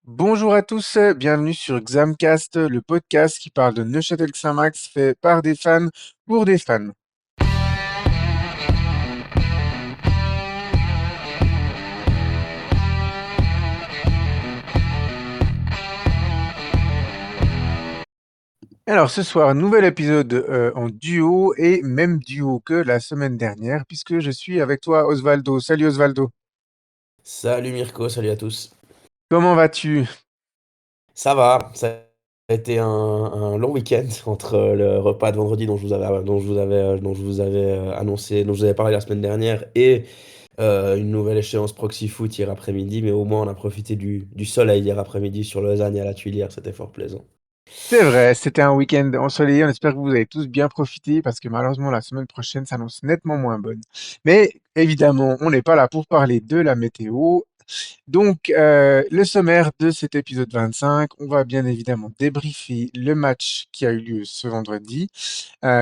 Bonjour à tous, bienvenue sur Xamcast, le podcast qui parle de Neuchâtel Xamax fait par des fans pour des fans. Alors ce soir, nouvel épisode en duo et même duo que la semaine dernière puisque je suis avec toi Osvaldo. Salut Osvaldo, Salut Mirko, salut à tous. comment vas-tu? Ça va, ça a été un long week-end entre le repas de vendredi dont je vous avais annoncé, dont je vous avais parlé la semaine dernière et une nouvelle échéance Proxy Foot hier après-midi, mais au moins on a profité du soleil hier après-midi sur Lausanne et à la Tuilière, c'était fort plaisant. C'est vrai, c'était un week-end ensoleillé, on espère que vous avez tous bien profité parce que malheureusement la semaine prochaine s'annonce nettement moins bonne. Mais évidemment, on n'est pas là pour parler de la météo. Donc, le sommaire de cet épisode 25, on va bien évidemment débriefer le match qui a eu lieu ce vendredi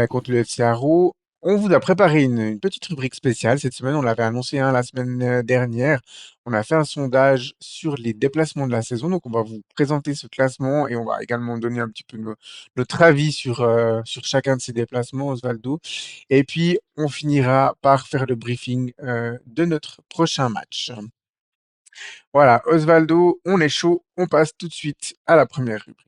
contre le FC Haro. On vous a préparé une petite rubrique spéciale cette semaine. On l'avait annoncé la semaine dernière. On a fait un sondage sur les déplacements de la saison. Donc, on va vous présenter ce classement et on va également donner un petit peu notre avis sur chacun de ces déplacements, Osvaldo. Et puis, on finira par faire le briefing de notre prochain match. Voilà, Osvaldo, on est chaud, on passe tout de suite à la première rubrique.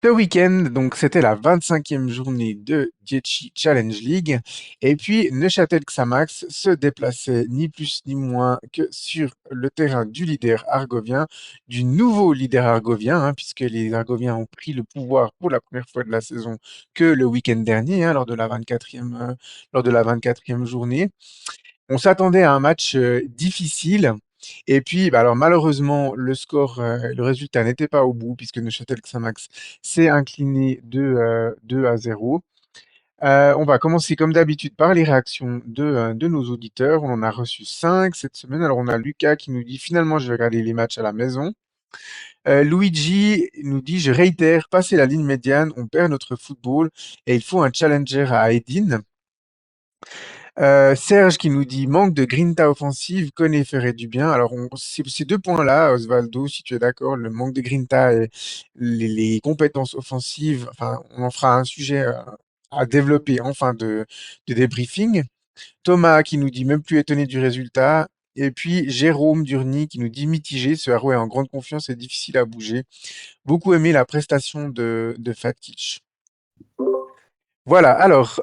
Ce week-end, donc c'était la 25e journée de Dietchi Challenge League, et puis Neuchâtel Xamax se déplaçait ni plus ni moins que sur le terrain du leader argovien, du nouveau leader argovien, puisque les Argoviens ont pris le pouvoir pour la première fois de la saison que le week-end dernier, lors de la 24e journée. On s'attendait à un match difficile. Et puis, bah, alors malheureusement, le résultat n'était pas au bout puisque Neuchâtel Xamax s'est incliné 2-0. On va commencer comme d'habitude par les réactions de nos auditeurs. On en a reçu 5 cette semaine. Alors on a Lucas qui nous dit finalement je vais regarder les matchs à la maison. Luigi nous dit je réitère, passer la ligne médiane, on perd notre football et il faut un challenger à Aydin. Serge qui nous dit manque de grinta offensive, Koné ferait du bien. Alors, ces deux points-là, Osvaldo, si tu es d'accord, le manque de grinta et les compétences offensives, enfin, on en fera un sujet à développer en fin de débriefing. Thomas qui nous dit même plus étonné du résultat. Et puis Jérôme Durny qui nous dit mitigé, ce Haro est en grande confiance et difficile à bouger. Beaucoup aimé la prestation de Fakic. Voilà, alors,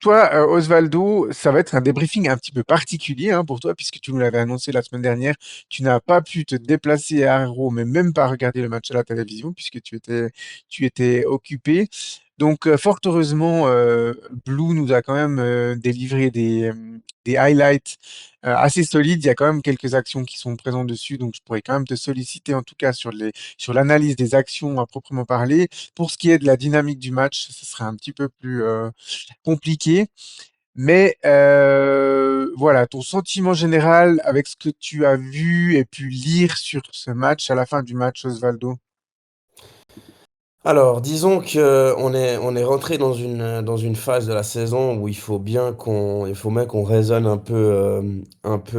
toi, Osvaldo, ça va être un débriefing un petit peu particulier pour toi, puisque tu nous l'avais annoncé la semaine dernière. Tu n'as pas pu te déplacer à Haro, mais même pas regarder le match à la télévision, puisque tu étais occupé. Donc, fort heureusement, Blue nous a quand même délivré des highlights assez solides. Il y a quand même quelques actions qui sont présentes dessus, donc je pourrais quand même te solliciter en tout cas sur l'analyse des actions à proprement parler. Pour ce qui est de la dynamique du match, ce serait un petit peu plus compliqué. Mais voilà, ton sentiment général avec ce que tu as vu et pu lire sur ce match à la fin du match, Osvaldo. Alors, disons que on est rentré dans une phase de la saison où il faut bien qu'on raisonne un peu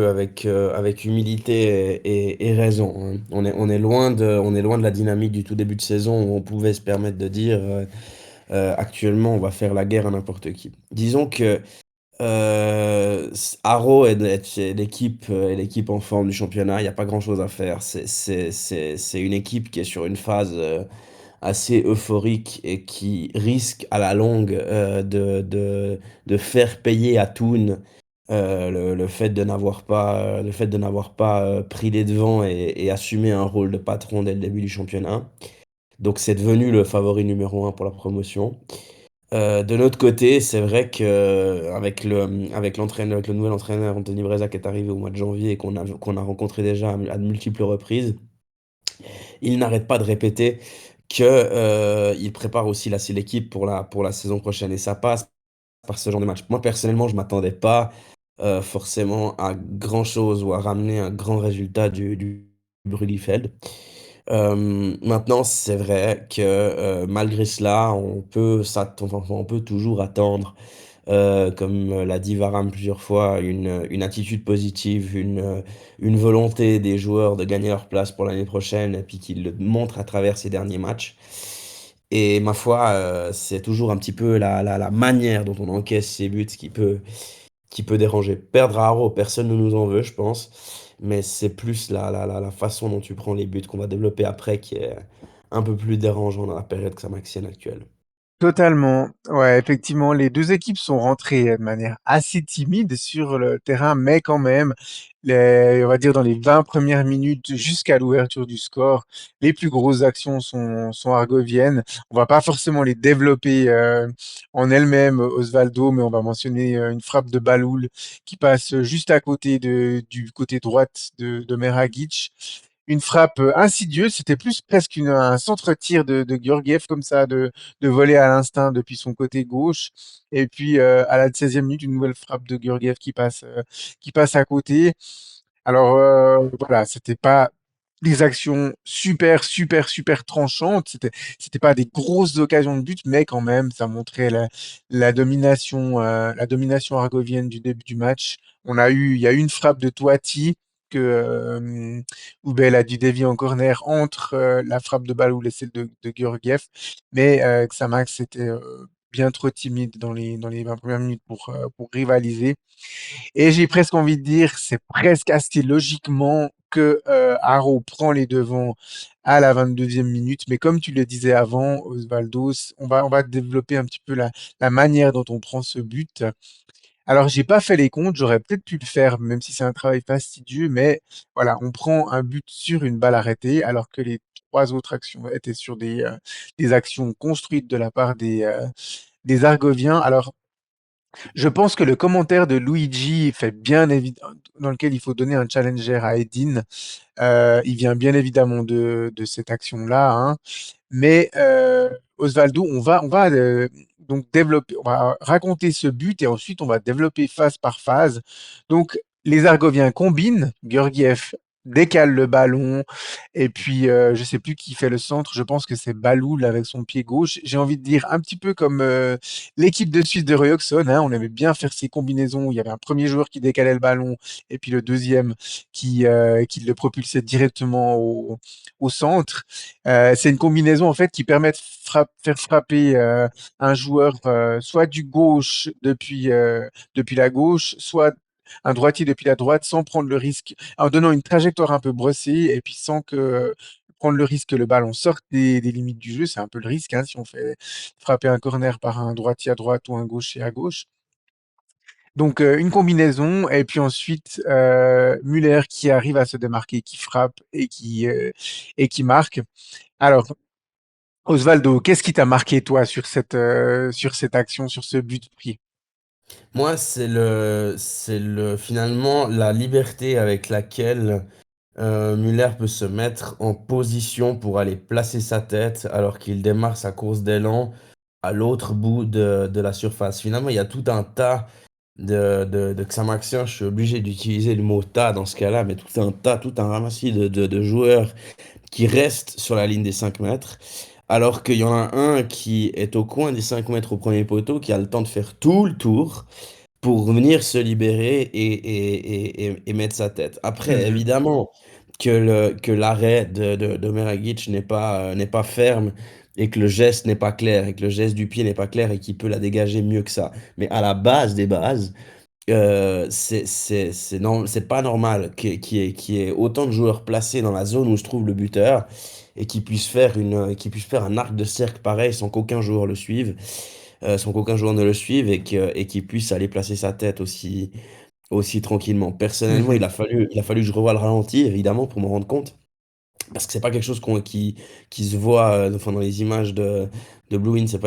avec humilité et raison, hein. On est loin de la dynamique du tout début de saison où on pouvait se permettre de dire actuellement on va faire la guerre à n'importe qui. Disons que Haro est l'équipe en forme du championnat, il n'y a pas grand-chose à faire. C'est une équipe qui est sur une phase assez euphorique et qui risque à la longue de faire payer à Toon le fait de n'avoir pas pris les devants et assumé un rôle de patron dès le début du championnat. Donc c'est devenu le favori numéro un pour la promotion. De notre côté, c'est vrai que avec le nouvel entraîneur Anthony Breza qui est arrivé au mois de janvier et qu'on a rencontré déjà à de multiples reprises, il n'arrête pas de répéter que il prépare aussi l'équipe pour la saison prochaine et ça passe par ce genre de match. Moi personnellement, je m'attendais pas forcément à grand-chose ou à ramener un grand résultat du Brugifeld. Maintenant, c'est vrai que malgré cela, on peut toujours attendre comme l'a dit Varane plusieurs fois, une attitude positive, une volonté des joueurs de gagner leur place pour l'année prochaine, et puis qu'ils le montrent à travers ces derniers matchs. Et ma foi, c'est toujours un petit peu la manière dont on encaisse ces buts qui peut déranger. Perdre à Haro, personne ne nous en veut, je pense. Mais c'est plus la façon dont tu prends les buts qu'on va développer après qui est un peu plus dérangeant dans la période xamaxienne actuelle. Totalement. Ouais, effectivement, les 2 équipes sont rentrées de manière assez timide sur le terrain, mais quand même, on va dire dans les 20 premières minutes jusqu'à l'ouverture du score, les plus grosses actions sont argoviennes. On va pas forcément les développer en elles-mêmes, Osvaldo, mais on va mentionner une frappe de Baloul qui passe juste à côté du côté droite de Meragic. Une frappe insidieuse, c'était plus presque un centre-tir de Georgiev comme ça, de voler à l'instinct depuis son côté gauche. Et puis à la 16e minute, une nouvelle frappe de Georgiev qui passe à côté. Alors voilà, c'était pas des actions super tranchantes. C'était pas des grosses occasions de but, mais quand même, ça montrait la domination argovienne du début du match. Il y a eu une frappe de Toiti que Oubel a dû dévier en corner entre la frappe de Balou et celle de Georgiev, mais Xamax était bien trop timide dans les 20 premières minutes pour rivaliser. Et j'ai presque envie de dire, c'est presque assez logiquement que Haro prend les devants à la 22e minute. Mais comme tu le disais avant, Osvaldo, on va développer un petit peu la manière dont on prend ce but. Alors, j'ai pas fait les comptes, j'aurais peut-être pu le faire, même si c'est un travail fastidieux, mais voilà, on prend un but sur une balle arrêtée, alors que les 3 autres actions étaient sur des actions construites de la part des Argoviens. Alors, je pense que le commentaire de Luigi fait bien évidemment, dans lequel il faut donner un challenger à Edin, il vient bien évidemment de cette action-là, hein. Mais Osvaldo, on va donc développer, on va raconter ce but et ensuite on va développer phase par phase. Donc les Argoviens combinent, Georgiev décale le ballon et puis je sais plus qui fait le centre. Je pense que c'est Baloul avec son pied gauche. J'ai envie de dire un petit peu comme l'équipe de Suisse de Royauxon, hein, on aimait bien faire ces combinaisons où il y avait un premier joueur qui décalait le ballon et puis le deuxième qui le propulsait directement au centre. C'est une combinaison en fait qui permet de faire frapper un joueur soit du gauche depuis la gauche, soit un droitier depuis la droite, sans prendre le risque, en donnant une trajectoire un peu brossée et puis sans que prendre le risque que le ballon sorte des limites du jeu. C'est un peu le risque hein, si on fait frapper un corner par un droitier à droite ou un gaucher à gauche. Donc une combinaison et puis ensuite Muller qui arrive à se démarquer, qui frappe et qui marque. Alors Osvaldo, qu'est-ce qui t'a marqué, toi, sur cette action, sur ce but pris? Moi, finalement, la liberté avec laquelle Müller peut se mettre en position pour aller placer sa tête alors qu'il démarre sa course d'élan à l'autre bout de la surface. Finalement, il y a tout un tas de Xamaxiens, je suis obligé d'utiliser le mot tas dans ce cas-là, mais tout un tas, tout un ramassis de joueurs qui restent sur la ligne des 5 mètres, alors qu'il y en a un qui est au coin des 5 mètres au premier poteau, qui a le temps de faire tout le tour pour venir se libérer et mettre sa tête. Après, Mhm, évidemment, que l'arrêt de Meragic n'est pas ferme et que le geste n'est pas clair et que le geste du pied n'est pas clair et qu'il peut la dégager mieux que ça. Mais à la base des bases, c'est pas normal qu'il y ait autant de joueurs placés dans la zone où se trouve le buteur et qu'ils puissent faire un arc de cercle pareil sans qu'aucun joueur le suive, sans qu'aucun joueur ne le suive et qu'il puisse aller placer sa tête aussi tranquillement. Personnellement, mhm. il a fallu que je revoie le ralenti, évidemment, pour me rendre compte. Parce que c'est pas quelque chose qui se voit enfin, dans les images de Blue In, c'est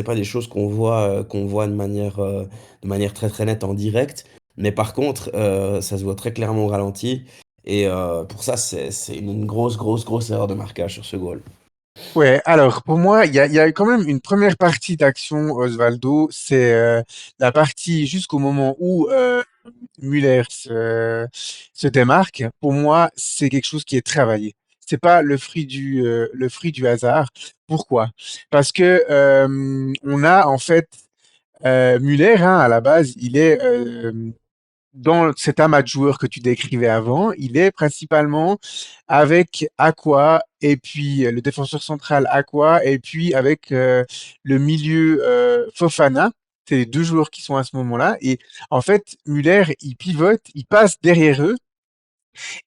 pas des choses qu'on voit de manière très très nette en direct. Mais par contre, ça se voit très clairement au ralenti. Et pour ça, c'est une grosse erreur de marquage sur ce goal. Ouais, alors pour moi, il y a quand même une première partie d'action, Osvaldo, c'est la partie jusqu'au moment où Muller se démarque. Pour moi, c'est quelque chose qui est travaillé. C'est pas le fruit du hasard. Pourquoi? Parce que on a en fait Müller, hein, à la base, il est dans cet amas de joueurs que tu décrivais avant, il est principalement avec Aqua et puis le défenseur central Aqua et puis avec le milieu Fofana. C'est les deux joueurs qui sont à ce moment-là. Et en fait, Müller, il pivote, il passe derrière eux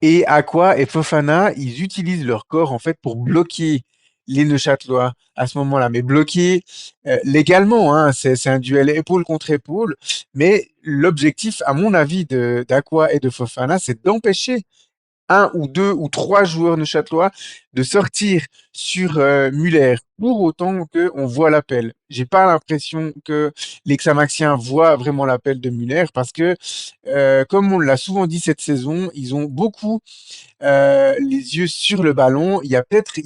et Aqua et Fofana, ils utilisent leur corps en fait pour bloquer les Neuchâtelois à ce moment-là. Mais bloquer légalement, hein, c'est un duel épaule contre épaule. Mais l'objectif, à mon avis, d'Aqua et de Fofana, c'est d'empêcher un ou deux ou trois joueurs neuchâtelois de sortir sur Muller pour autant qu'on voit l'appel. J'ai pas l'impression que les Xamaxiens voient vraiment l'appel de Muller parce que, comme on l'a souvent dit cette saison, ils ont beaucoup les yeux sur le ballon. Il y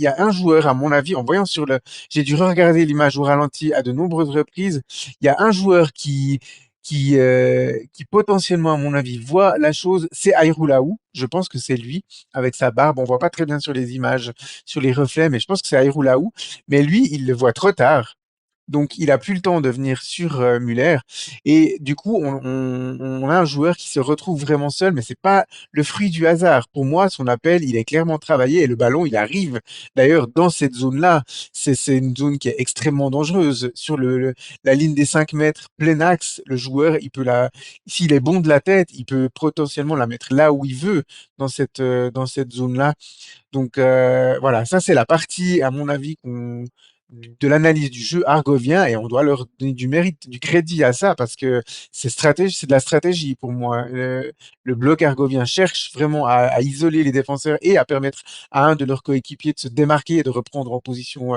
a un joueur, à mon avis, en voyant sur le, j'ai dû regarder l'image au ralenti à de nombreuses reprises. Il y a un joueur qui potentiellement, à mon avis, voit la chose, c'est Aïroulaou. Je pense que c'est lui, avec sa barbe. On voit pas très bien sur les images, sur les reflets, mais je pense que c'est Aïroulaou. Mais lui, il le voit trop tard. Donc, il a plus le temps de venir sur Muller. Et du coup, on a un joueur qui se retrouve vraiment seul, mais c'est pas le fruit du hasard. Pour moi, son appel, il est clairement travaillé et le ballon, il arrive. D'ailleurs, dans cette zone-là, c'est une zone qui est extrêmement dangereuse. Sur la ligne des 5 mètres, plein axe, le joueur, il peut s'il est bon de la tête, il peut potentiellement la mettre là où il veut dans cette zone-là. Donc voilà, ça c'est la partie, à mon avis, de l'analyse du jeu argovien et on doit leur donner du mérite, du crédit à ça parce que c'est de la stratégie pour moi. Le bloc argovien cherche vraiment à isoler les défenseurs et à permettre à un de leurs coéquipiers de se démarquer et de reprendre en position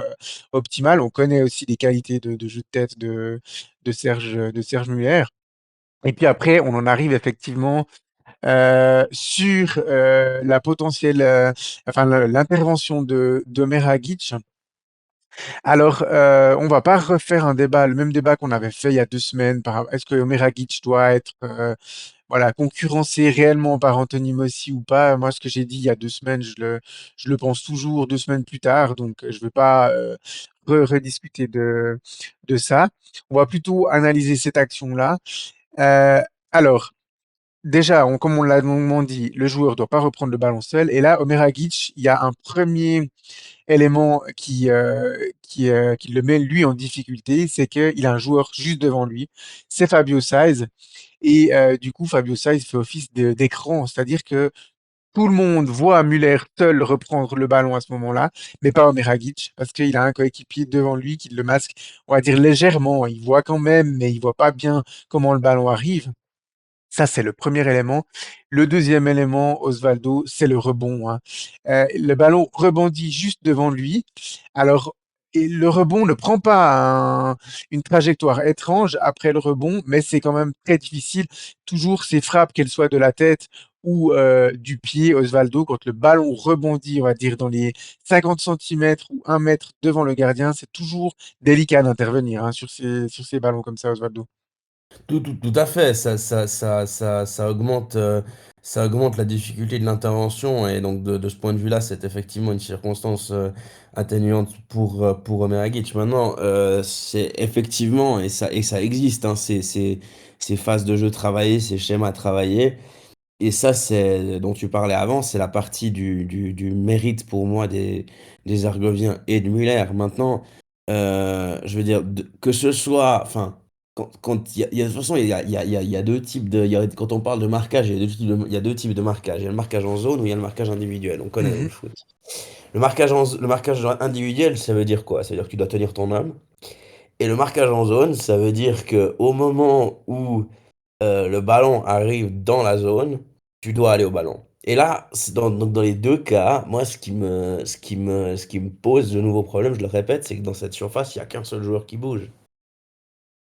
optimale. On connaît aussi les qualités de jeu de tête de Serge Muller. Et puis après, on en arrive effectivement sur la potentielle, enfin l'intervention d'Omer Hagic. Alors, on va pas refaire un débat, le même débat qu'on avait fait il y a 2 semaines. Est-ce que Omer Hagic doit être voilà, concurrencé réellement par Anthony Mossi ou pas? Moi, ce que j'ai dit il y a 2 semaines, je le pense toujours 2 semaines plus tard, donc je ne veux pas rediscuter de ça. On va plutôt analyser cette action-là. Euh, alors, déjà, comme on l'a longuement dit, le joueur doit pas reprendre le ballon seul. Et là, Omer Hagic, il y a un premier élément qui le met lui en difficulté, c'est qu'il a un joueur juste devant lui, c'est Fabio Saiz. Et du coup, Fabio Saiz fait office d'écran, c'est-à-dire que tout le monde voit Muller seul reprendre le ballon à ce moment-là, mais pas Omer Hagic, parce qu'il a un coéquipier devant lui qui le masque, on va dire légèrement. Il voit quand même, mais il voit pas bien comment le ballon arrive. Ça, c'est le premier élément. Le deuxième élément, Osvaldo, c'est le rebond, hein. Le ballon rebondit juste devant lui. Alors, et le rebond ne prend pas une trajectoire étrange après le rebond, mais c'est quand même très difficile. Toujours ces frappes, qu'elles soient de la tête ou du pied, Osvaldo, quand le ballon rebondit, on va dire, dans les 50 centimètres ou 1 mètre devant le gardien, c'est toujours délicat d'intervenir hein, sur ces ballons comme ça, Osvaldo. Tout à fait, ça augmente la difficulté de l'intervention et donc de ce point de vue-là, c'est effectivement une circonstance atténuante pour Omer Agic. Maintenant, c'est effectivement, et ça existe, hein, ces phases de jeu travaillées, ces schémas travaillés, et ça, c'est dont tu parlais avant, c'est la partie du mérite pour moi des Argoviens et de Muller. Maintenant, je veux dire, que ce soit, enfin, de toute façon, il y a deux types quand on parle de marquage, il y a deux types de marquage. Il y a le marquage en zone ou il y a le marquage individuel. On connaît dans le Mhm, foot. Le marquage individuel, ça veut dire quoi? Ça veut dire que tu dois tenir ton homme. Et le marquage en zone, ça veut dire que au moment où le ballon arrive dans la zone, tu dois aller au ballon. Et là, donc dans les deux cas, moi, ce qui me pose de nouveaux problèmes, je le répète, c'est que dans cette surface, il n'y a qu'un seul joueur qui bouge.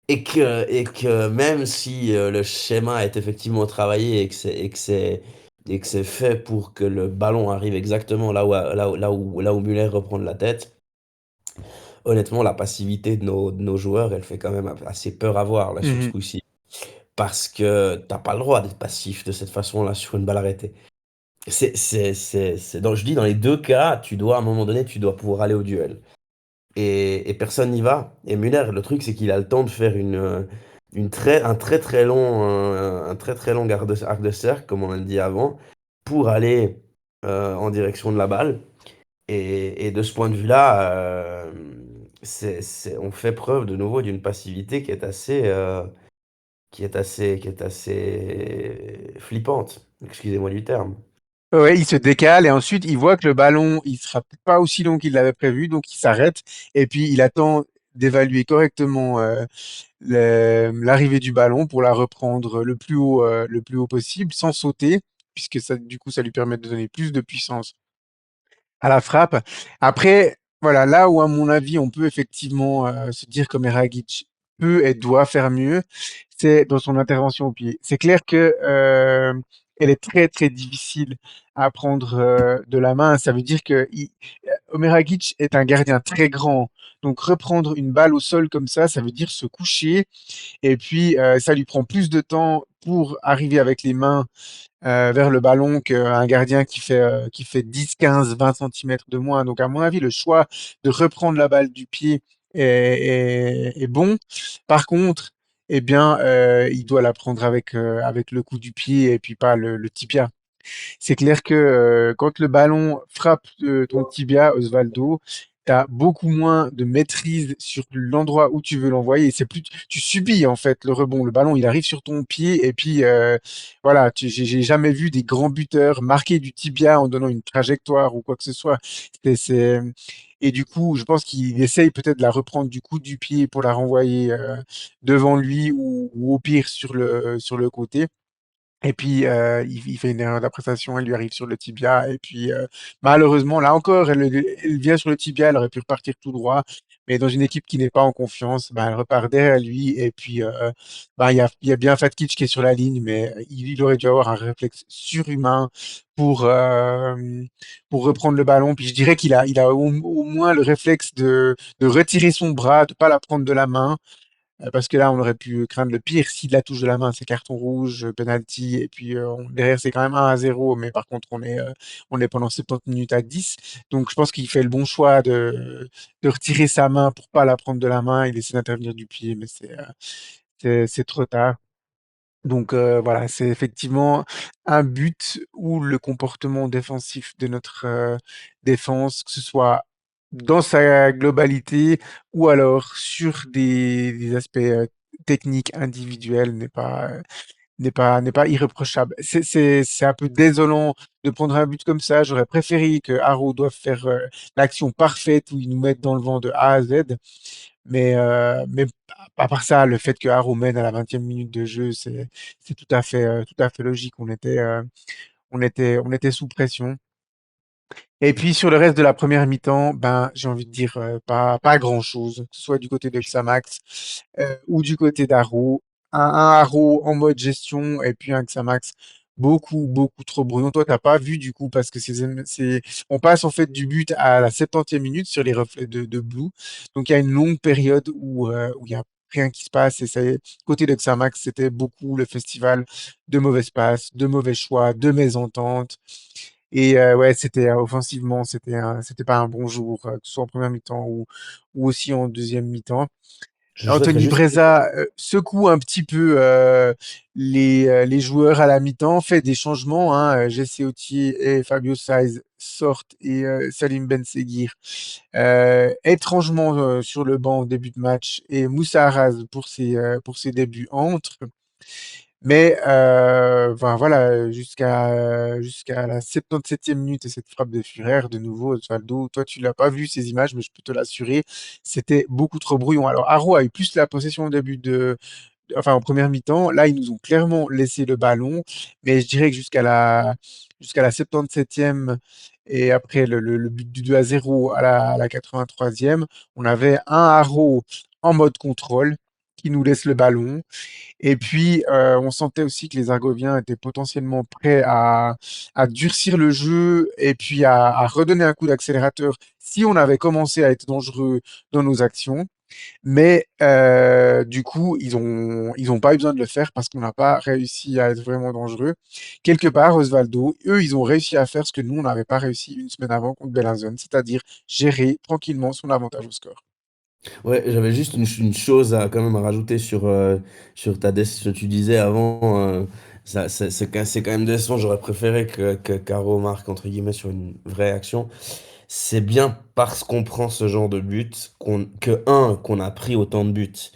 Et que même si le schéma est effectivement travaillé et que c'est fait pour que le ballon arrive exactement là où Muller reprend de la tête, honnêtement, la passivité de nos joueurs, elle fait quand même assez peur à voir là sur ce mhm, coup-ci. Parce que t'as pas le droit d'être passif de cette façon-là sur une balle arrêtée. Je dis dans les deux cas, tu dois à un moment donné, tu dois pouvoir aller au duel. Et personne n'y va. Et Muller, le truc, c'est qu'il a le temps de faire un très très long, un très très long arc de cercle, comme on l'a dit avant, pour aller en direction de la balle. Et de ce point de vue-là, on fait preuve de nouveau d'une passivité qui est assez flippante. Excusez-moi du terme. Ouais, il se décale et ensuite il voit que le ballon, il sera pas aussi long qu'il l'avait prévu, donc il s'arrête et puis il attend d'évaluer correctement l'arrivée du ballon pour la reprendre le plus haut possible, sans sauter, puisque ça, du coup, ça lui permet de donner plus de puissance à la frappe. Après, voilà, là où à mon avis on peut effectivement se dire que Meragic peut et doit faire mieux, c'est dans son intervention au pied. C'est clair que elle est très très difficile à prendre de la main. Ça veut dire que Omer Agic est un gardien très grand. Donc reprendre une balle au sol comme ça veut dire se coucher et puis ça lui prend plus de temps pour arriver avec les mains vers le ballon qu'un gardien qui fait 10, 15, 20 centimètres de moins. Donc, à mon avis, le choix de reprendre la balle du pied est bon. Par contre, eh bien, il doit la prendre avec le coup du pied et puis pas le tibia. C'est clair que quand le ballon frappe ton tibia, Osvaldo, tu as beaucoup moins de maîtrise sur l'endroit où tu veux l'envoyer. C'est plus, tu subis en fait le rebond. Le ballon, il arrive sur ton pied et puis voilà. J'ai jamais vu des grands buteurs marquer du tibia en donnant une trajectoire ou quoi que ce soit. C'est... Et du coup, je pense qu'il essaye peut-être de la reprendre du coup du pied pour la renvoyer devant lui ou au pire sur le côté. Et puis, il fait une erreur d'appréciation, elle lui arrive sur le tibia. Et puis, malheureusement, là encore, elle vient sur le tibia, elle aurait pu repartir tout droit. Mais dans une équipe qui n'est pas en confiance, ben, elle repart derrière lui. Et puis, ben, il y a bien Fatkic qui est sur la ligne, mais il aurait dû avoir un réflexe surhumain pour, euh, pour reprendre le ballon. Puis je dirais il a au moins le réflexe de retirer son bras, de pas la prendre de la main. Parce que là, on aurait pu craindre le pire. S'il la touche de la main, c'est carton rouge, penalty, et puis derrière, c'est quand même 1-0, mais par contre, on est pendant 70 minutes à 10. Donc, je pense qu'il fait le bon choix de retirer sa main pour pas la prendre de la main. Il essaie d'intervenir du pied, mais c'est trop tard. Donc voilà, c'est effectivement un but où le comportement défensif de notre défense, que ce soit dans sa globalité ou alors sur des aspects techniques individuels, n'est pas irréprochable. C'est un peu désolant de prendre un but comme ça. J'aurais préféré que Haro doive faire l'action parfaite où il nous mette dans le vent de A à Z. Mais à part ça, le fait que Haro mène à la 20e minute de jeu, c'est tout à fait logique. On était sous pression. Et puis sur le reste de la première mi-temps, ben j'ai envie de dire pas grand-chose, que ce soit du côté de Xamax ou du côté d'Haro. Un Haro en mode gestion et puis un Xamax beaucoup trop brouillon. Toi, t'as pas vu du coup parce que on passe en fait du but à la 70e minute sur les reflets de Blue. Donc il y a une longue période où il y a rien qui se passe et c'est côté de Xamax, c'était beaucoup le festival de mauvaises passes, de mauvais choix, de mésententes. Et ouais, c'était offensivement, c'était pas un bon jour, que ce soit en première mi-temps ou aussi en deuxième mi-temps. Je souhaiterais Anthony juste. Breza secoue un petit peu les joueurs à la mi-temps, fait des changements. Hein, Jesse Autier et Fabio Saiz sortent et Salim Ben Seguir étrangement sur le banc au début de match et Moussa Arraz pour ses débuts entrent. Mais enfin, voilà, jusqu'à la 77e minute et cette frappe de Furrer, de nouveau, Osvaldo, toi tu l'as pas vu ces images, mais je peux te l'assurer, c'était beaucoup trop brouillon. Alors Haro a eu plus la possession au début enfin en première mi-temps, là ils nous ont clairement laissé le ballon, mais je dirais que jusqu'à la 77e et après le but du 2-0 à la 83e, on avait un Haro en mode contrôle qui nous laisse le ballon. Et puis, on sentait aussi que les Argoviens étaient potentiellement prêts à durcir le jeu et puis à redonner un coup d'accélérateur si on avait commencé à être dangereux dans nos actions. Mais du coup, ils ont pas eu besoin de le faire parce qu'on n'a pas réussi à être vraiment dangereux. Quelque part, Osvaldo, eux, ils ont réussi à faire ce que nous, on n'avait pas réussi une semaine avant contre Bellinzone, c'est-à-dire gérer tranquillement son avantage au score. Ouais, j'avais juste une chose à quand même à rajouter sur ce que tu disais avant. C'est quand même décevant. J'aurais préféré que Caro marque entre guillemets sur une vraie action. C'est bien parce qu'on prend ce genre de but qu'on a pris autant de buts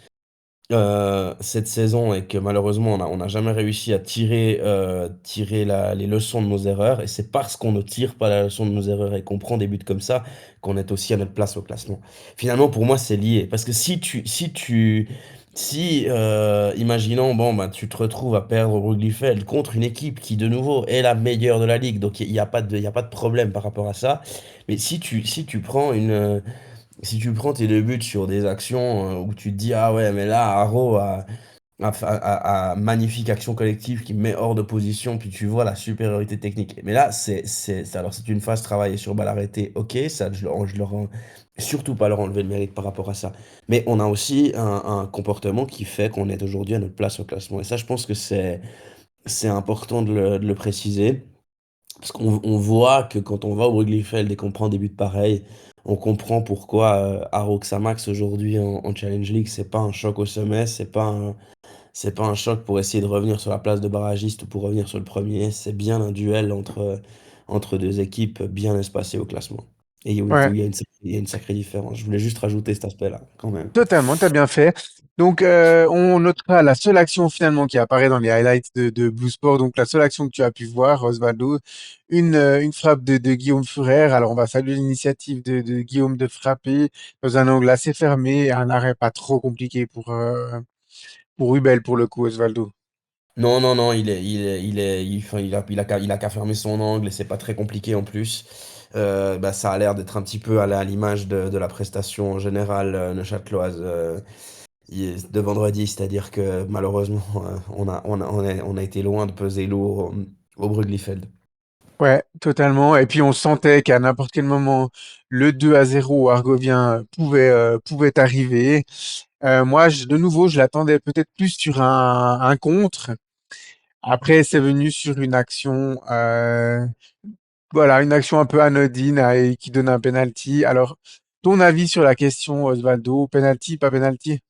cette saison et que malheureusement on n'a jamais réussi à tirer les leçons de nos erreurs. Et c'est parce qu'on ne tire pas la leçon de nos erreurs et qu'on prend des buts comme ça qu'on est aussi à notre place au classement. Finalement, pour moi, c'est lié. Parce que imaginons, bon, bah, tu te retrouves à perdre au Brugge contre une équipe qui, de nouveau, est la meilleure de la ligue. Donc, il y a pas de problème par rapport à ça. Mais si tu prends si tu prends tes deux buts sur des actions où tu te dis, ah ouais, mais là, magnifique action collective qui me met hors de position, puis tu vois la supériorité technique. Mais là, alors c'est une phase travailler sur balle arrêtée, ok, ça, je leur surtout pas leur enlever le mérite par rapport à ça. Mais on a aussi un comportement qui fait qu'on est aujourd'hui à notre place au classement. Et ça, je pense que c'est important de le préciser. Parce qu'on voit que quand on va au Bruglifeld et qu'on prend des buts pareils, on comprend pourquoi Aro Xamax aujourd'hui en Challenge League, c'est pas un choc au sommet, c'est pas un choc pour essayer de revenir sur la place de barragiste ou pour revenir sur le premier, c'est bien un duel entre deux équipes bien espacées au classement. Et où Ouais. il y a une sacrée différence. Je voulais juste rajouter cet aspect-là, quand même. Totalement, t'as bien fait. Donc, on notera la seule action finalement qui apparaît dans les highlights de Blue Sport. Donc, la seule action que tu as pu voir, Osvaldo, une frappe de Guillaume Furer. Alors, on va saluer l'initiative de Guillaume de frapper dans un angle assez fermé, un arrêt pas trop compliqué pour Hubel pour le coup, Osvaldo. Non, non, non, enfin, il a qu'à fermer son angle et c'est pas très compliqué en plus. Bah, ça a l'air d'être un petit peu à l'image de la prestation générale neuchâteloise de vendredi, c'est-à-dire que malheureusement, on a été loin de peser lourd au Bruglifeld. Ouais, totalement. Et puis, on sentait qu'à n'importe quel moment, le 2-0 argovien pouvait arriver. Moi, de nouveau, je l'attendais peut-être plus sur un contre. Après, c'est venu sur une action, voilà, une action un peu anodine et qui donne un penalty. Alors, ton avis sur la question, Osvaldo, penalty, pas penalty?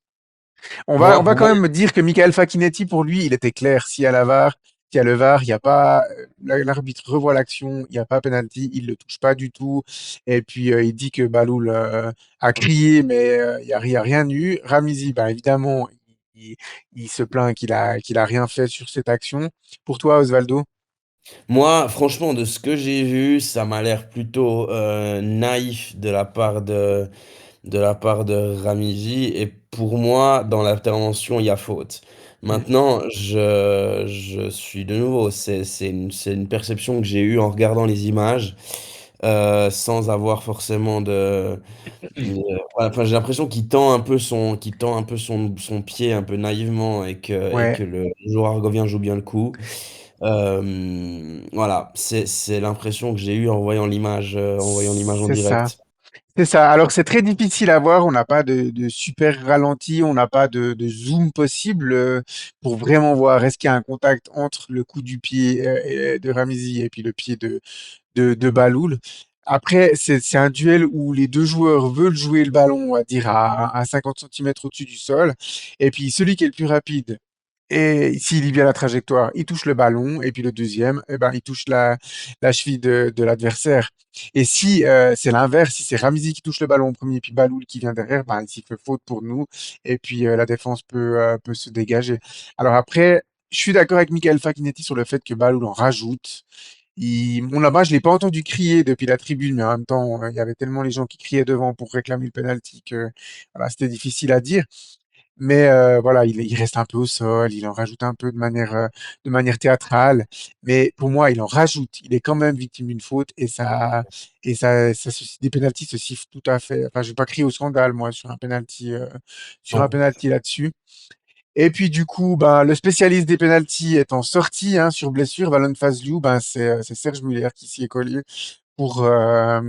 On va Pour quand moi, même dire que Michael Facchinetti, pour lui, il était clair. S'il y a la VAR, s'il y a le VAR, il n'y a pas, l'arbitre revoit l'action, il n'y a pas penalty, il le touche pas du tout. Et puis, il dit que Baloul a crié, mais il y a rien eu. Ramizi, ben, évidemment, il, il se plaint qu'il a rien fait sur cette action. Pour toi, Osvaldo? franchement, de ce que j'ai vu, ça m'a l'air plutôt naïf de la part de Ramiji. Et pour moi, dans l'intervention, il y a faute. Mm. Maintenant, je suis de nouveau, c'est une perception que j'ai eue en regardant les images, sans avoir forcément voilà, enfin, j'ai l'impression qu'il tend un peu son pied un peu naïvement et Ouais, que le joueur argovien joue bien le coup. Voilà, c'est l'impression que j'ai eue en voyant l'image en c'est ça. direct. C'est ça. Alors, c'est très difficile à voir. On n'a pas de super ralenti, on n'a pas de zoom possible pour vraiment voir est-ce qu'il y a un contact entre le coup du pied de Ramizi et puis le pied de Baloul. Après, c'est un duel où les deux joueurs veulent jouer le ballon, on va dire, à 50 centimètres au-dessus du sol. Et puis, celui qui est le plus rapide, et s'il lit bien la trajectoire, il touche le ballon. Et puis, le deuxième, eh ben, il touche la cheville de l'adversaire. Et si c'est l'inverse, si c'est Ramzi qui touche le ballon en premier, et puis Baloul qui vient derrière, ben, il fait faute pour nous. Et puis, la défense peut se dégager. Alors après, je suis d'accord avec Michael Facchinetti sur le fait que Baloul en rajoute. Bon, là-bas, je l'ai pas entendu crier depuis la tribune, mais en même temps, il y avait tellement les gens qui criaient devant pour réclamer le penalty que voilà, c'était difficile à dire. Mais voilà, il reste un peu au sol, il en rajoute un peu de manière théâtrale. Mais pour moi, il en rajoute. Il est quand même victime d'une faute des pénaltys se sifflent tout à fait. Enfin, je vais pas crier au scandale, moi, sur un Non. penalty là-dessus. Et puis du coup, ben, le spécialiste des pénaltys étant sorti hein, sur blessure, Valon Fazlou, ben, c'est Serge Muller qui s'y est collé pour, euh,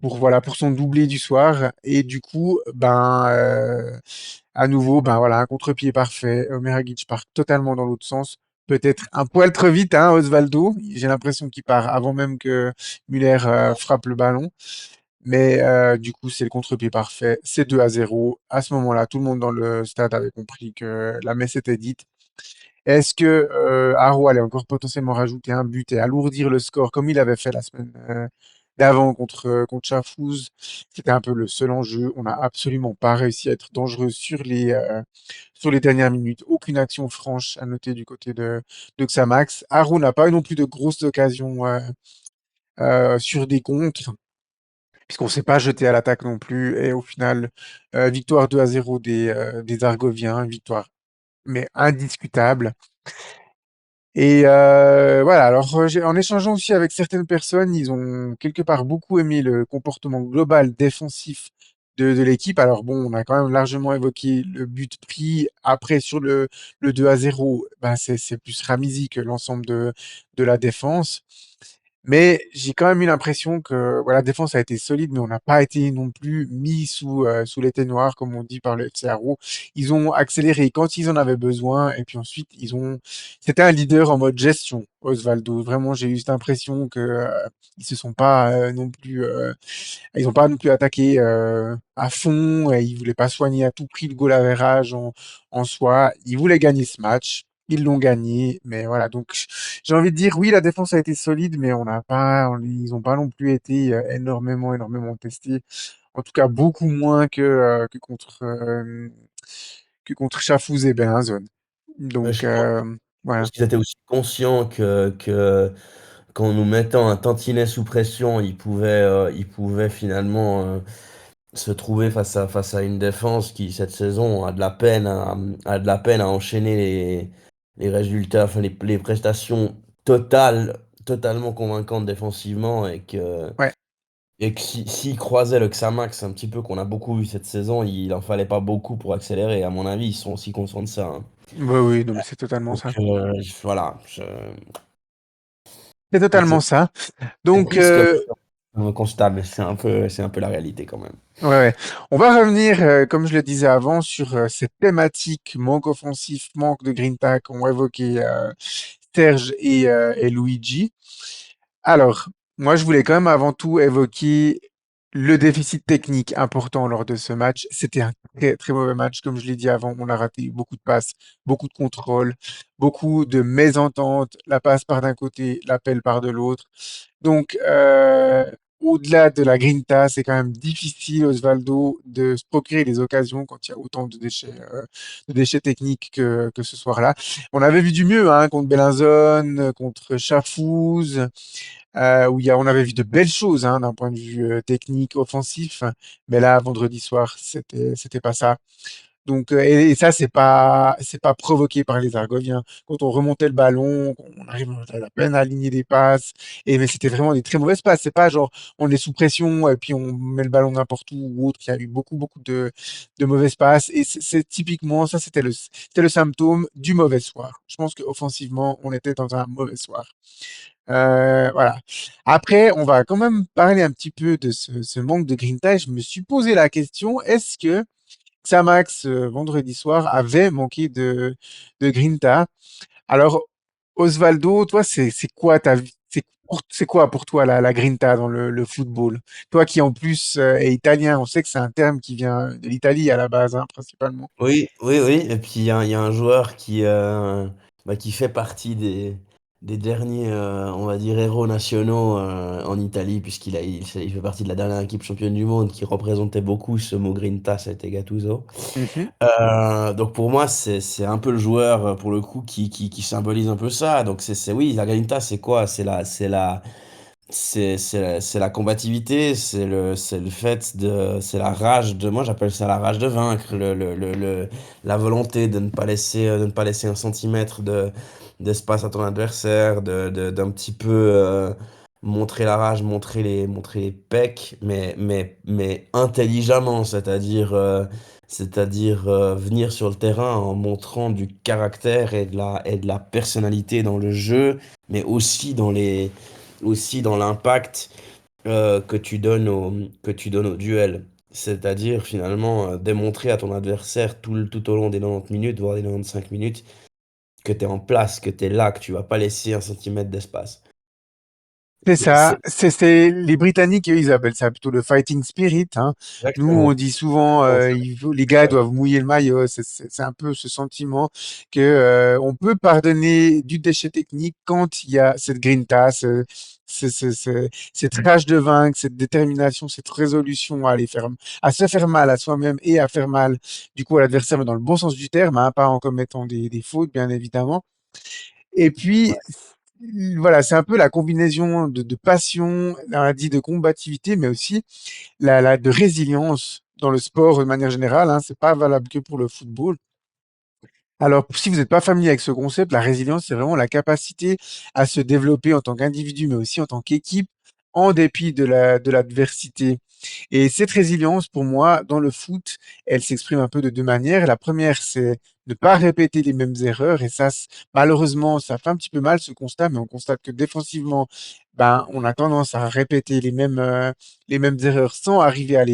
voilà, pour son doublé du soir. Et du coup, ben, à nouveau, ben, voilà, un contre-pied parfait. Omer Agic part totalement dans l'autre sens. Peut-être un poil trop vite, hein, Osvaldo. J'ai l'impression qu'il part avant même que Muller frappe le ballon. Mais du coup, c'est le contre-pied parfait. C'est 2-0. À ce moment-là, tout le monde dans le stade avait compris que la messe était dite. Est-ce que Haro allait encore potentiellement rajouter un but et alourdir le score comme il avait fait la semaine d'avant contre Chafouz? C'était un peu le seul enjeu. On n'a absolument pas réussi à être dangereux sur les dernières minutes. Aucune action franche à noter du côté de Xamax. Haro n'a pas eu non plus de grosses occasions sur des contres, puisqu'on ne s'est pas jeté à l'attaque non plus. Et au final, victoire 2-0 des Argoviens, victoire mais indiscutable. Et voilà, alors en échangeant aussi avec certaines personnes, ils ont quelque part beaucoup aimé le comportement global défensif de l'équipe. Alors bon, on a quand même largement évoqué le but pris. Après, sur le 2-0, ben c'est plus Ramizi que l'ensemble de la défense. Mais j'ai quand même eu l'impression que voilà, la défense a été solide, mais on n'a pas été non plus mis sous les noirs, comme on dit par le FCRO. Ils ont accéléré quand ils en avaient besoin, et puis ensuite, c'était un leader en mode gestion, Osvaldo. Vraiment, j'ai eu cette impression que ils se sont pas non plus, ils ont pas non plus attaqué à fond, et ils voulaient pas soigner à tout prix le goal average en soi. Ils voulaient gagner ce match. Ils l'ont gagné, mais voilà. Donc, j'ai envie de dire, oui, la défense a été solide, mais ils n'ont pas non plus été énormément testés. En tout cas, beaucoup moins que contre Chafouz et Bellinzone. Donc, Je pense voilà. qu'ils étaient aussi conscients que qu'en nous mettant un tantinet sous pression, ils pouvaient finalement se trouver face à une défense qui, cette saison, a de la peine à enchaîner les résultats, enfin les prestations totalement convaincantes défensivement Ouais. et que s'ils croisaient le Xamax un petit peu qu'on a beaucoup vu cette saison, il en fallait pas beaucoup pour accélérer. À mon avis, ils sont aussi conscients de ça, hein. Oui, oui, non, mais c'est totalement Donc ça. voilà, C'est totalement c'est ça. c'est Donc, triste comme constat, mais c'est un peu la réalité quand même. ouais, ouais. On va revenir, comme je le disais avant, sur cette thématique manque offensif, manque de grinta qu'ont évoqué Serge et Luigi. Alors, moi, je voulais quand même avant tout évoquer le déficit technique important lors de ce match. C'était un très, très mauvais match, comme je l'ai dit avant. On a raté beaucoup de passes, beaucoup de contrôles, beaucoup de mésententes. La passe part d'un côté, l'appel part de l'autre. Donc, au-delà de la grinta, c'est quand même difficile, Osvaldo, de se procurer des occasions quand il y a autant de déchets techniques que ce soir-là. On avait vu du mieux hein, contre Bellinzone, contre Chafouz, on avait vu de belles choses hein, d'un point de vue technique, offensif. Mais là, vendredi soir, c'était pas ça. Donc, et ça, c'est pas provoqué par les Argoviens. Quand on remontait le ballon, on arrive à peine à aligner des passes. Mais c'était vraiment des très mauvaises passes. C'est pas genre, on est sous pression et puis on met le ballon n'importe où ou autre. Il y a eu beaucoup de mauvaises passes. Et c'est typiquement, ça, c'était le symptôme du mauvais soir. Je pense qu'offensivement, on était dans un mauvais soir. Voilà. Après, on va quand même parler un petit peu de ce manque de grinta. Je me suis posé la question, est-ce que Xamax, vendredi soir, avait manqué de grinta? Alors, Osvaldo, toi, c'est quoi c'est quoi pour toi la grinta dans le football? Toi qui en plus est italien, on sait que c'est un terme qui vient de l'Italie à la base, hein, principalement. Oui, oui, oui. Et puis il y a un joueur qui fait partie des derniers, on va dire, héros nationaux en Italie, il fait partie de la dernière équipe championne du monde qui représentait beaucoup ce mot Grinta, c'était Gattuso. Mhm. Donc pour moi, c'est un peu le joueur, pour le coup, qui symbolise un peu ça. Donc oui, la Grinta, c'est quoi? C'est la combativité, c'est le fait c'est la rage moi j'appelle ça la rage de vaincre, la volonté de ne pas laisser un centimètre d'espace à ton adversaire, d'un petit peu montrer la rage, montrer les pecs, mais intelligemment, c'est-à-dire venir sur le terrain en montrant du caractère et de la personnalité dans le jeu, mais aussi dans l'impact que tu donnes au duel. C'est-à-dire finalement démontrer à ton adversaire tout au long des 90 minutes, voire des 95 minutes, que tu es en place, que tu es là, que tu vas pas laisser un centimètre d'espace. C'est ça, C'est c'est les Britanniques, eux, ils appellent ça plutôt le fighting spirit, hein. Nous, on exactement. dit souvent, Non, les gars doivent mouiller le maillot. C'est un peu ce sentiment que on peut pardonner du déchet technique quand il y a cette grinta, cette rage de vaincre, cette détermination, cette résolution à aller faire, à se faire mal à soi-même et à faire mal, du coup, à l'adversaire, mais dans le bon sens du terme, hein, pas en commettant des fautes, bien évidemment. Et puis, voilà, c'est un peu la combinaison de passion, on a dit de combativité, mais aussi de résilience dans le sport de manière générale, hein. C'est pas valable que pour le football. Alors, si vous n'êtes pas familier avec ce concept, la résilience, c'est vraiment la capacité à se développer en tant qu'individu, mais aussi en tant qu'équipe, en dépit de l'adversité. Et cette résilience, pour moi, dans le foot, elle s'exprime un peu de deux manières. La première, c'est ne pas répéter les mêmes erreurs. Et ça, malheureusement, ça fait un petit peu mal ce constat, mais on constate que défensivement, ben, on a tendance à répéter les mêmes erreurs sans arriver à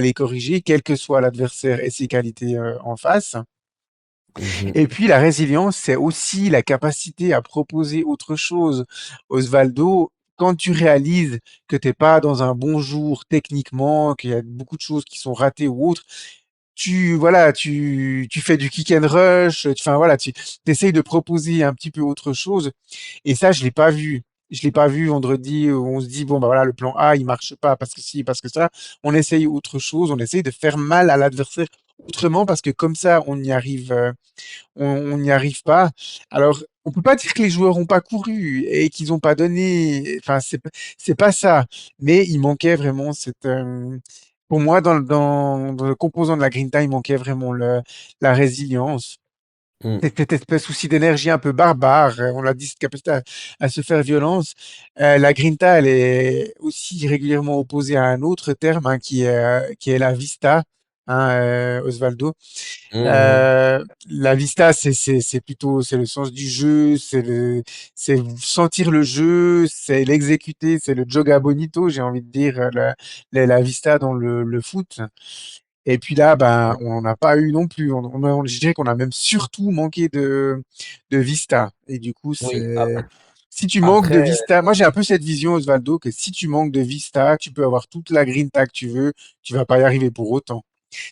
les corriger, quel que soit l'adversaire et ses qualités en face. Mhm. Et puis la résilience, c'est aussi la capacité à proposer autre chose. Osvaldo, quand tu réalises que t'es pas dans un bon jour techniquement, qu'il y a beaucoup de choses qui sont ratées ou autres, voilà, tu fais du kick and rush, enfin voilà, tu essayes de proposer un petit peu autre chose. Et ça, je l'ai pas vu. Je l'ai pas vu vendredi où on se dit, bon, bah voilà, le plan A, il marche pas parce que si, parce que ça. On essaye autre chose, on essaye de faire mal à l'adversaire autrement parce que comme ça, on n'y arrive pas. Alors, on peut pas dire que les joueurs ont pas couru et qu'ils n'ont pas donné. Enfin, c'est pas ça. Mais il manquait vraiment pour moi, dans le composant de la Grinta, il manquait vraiment la résilience. Mm. Cette espèce aussi d'énergie un peu barbare, on l'a dit, cette capacité à se faire violence. La Grinta, elle est aussi régulièrement opposée à un autre terme, hein, qui est la vista, hein, Osvaldo. Mhm. La vista, c'est plutôt, c'est le sens du jeu, c'est sentir le jeu, c'est l'exécuter, c'est le joga bonito, j'ai envie de dire, la vista dans le foot. Et puis là, ben, on n'en a pas eu non plus. Je dirais qu'on a même surtout manqué de vista. Et du coup, Oui, si tu manques de après, vista, moi j'ai un peu cette vision, Osvaldo, que si tu manques de vista, tu peux avoir toute la grinta que tu veux, tu vas pas y arriver pour autant.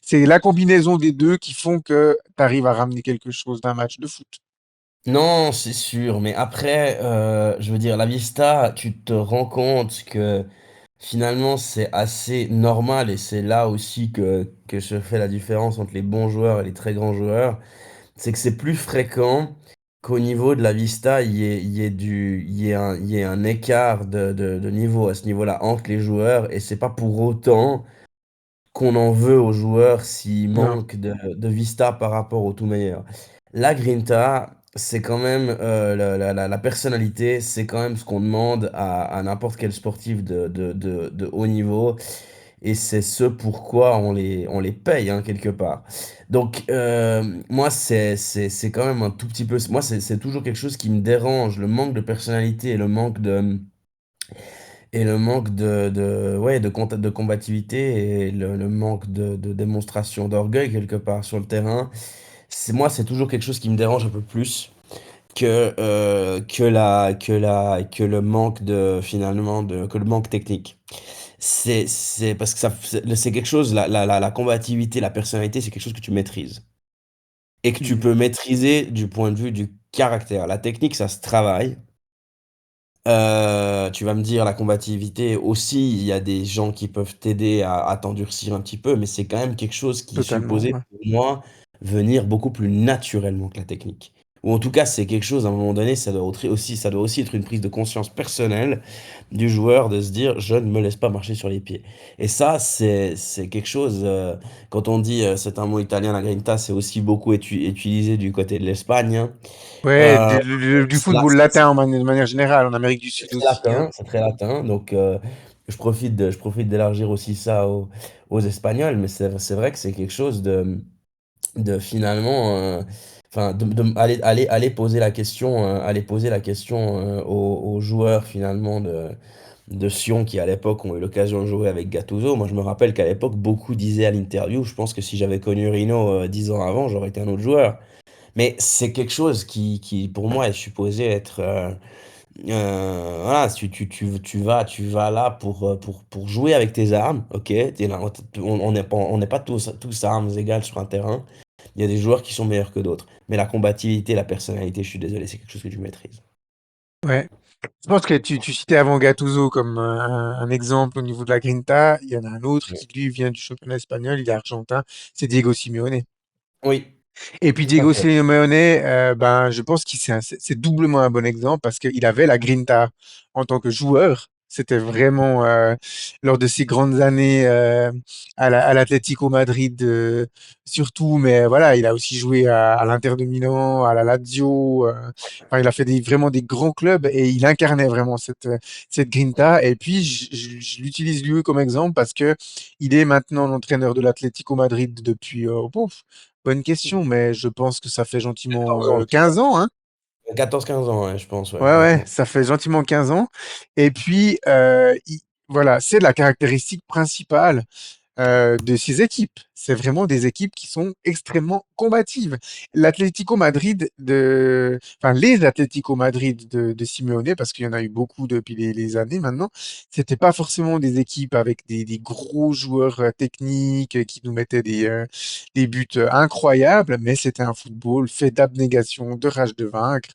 C'est la combinaison des deux qui font que tu arrives à ramener quelque chose d'un match de foot. non, c'est sûr, mais après, je veux dire, la vista, tu te rends compte que finalement, c'est assez normal et c'est là aussi que se fait la différence entre les bons joueurs et les très grands joueurs. C'est que c'est plus fréquent qu'au niveau de la vista, il y ait un écart de niveau à ce niveau-là entre les joueurs et c'est pas pour autant qu'on en veut aux joueurs s'ils Non, manquent de vista par rapport aux tout meilleurs. La grinta, c'est quand même la personnalité, c'est quand même ce qu'on demande à n'importe quel sportif de haut niveau. Et c'est ce pourquoi on les paye, hein, quelque part. Donc, moi, c'est quand même un tout petit peu. Moi, c'est toujours quelque chose qui me dérange, le manque de personnalité et le manque ouais, de combativité et le manque de démonstration d'orgueil quelque part sur le terrain. Moi, c'est toujours quelque chose qui me dérange un peu plus que le manque que le manque technique. C'est parce que c'est quelque chose, la combativité, la personnalité, c'est quelque chose que tu maîtrises. Et que tu mhm, peux maîtriser du point de vue du caractère. La technique, ça se travaille. Tu vas me dire, la combativité aussi, il y a des gens qui peuvent t'aider à t'endurcir un petit peu, mais c'est quand même quelque chose qui est totalement. supposé, Ouais. pour moi, venir beaucoup plus naturellement que la technique. Ou en tout cas, c'est quelque chose, à un moment donné, ça doit aussi être une prise de conscience personnelle du joueur de se dire, je ne me laisse pas marcher sur les pieds. Et ça, c'est quelque chose, quand on dit, c'est un mot italien, la grinta, c'est aussi beaucoup utilisé du côté de l'Espagne, hein. Ouais, Euh, du football latin de manière générale, en Amérique du Sud aussi, hein. C'est très latin, donc je profite d'élargir aussi ça aux Espagnols, mais c'est vrai que c'est quelque chose de finalement, enfin, aller poser la question, aux joueurs finalement de Sion qui à l'époque ont eu l'occasion de jouer avec Gattuso. Moi, je me rappelle qu'à l'époque, beaucoup disaient à l'interview, je pense que si j'avais connu Rino 10 ans avant, j'aurais été un autre joueur. Mais c'est quelque chose qui pour moi est supposé être Voilà, tu vas là pour jouer avec tes armes, ok? T'es là, on n'est pas tous à armes égales sur un terrain. Il y a des joueurs qui sont meilleurs que d'autres. Mais la combativité, la personnalité, je suis désolé, c'est quelque chose que tu maîtrises. Ouais. Je pense que tu citais avant Gattuso comme un exemple au niveau de la Grinta. Il y en a un autre Oui, qui, lui, vient du championnat espagnol, il est argentin, c'est Diego Simeone. oui, Et puis tout à Diego fait. Simeone, ben, je pense qu'il c'est doublement un bon exemple parce qu'il avait la grinta en tant que joueur. C'était vraiment lors de ses grandes années à l'Atlético Madrid surtout, mais voilà, il a aussi joué à l'Inter de Milan, à la Lazio. Enfin, il a fait vraiment des grands clubs et il incarnait vraiment cette grinta. Et puis je l'utilise lui comme exemple parce que il est maintenant l'entraîneur de l'Atlético Madrid depuis bonne question, mais je pense que ça fait gentiment 14 ans, 15 ans, hein. 14-15 ans, ouais, je pense, ouais, Ouais, ouais, maintenant. ça fait gentiment 15 ans. Et puis, voilà, c'est la caractéristique principale de ces équipes. C'est vraiment des équipes qui sont extrêmement combatives. Enfin, les Atlético Madrid de Simeone, parce qu'il y en a eu beaucoup depuis les années maintenant, c'était pas forcément des équipes avec des gros joueurs techniques qui nous mettaient des buts incroyables, mais c'était un football fait d'abnégation, de rage de vaincre.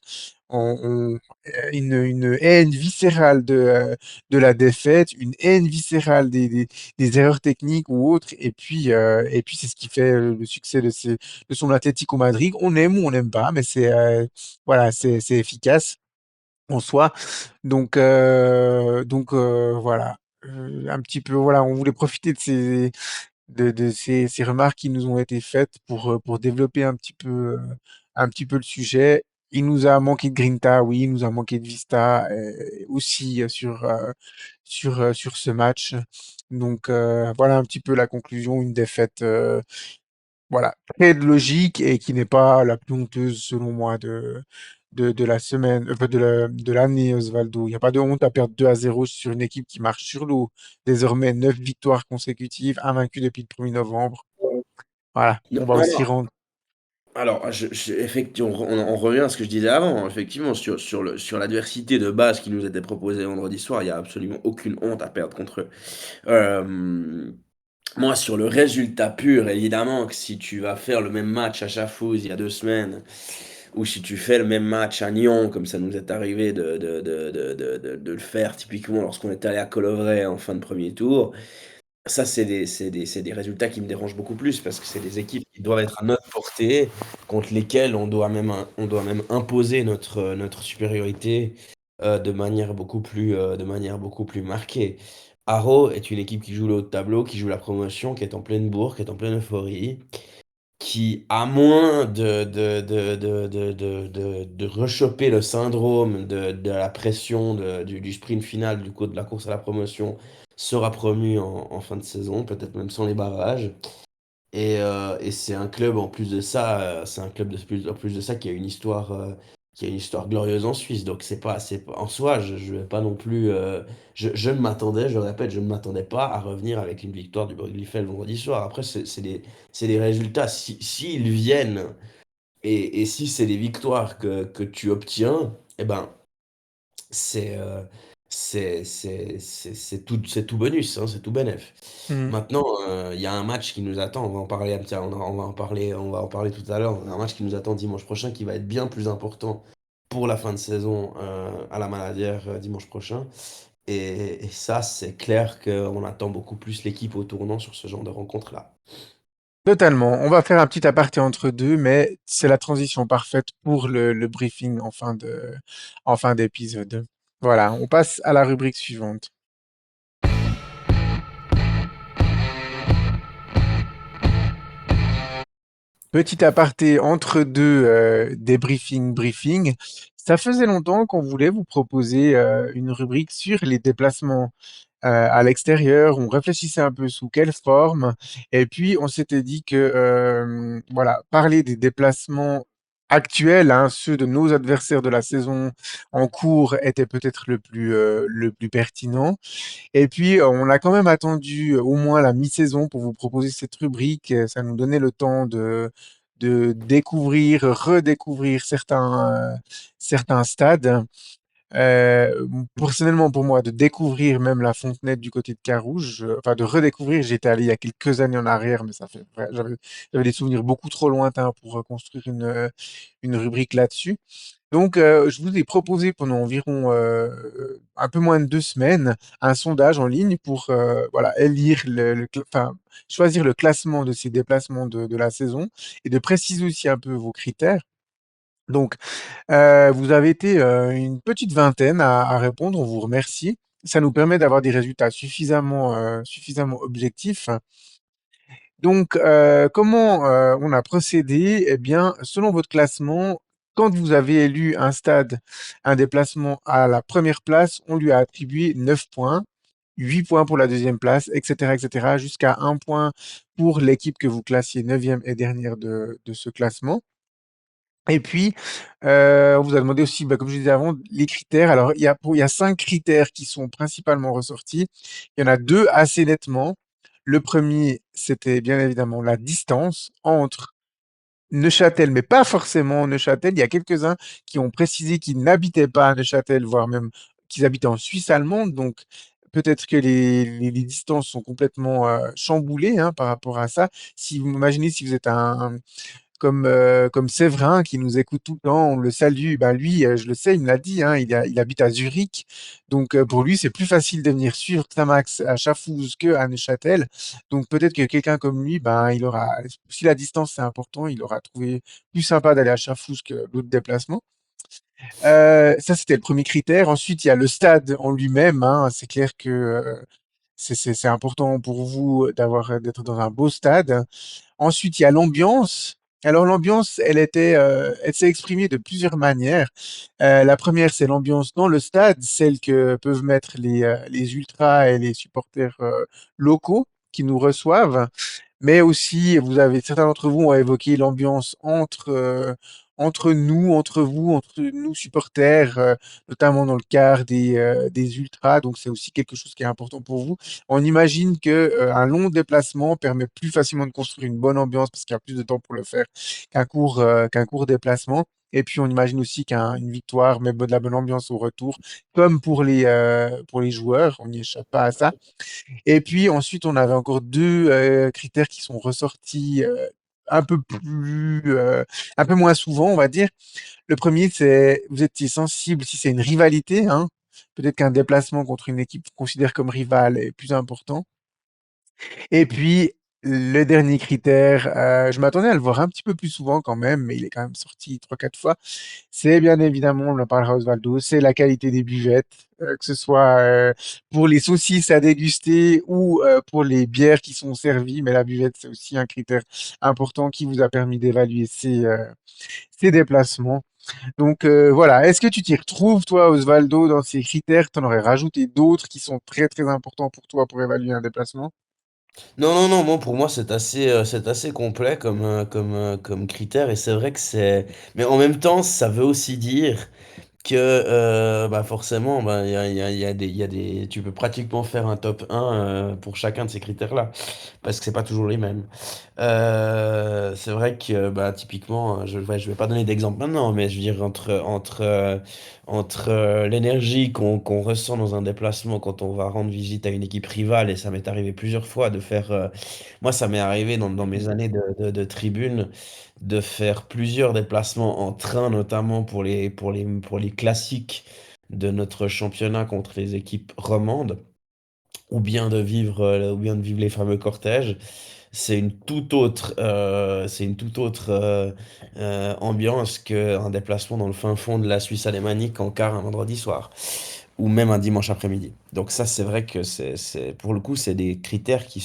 Une haine viscérale de la défaite, une haine viscérale des erreurs techniques ou autres. Et puis c'est ce qui fait le succès de son Atlético Madrid. On aime ou on n'aime pas, mais voilà, c'est efficace en soi. Voilà. Un petit peu, voilà, on voulait profiter de ces remarques qui nous ont été faites pour développer un petit peu le sujet. Il nous a manqué de Grinta, oui, il nous a manqué de Vista aussi sur ce match. Voilà un petit peu la conclusion, une défaite voilà, très logique et qui n'est pas la plus honteuse selon moi de la semaine, de l'année, Osvaldo. Il n'y a pas de honte à perdre 2-0 sur une équipe qui marche sur l'eau. Désormais, 9 victoires consécutives, invaincue depuis le 1er novembre. Voilà, Non, on va non, aussi non. rendre. Alors, effectivement, on revient à ce que je disais avant. Effectivement, sur l'adversité de base qui nous était proposée vendredi soir, il n'y a absolument aucune honte à perdre contre eux. Moi, sur le résultat pur, évidemment, que si tu vas faire le même match à Chafouz il y a 2 semaines, ou si tu fais le même match à Nyon, comme ça nous est arrivé de le faire typiquement lorsqu'on est allé à Colovray en fin de premier tour, ça, c'est des résultats qui me dérangent beaucoup plus parce que c'est des équipes qui doivent être à notre portée, contre lesquelles on doit même imposer notre supériorité de manière beaucoup plus marquée. Haro est une équipe qui joue le haut de tableau, qui joue la promotion, qui est en pleine bourre, qui est en pleine euphorie, qui, à moins de rechoper le syndrome de la pression du sprint final de la course à la promotion, sera promu en fin de saison, peut-être même sans les barrages. Et c'est un club en plus de ça, c'est un club en plus de ça qui a une histoire glorieuse en Suisse. Donc en soi, je vais pas non plus, je ne m'attendais, je le répète, je ne m'attendais pas à revenir avec une victoire du Brugge Liefeld vendredi soir. Après, c'est des résultats. S'ils viennent et si c'est des victoires que tu obtiens, eh ben c'est c'est tout bonus, hein, c'est tout bénef. Hmm. Maintenant, il y a un match qui nous attend, on va en parler, tiens, on va en parler tout à l'heure. On a un match qui nous attend dimanche prochain qui va être bien plus important pour la fin de saison à la Maladière dimanche prochain. Et ça, c'est clair qu'on attend beaucoup plus l'équipe au tournant sur ce genre de rencontre-là. Totalement. On va faire un petit aparté entre deux, mais c'est la transition parfaite pour le briefing en fin d'épisode. Voilà, on passe à la rubrique suivante. Petit aparté entre deux débriefing, briefing. Ça faisait longtemps qu'on voulait vous proposer une rubrique sur les déplacements à l'extérieur. On réfléchissait un peu sous quelle forme. Et puis, on s'était dit que, voilà, parler des déplacements actuels, hein, ceux de nos adversaires de la saison en cours, était peut-être le plus pertinent. Et puis, on a quand même attendu au moins la mi-saison pour vous proposer cette rubrique. Ça nous donnait le temps de découvrir, redécouvrir certains stades. Personnellement, pour moi, de découvrir même la Fontenette du côté de Carouge, enfin de redécouvrir, j'étais allé il y a quelques années en arrière, mais ça fait, j'avais des souvenirs beaucoup trop lointains pour reconstruire une rubrique là-dessus. Donc, je vous ai proposé pendant environ un peu moins de 2 semaines un sondage en ligne pour voilà, élire enfin, choisir le classement de ces déplacements de la saison et de préciser aussi un peu vos critères. Donc, vous avez été une petite vingtaine à répondre, on vous remercie. Ça nous permet d'avoir des résultats suffisamment objectifs. Donc, comment on a procédé? Eh bien, selon votre classement, quand vous avez élu un stade, un déplacement à la première place, on lui a attribué 9 points, 8 points pour la deuxième place, etc., etc., jusqu'à 1 point pour l'équipe que vous classiez neuvième et dernière de ce classement. Et puis, on vous a demandé aussi, bah, comme je disais avant, les critères. Alors, il y a 5 critères qui sont principalement ressortis. Il y en a 2 assez nettement. Le premier, c'était bien évidemment la distance entre Neuchâtel, mais pas forcément Neuchâtel. Il y a quelques-uns qui ont précisé qu'ils n'habitaient pas à Neuchâtel, voire même qu'ils habitaient en Suisse allemande. Donc, peut-être que les distances sont complètement chamboulées hein, par rapport à ça. Si vous imaginez si vous êtes comme Séverin qui nous écoute tout le temps, on le salue. Ben lui, je le sais, il me l'a dit, hein, il habite à Zurich. Donc pour lui, c'est plus facile de venir suivre Xamax à Schaffhouse que à Neuchâtel. Donc peut-être que quelqu'un comme lui, ben il aura, si la distance c'est important, il aura trouvé plus sympa d'aller à Schaffhouse que l'autre déplacement. Ça, c'était le premier critère. Ensuite, il y a le stade en lui-même, hein. C'est clair que c'est important pour vous d'être dans un beau stade. Ensuite, il y a l'ambiance. Alors l'ambiance, elle s'est exprimée de plusieurs manières. La première, c'est l'ambiance dans le stade, celle que peuvent mettre les ultras et les supporters locaux qui nous reçoivent. Mais aussi, certains d'entre vous ont évoqué l'ambiance entre vous, entre nous supporters, notamment dans le quart des ultras. Donc, c'est aussi quelque chose qui est important pour vous. On imagine que un long déplacement permet plus facilement de construire une bonne ambiance parce qu'il y a plus de temps pour le faire qu'un court déplacement. Et puis, on imagine aussi qu'une victoire met de la bonne ambiance au retour, comme pour les joueurs. On n'y échappe pas à ça. Et puis ensuite, on avait encore deux critères qui sont ressortis un peu un peu moins souvent, on va dire. Le premier, c'est vous étiez sensible si c'est une rivalité, hein. Peut-être qu'un déplacement contre une équipe qu'on considère comme rivale est plus important. Et puis, le dernier critère, je m'attendais à le voir un petit peu plus souvent quand même, mais il est quand même sorti 3, 4 fois. C'est bien évidemment, on en parlera Osvaldo, c'est la qualité des buvettes, que ce soit pour les saucisses à déguster ou pour les bières qui sont servies. Mais la buvette, c'est aussi un critère important qui vous a permis d'évaluer ces déplacements. Donc voilà, est-ce que tu t'y retrouves, toi, Osvaldo, dans ces critères? Tu en aurais rajouté d'autres qui sont très très importants pour toi pour évaluer un déplacement? Non, non, non, moi, pour moi, c'est assez complet comme critère, et c'est vrai que c'est. Mais en même temps, ça veut aussi dire que bah forcément, bah, il y a des. Tu peux pratiquement faire un top 1 pour chacun de ces critères-là, parce que c'est pas toujours les mêmes. C'est vrai que bah, typiquement, je vais pas donner d'exemple maintenant, mais je veux dire, entre l'énergie qu'on ressent dans un déplacement quand on va rendre visite à une équipe rivale, et ça m'est arrivé plusieurs fois de faire. Moi, ça m'est arrivé dans mes années de tribune de faire plusieurs déplacements en train, notamment pour les classiques de notre championnat contre les équipes romandes, ou bien de vivre les fameux cortèges. C'est une toute autre ambiance qu'un déplacement dans le fin fond de la Suisse alémanique en car un vendredi soir, ou même un dimanche après-midi. Donc ça, c'est vrai que pour le coup, c'est des critères qui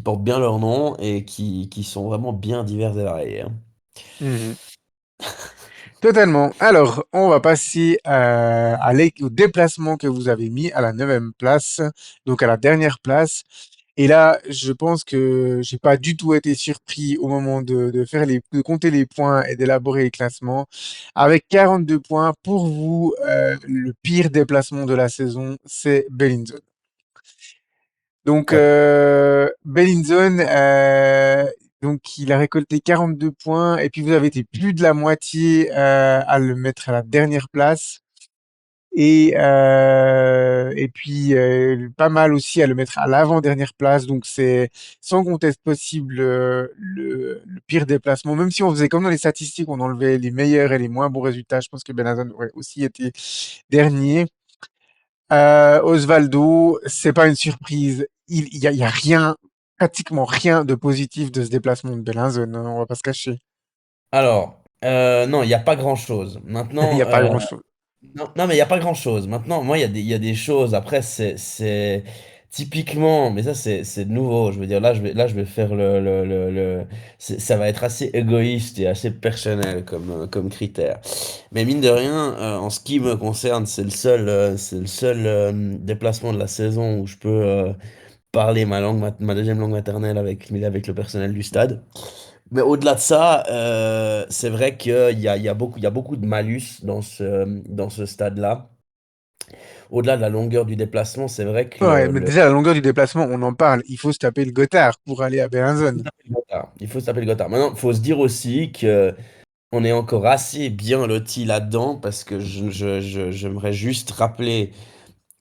portent bien leur nom et qui sont vraiment bien divers et variés, hein. Mhm. Totalement. Alors, on va passer au déplacement que vous avez mis à la neuvième place, donc à la dernière place. Et là, je pense que j'ai pas du tout été surpris au moment de compter les points et d'élaborer les classements. Avec 42 points, pour vous, le pire déplacement de la saison, c'est Bellinzone. Donc, Ouais. Bellinzone, donc il a récolté 42 points et puis vous avez été plus de la moitié à le mettre à la dernière place. Et puis pas mal aussi à le mettre à l'avant-dernière place. Donc c'est sans conteste possible le pire déplacement. Même si on faisait comme dans les statistiques, on enlevait les meilleurs et les moins bons résultats, je pense que Benazon aurait aussi été dernier. Osvaldo, c'est pas une surprise. Il y a rien, pratiquement rien de positif de ce déplacement de Bellinzone, hein, on va pas se cacher. Alors, non, il n'y a pas grand-chose. Il y Maintenant, a pas grand-chose. non, non, mais il n'y a pas grand-chose. Maintenant, moi, il y a des choses. Après, c'est typiquement, mais ça, c'est de nouveau. Je veux dire, là, je vais faire ça va être assez égoïste et assez personnel comme critère. Mais mine de rien, en ce qui me concerne, c'est le seul déplacement de la saison où je peux parler ma deuxième langue maternelle avec le personnel du stade. Mais au-delà de ça, c'est vrai il y a beaucoup de malus dans ce stade-là. Au-delà de la longueur du déplacement, c'est vrai que Ouais, mais déjà, la longueur du déplacement, on en parle. Il faut se taper le Gothard pour aller à il faut Bellinzone. se taper le Gothard. Il faut se taper le Gothard. Maintenant, il faut se dire aussi que on est encore assez bien loti là-dedans parce que j'aimerais juste rappeler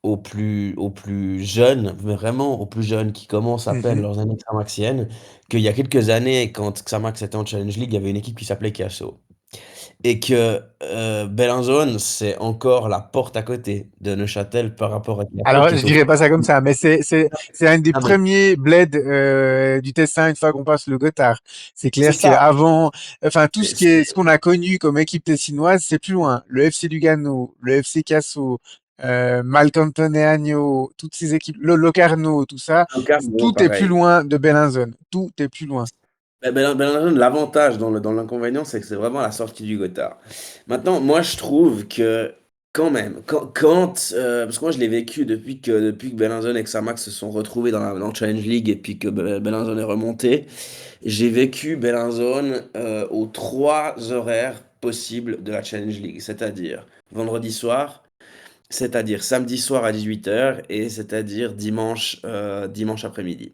aux plus jeunes, mais vraiment aux plus jeunes qui commencent à peine Mhm. leurs années xamaxiennes, qu'il y a quelques années, quand Xamax était en Challenge League, il y avait une équipe qui s'appelait KSO. Et que Bellinzone, c'est encore la porte à côté de Neuchâtel par rapport à Neuchâtel Alors, qui je est au... dirais pas ça comme ça, mais c'est un des Ah, mais premiers bleds du Tessin une fois qu'on passe le Gothard. C'est c'est clair ça. qu'avant, enfin, tout C'est- c'est- ce qu'on a connu comme équipe tessinoise, c'est plus loin. Le FC Lugano, le FC Casso, Malcantoneano, toutes ces équipes, le Locarno, tout ça, Locarno, tout est plus pareil. loin de Bellinzone. Tout est plus loin. L'avantage dans l'inconvénient, c'est que c'est vraiment la sortie du Gothard. Maintenant, moi, je trouve que quand même, parce que moi, je l'ai vécu depuis que Bellinzone et Xamax se sont retrouvés dans le Challenge League et puis que Bellinzone est remonté, j'ai vécu Bellinzone aux trois horaires possibles de la Challenge League, c'est-à-dire vendredi soir, c'est-à-dire samedi soir à 18 h et c'est-à-dire dimanche après-midi.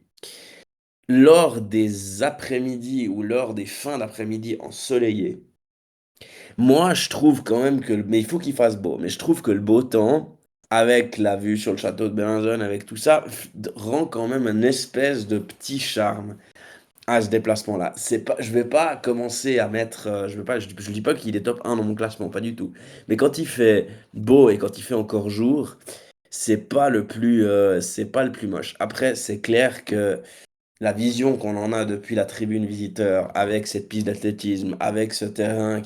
Lors des après-midi ou lors des fins d'après-midi ensoleillées, moi je trouve quand même mais il faut qu'il fasse beau, mais je trouve que le beau temps, avec la vue sur le château de Bellinzone, avec tout ça, rend quand même un espèce de petit charme à ce déplacement-là. C'est pas, je vais pas commencer à mettre, je dis pas qu'il est top 1 dans mon classement, pas du tout. Mais quand il fait beau et quand il fait encore jour, c'est pas le plus moche. Après, c'est clair que la vision qu'on en a depuis la tribune visiteur, avec cette piste d'athlétisme, avec ce terrain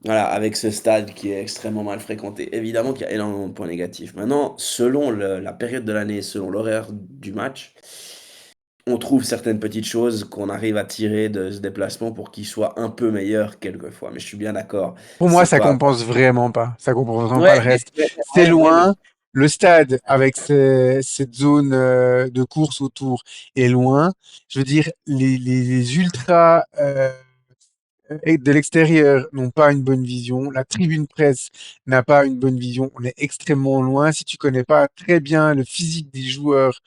voilà, avec ce stade qui est extrêmement mal fréquenté, évidemment qu'il y a énormément de points négatifs. Maintenant, selon la période de l'année, selon l'horaire du match, on trouve certaines petites choses qu'on arrive à tirer de ce déplacement pour qu'il soit un peu meilleur quelquefois. Mais je suis bien d'accord, Pour moi, c'est ça pas. compense vraiment pas. Ça compense vraiment pas le Ouais, mais reste. C'est ouais, mais loin. Le stade avec cette zone de course autour est loin. Je veux dire, les ultras et de l'extérieur n'ont pas une bonne vision. La tribune presse n'a pas une bonne vision. On est extrêmement loin. Si tu connais pas très bien le physique des joueurs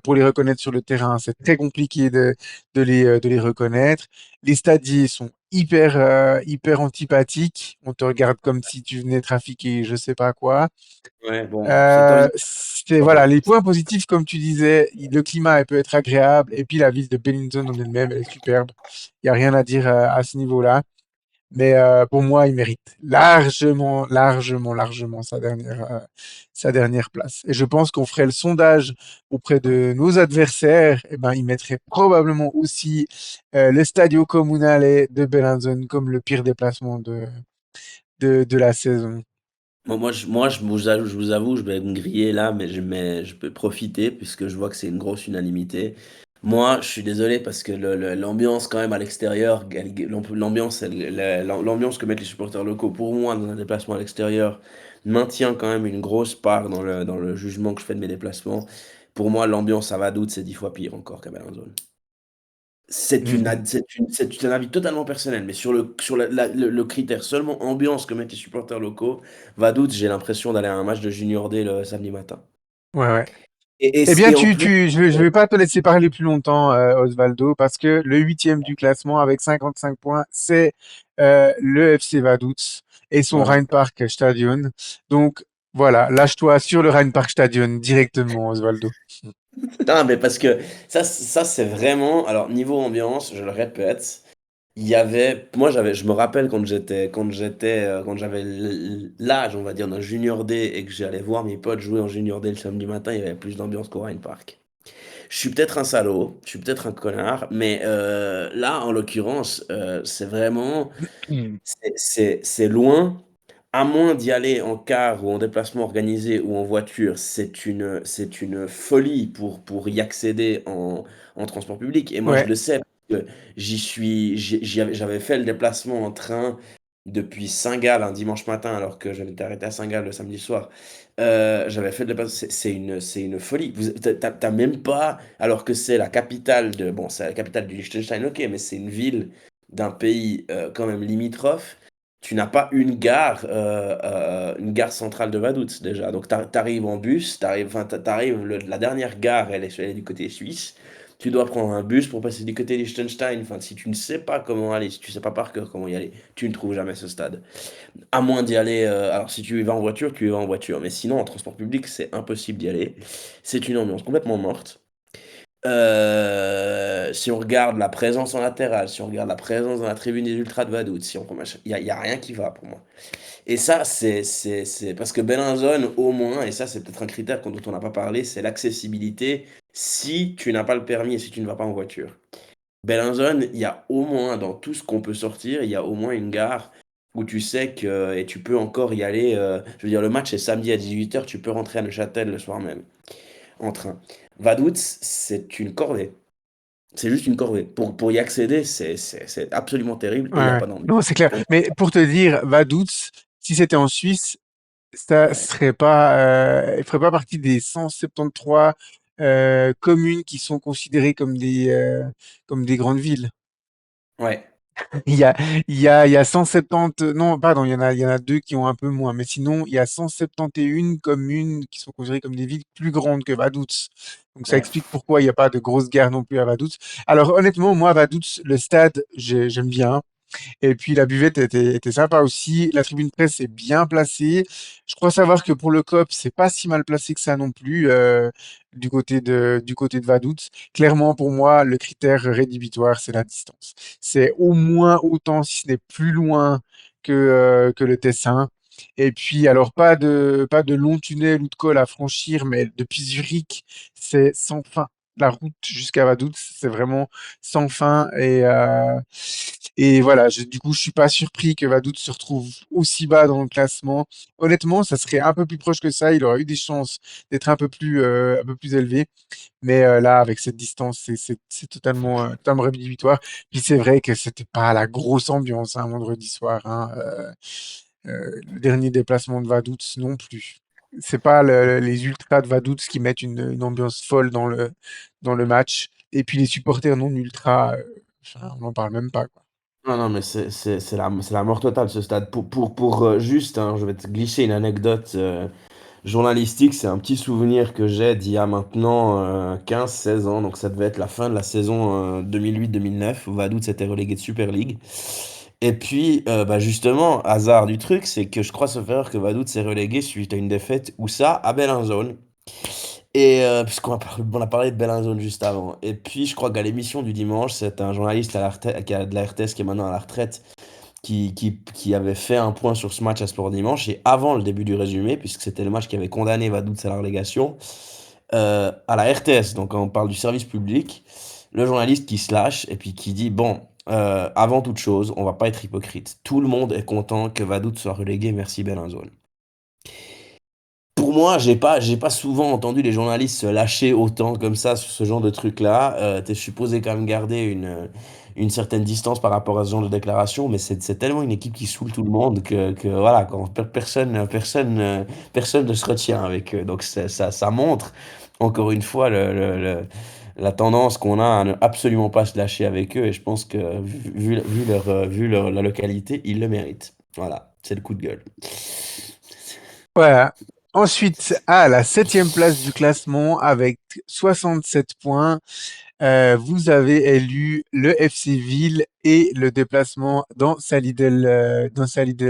pour les reconnaître sur le terrain, c'est très compliqué de les reconnaître. Les stadiers sont hyper antipathiques. On te regarde comme si tu venais trafiquer je sais pas quoi. ouais, bon, c'est toi. Voilà, les points positifs, comme tu disais, le climat elle peut être agréable et puis la ville de Bellington en elle-même, elle est superbe. Il n'y a rien à dire à ce niveau-là. Mais pour moi, il mérite largement sa dernière place. Et je pense qu'on ferait le sondage auprès de nos adversaires. Et ben, ils mettraient probablement aussi le Stadio Comunale de Bellinzone comme le pire déplacement de la saison. Je vous avoue, je vais me griller là, mais je peux profiter puisque je vois que c'est une grosse unanimité. Moi, je suis désolé parce que l'ambiance quand même à l'extérieur, l'ambiance que mettent les supporters locaux pour moi dans un déplacement à l'extérieur maintient quand même une grosse part dans le jugement que je fais de mes déplacements. Pour moi, l'ambiance à Vaduz, c'est 10 fois pire encore qu'à Bellinzone. Mhm. C'est un avis totalement personnel, mais sur le critère seulement ambiance que mettent les supporters locaux, Vaduz, j'ai l'impression d'aller à un match de Junior D le samedi matin. Ouais, ouais. Et, et, Eh bien, et en plus, je vais pas te laisser parler plus longtemps, Osvaldo, parce que le huitième du classement avec 55 points, c'est le FC Vaduz et son voilà. Rheinpark Stadion. Donc, Voilà, lâche-toi sur le Rhein-Parkstadion directement, Osvaldo. Non, mais parce que ça c'est vraiment. Alors, niveau ambiance, je le répète, il y avait. Moi, je me rappelle quand j'avais l'âge, on va dire, d'un junior D et que j'allais voir mes potes jouer en junior D le samedi matin, il y avait plus d'ambiance qu'au Rhein Park. Je suis peut-être un salaud, je suis peut-être un connard, mais là, en l'occurrence, c'est vraiment. Mm. C'est loin, à moins d'y aller en car ou en déplacement organisé ou en voiture, c'est une folie pour y accéder en transport public. Et moi, je Ouais, le sais, parce que j'avais fait le déplacement en train depuis Saint-Gall un dimanche matin, alors que je m'étais arrêté à Saint-Gall le samedi soir. J'avais fait le déplacement, c'est une folie. T'as même pas, alors que c'est la capitale de, bon, c'est la capitale du Liechtenstein, ok, mais c'est une ville d'un pays quand même limitrophe. Tu n'as pas une gare centrale de Vaduz déjà. Donc t'arrives en bus, la dernière gare, elle est du côté suisse. Tu dois prendre un bus pour passer du côté Liechtenstein. Enfin, si tu ne sais pas comment aller, si tu ne sais pas par cœur comment y aller, tu ne trouves jamais ce stade. À moins d'y aller. Alors, si tu y vas en voiture, tu y vas en voiture. Mais sinon, en transport public, c'est impossible d'y aller. C'est une ambiance complètement morte. Si on regarde la présence en latéral, si on regarde la présence dans la tribune des Ultras de Vaduz, si on il y a rien qui va pour moi. Et ça, c'est parce que Bellinzone, au moins, et ça, c'est peut-être un critère dont on n'a pas parlé, c'est l'accessibilité si tu n'as pas le permis et si tu ne vas pas en voiture. Bellinzone, il y a au moins, dans tout ce qu'on peut sortir, il y a au moins une gare où tu sais que, et tu peux encore y aller. Je veux dire, le match est samedi à 18h, tu peux rentrer à Neuchâtel le soir même, en train. Vaduz, c'est une corvée. C'est juste une corvée. Pour y accéder, c'est absolument terrible ouais, et il n'y a ouais. pas d'ambiance. Non, c'est clair. Mais pour te dire, Vaduz, si c'était en Suisse, ça Ouais. serait pas, il ferait pas partie des 173 communes qui sont considérées comme des grandes villes. Ouais. Il y a, il y a 170, non, pardon, il y en a deux qui ont un peu moins, mais sinon, il y a 171 communes qui sont considérées comme des villes plus grandes que Vaduz. Donc, ça Ouais. explique pourquoi il n'y a pas de grosses gares non plus à Vaduz. Alors, honnêtement, moi, Vaduz, le stade, j'aime bien. Et puis la buvette était sympa aussi. La tribune presse est bien placée. Je crois savoir que pour le COP, c'est pas si mal placé que ça non plus du côté de Vaduz. Clairement, pour moi, le critère rédhibitoire, c'est la distance. C'est au moins autant, si ce n'est plus loin que le Tessin. Et puis, alors, pas de long tunnel ou de col à franchir, mais depuis Zurich, c'est sans fin. La route jusqu'à Vaduz, c'est vraiment sans fin. Et voilà, du coup, je suis pas surpris que Vaduz se retrouve aussi bas dans le classement. Honnêtement, ça serait un peu plus proche que ça. Il aurait eu des chances d'être un peu plus élevé. Mais là, avec cette distance, c'est totalement, totalement rédhibitoire. Puis c'est vrai que c'était pas la grosse ambiance un vendredi soir. Hein. Le dernier déplacement de Vaduz non plus. C'est pas les ultras de Vaduz qui mettent une ambiance folle dans le match. Et puis les supporters non ultras, enfin, on n'en parle même pas, quoi. Non, non, mais c'est la mort totale ce stade. Pour juste, hein, je vais te glisser une anecdote journalistique. C'est un petit souvenir que j'ai d'il y a maintenant 15-16 ans. Donc ça devait être la fin de la saison 2008-2009 où Vaduz s'était relégué de Super League. Et puis, bah justement, hasard du truc, c'est que je crois sauf erreur que Vaduz s'est relégué suite à une défaite, où ça, à Bellinzone. Et on a parlé de Bellinzone juste avant. Et puis, je crois qu'à l'émission du dimanche, c'est un journaliste à la retraite, de la RTS qui est maintenant à la retraite, qui avait fait un point sur ce match à Sport Dimanche. Et avant le début du résumé, puisque c'était le match qui avait condamné Vaduz à la relégation, à la RTS, donc on parle du service public, le journaliste qui se lâche et puis qui dit, bon, avant toute chose, on va pas être hypocrite. Tout le monde est content que Vaduz soit relégué, merci Bellinzone. Pour moi, j'ai pas souvent entendu les journalistes se lâcher autant comme ça sur ce genre de truc-là. T'es supposé quand même garder une certaine distance par rapport à ce genre de déclaration, mais c'est tellement une équipe qui saoule tout le monde que voilà, quand personne ne se retient avec eux. Donc ça montre encore une fois la tendance qu'on a à ne absolument pas se lâcher avec eux. Et je pense que la localité, ils le méritent. Voilà, c'est le coup de gueule. Voilà. Ensuite, à la septième place du classement avec 67 points, vous avez élu le FC Ville et le déplacement dans Salidel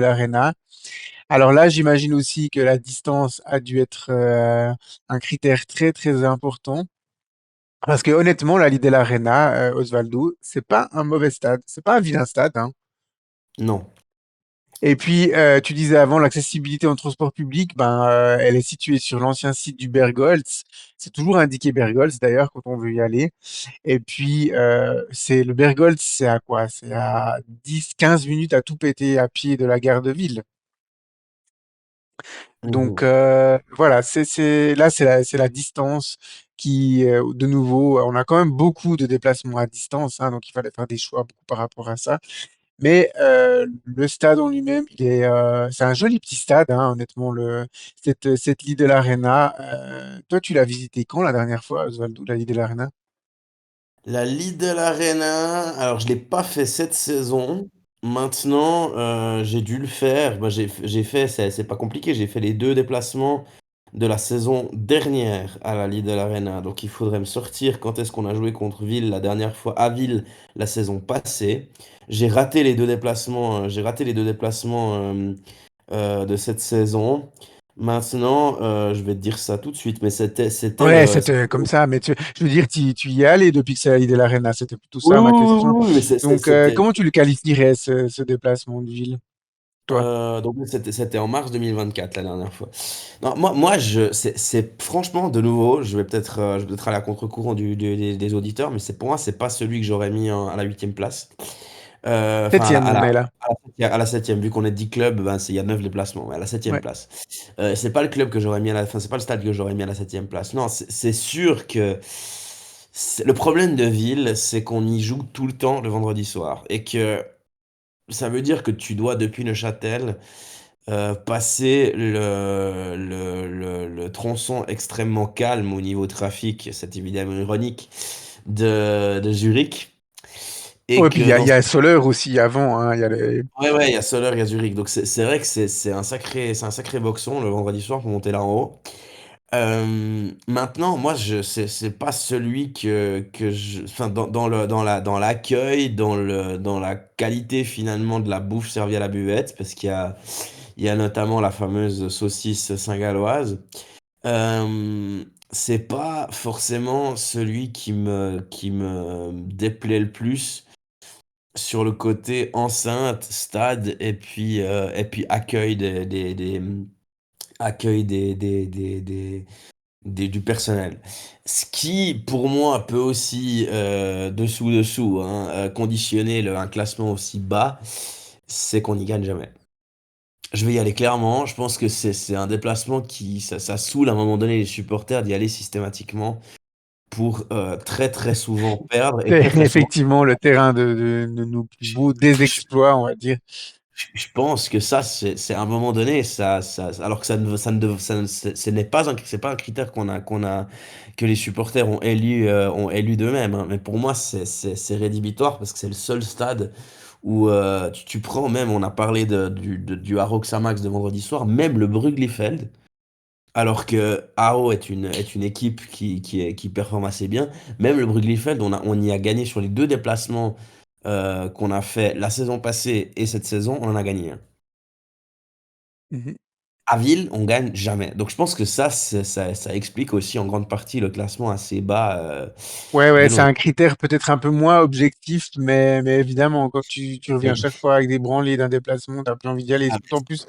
Arena. Alors là, j'imagine aussi que la distance a dû être un critère très très important. Parce que honnêtement, la Lidl Arena, Osvaldo, c'est pas un mauvais stade, c'est pas un vilain stade, hein. Non. Et puis, tu disais avant, l'accessibilité en transport public, ben, elle est située sur l'ancien site du Bergholz. C'est toujours indiqué Bergholz d'ailleurs quand on veut y aller. Et puis, c'est le Bergholz, c'est à quoi? C'est à 10-15 minutes à tout péter à pied de la gare de Ville. Donc Mhm. voilà, là c'est la distance qui de nouveau on a quand même beaucoup de déplacements à distance, hein, donc il fallait faire des choix beaucoup par rapport à ça. Mais le stade en lui-même, c'est un joli petit stade, hein, honnêtement cette Lidl Arena. Toi tu l'as visité quand la dernière fois, Osvaldo, la Lidl Arena? La Lidl Arena, alors je l'ai pas fait cette saison. Maintenant, j'ai dû le faire. Bah, j'ai fait, c'est pas compliqué, j'ai fait les deux déplacements de la saison dernière à la Lidl Arena. Donc il faudrait me sortir quand est-ce qu'on a joué contre Ville la dernière fois à Ville la saison passée. J'ai raté les deux déplacements de cette saison. Maintenant, je vais te dire ça tout de suite, mais c'était Ouais, le. c'était comme ça, mais je veux dire, tu y es allé depuis que c'est la Lidl Arena, c'était plutôt Oui, ça oui, ma oui, question. oui, oui, mais Donc comment tu le qualifierais ce déplacement de ville, toi? donc c'était en mars 2024 la dernière fois. Non, franchement de nouveau, je vais peut-être aller à contre-courant des auditeurs, mais pour moi c'est pas celui que j'aurais mis à la huitième place. Enfin Septième, on est là. à la septième, vu qu'on est 10 clubs, ben, il y a 9 déplacements, mais à la septième Ouais. place. C'est pas le club que j'aurais mis enfin c'est pas le stade que j'aurais mis à la septième place. Non, c'est sûr que le problème de Ville, c'est qu'on y joue tout le temps le vendredi soir et que ça veut dire que tu dois depuis Neuchâtel passer le tronçon extrêmement calme au niveau trafic, c'est évidemment ironique, de Zurich. Et Ouais, puis que il dans y a Soler aussi avant, hein, il y a les... Ouais, ouais, il y a Soler, il y a Zurich. Donc c'est vrai que c'est un sacré boxon le vendredi soir pour monter là en haut. Maintenant, moi, c'est pas celui enfin, dans l'accueil, dans la qualité finalement de la bouffe servie à la buvette, parce il y a notamment la fameuse saucisse saint-galloise. C'est pas forcément celui qui me déplaît le plus sur le côté enceinte, stade, et puis accueil accueil du personnel. Ce qui, pour moi, peut aussi, dessous, hein, conditionner un classement aussi bas, c'est qu'on n'y gagne jamais. Je vais y aller clairement. Je pense que c'est un déplacement ça saoule à un moment donné les supporters d'y aller systématiquement pour très très souvent perdre et C'est très très souvent. effectivement le terrain de nos plus beaux désexploits, on va dire. Je pense que ça, c'est à un moment donné, alors que ça ne- ce n'est pas c'est pas un critère que les supporters ont élu d'eux-mêmes, hein. Mais pour moi, c'est rédhibitoire parce que c'est le seul stade où tu prends même, on a parlé du Haro Xamax de vendredi soir, même le Bruglifeld, alors que Haro est une équipe qui performe assez bien, même le Bruglifeld, on y a gagné sur les deux déplacements qu'on a fait la saison passée et cette saison, on en a gagné un. Mhm. À Ville, on gagne jamais. Donc je pense que ça explique aussi en grande partie le classement assez bas Ouais, de ouais, c'est nos. un critère peut-être un peu moins objectif, mais évidemment, quand tu reviens Mais- chaque fois avec des branlées d'un déplacement, t'as plus envie d'y aller. ah, Surtout en plus,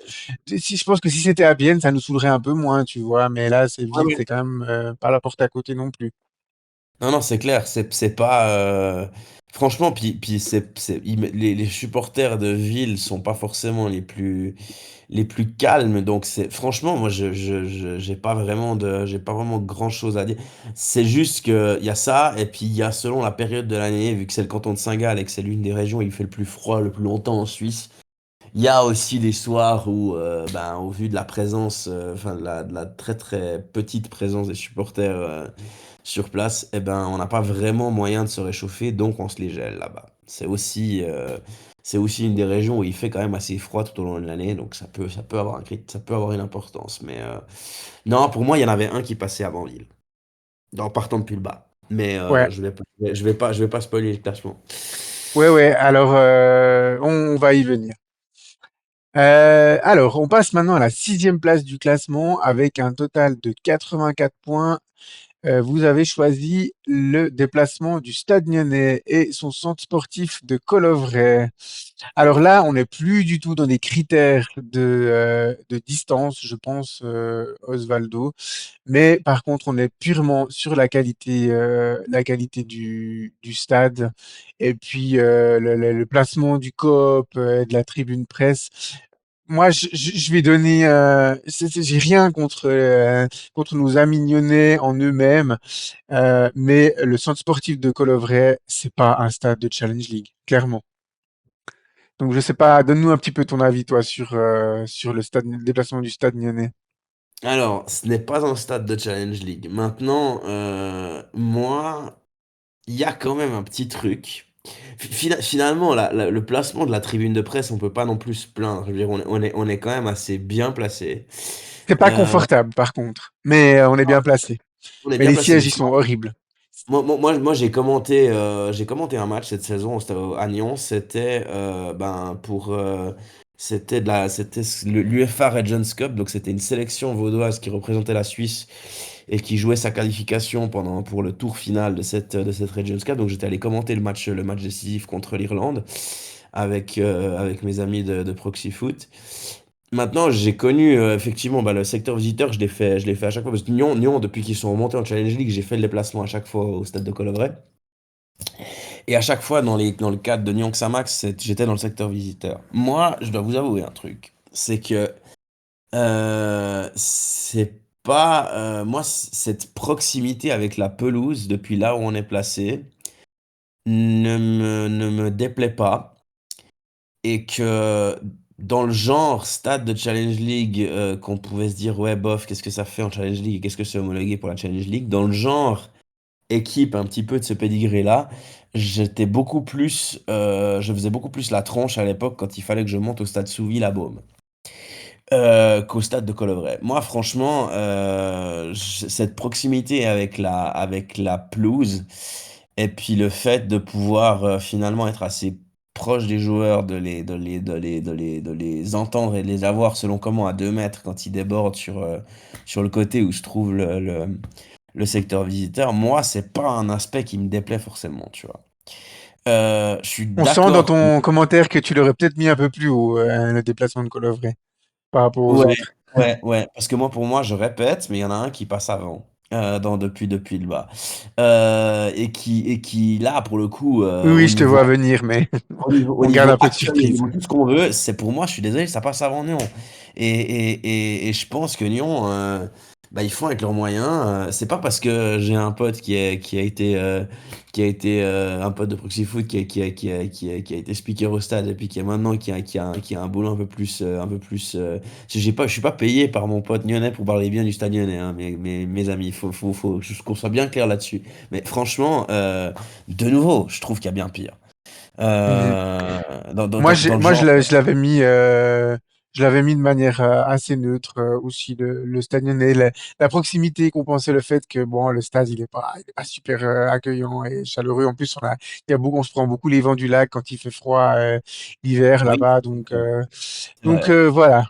si, je pense que si c'était à Bienne, ça nous saoulerait un peu moins, tu vois, mais là, c'est ouais, vide, ouais. c'est quand même pas la porte à côté non plus. Non, non, c'est clair, c'est pas. Franchement, puis les supporters de Ville sont pas forcément les plus calmes. Donc, franchement, moi, j'ai pas vraiment grand-chose à dire. C'est juste qu'il y a ça, et puis il y a selon la période de l'année, vu que c'est le canton de Saint-Gall et que c'est l'une des régions où il fait le plus froid le plus longtemps en Suisse. Il y a aussi des soirs où, ben, au vu de la présence, enfin de la très très petite présence des supporters sur place, eh ben, on n'a pas vraiment moyen de se réchauffer, donc on se les gèle là-bas. C'est aussi une des régions où il fait quand même assez froid tout au long de l'année, donc ça peut avoir une importance. Mais non, pour moi, il y en avait un qui passait avant Lille, en partant depuis le bas. Mais Ouais, je vais pas spoiler le classement. ouais, ouais, alors on va y venir. Alors, on passe maintenant à la sixième place du classement avec un total de 84 points. Vous avez choisi le déplacement du Stade Lyonnais et son centre sportif de Colovray. Alors là, on n'est plus du tout dans des critères de distance, je pense, Osvaldo. Mais par contre, on est purement sur la qualité du stade et puis le placement du coop, de la tribune presse. Moi, je vais donner. J'ai rien contre nos amis lyonnais en eux-mêmes, mais le centre sportif de Colovray, c'est pas un stade de Challenge League, clairement. Donc je sais pas, donne-nous un petit peu ton avis toi sur le déplacement du stade lyonnais. Alors, ce n'est pas un stade de Challenge League. Maintenant, moi, il y a quand même un petit truc. Finalement, le placement de la tribune de presse, on peut pas non plus se plaindre. Je veux dire, on est quand même assez bien placé. C'est pas Euh, confortable par contre, mais on est bien placé. on est Mais bien les placé. sièges, ils sont horribles. Moi, j'ai commenté un match cette saison à Nyon. C'était c'était l'UEFA Regions Cup, donc c'était une sélection vaudoise qui représentait la Suisse et qui jouait sa qualification pour le tour final de cette Regions Cup. Donc j'étais allé commenter le match décisif contre l'Irlande avec mes amis de Proxy Foot. Maintenant, j'ai connu effectivement le secteur visiteur, je l'ai fait à chaque fois. Parce que Nyon, depuis qu'ils sont remontés en Challenge League, j'ai fait le déplacement à chaque fois au stade de Colovray. Et à chaque fois, dans le cadre de Nyon-Xamax, j'étais dans le secteur visiteur. Moi, je dois vous avouer un truc. C'est que c'est pas. Cette proximité avec la pelouse, depuis là où on est placé, ne me déplaît pas. Et que dans le genre stade de Challenge League, qu'on pouvait se dire, ouais, bof, qu'est-ce que ça fait en Challenge League et qu'est-ce que c'est homologué pour la Challenge League, dans le genre équipe un petit peu de ce pédigré-là, je faisais beaucoup plus la tronche à l'époque quand il fallait que je monte au stade Souville à Beaume. Qu'au stade de Colovray. Moi, franchement, cette proximité avec la pelouse, et puis le fait de pouvoir finalement être assez proche des joueurs, de les entendre et de les avoir selon comment à 2 mètres quand ils débordent sur le côté où se trouve le secteur visiteur, moi, c'est pas un aspect qui me déplaît forcément, tu vois. Je suis On sent dans d'accord. ton commentaire que tu l'aurais peut-être mis un peu plus haut, le déplacement de Colovray, par rapport aux Ouais, autres. ouais. Parce que moi, pour moi, je répète, mais il y en a un qui passe avant, depuis le bas. Et qui, là, pour le coup, Oui, oui, je te vois venir, mais au on garde niveau un peu de accueil, au surprise. niveau tout ce qu'on veut, c'est pour moi, je suis désolé, ça passe avant Nyon. Et je pense que Nyon, ils font avec leurs moyens. C'est pas parce que j'ai un pote qui a été un pote de Proxy Foot qui a été speaker au stade et puis qui est maintenant qui a un boulot un peu plus. Je suis pas payé par mon pote nyonnais pour parler bien du stade nyonnais, hein, mes amis. Faut juste qu'on soit bien clair là-dessus. Mais franchement, de nouveau, je trouve qu'il y a bien pire. Mhm. Euh, Moi, dans le moi, genre. je l'avais mis de manière assez neutre aussi le stade lyonnais. La proximité compensait le fait que bon, le stade il est pas super accueillant et chaleureux. En plus, on se prend beaucoup les vents du lac quand il fait froid l'hiver Oui, là-bas. c'est vrai. Voilà.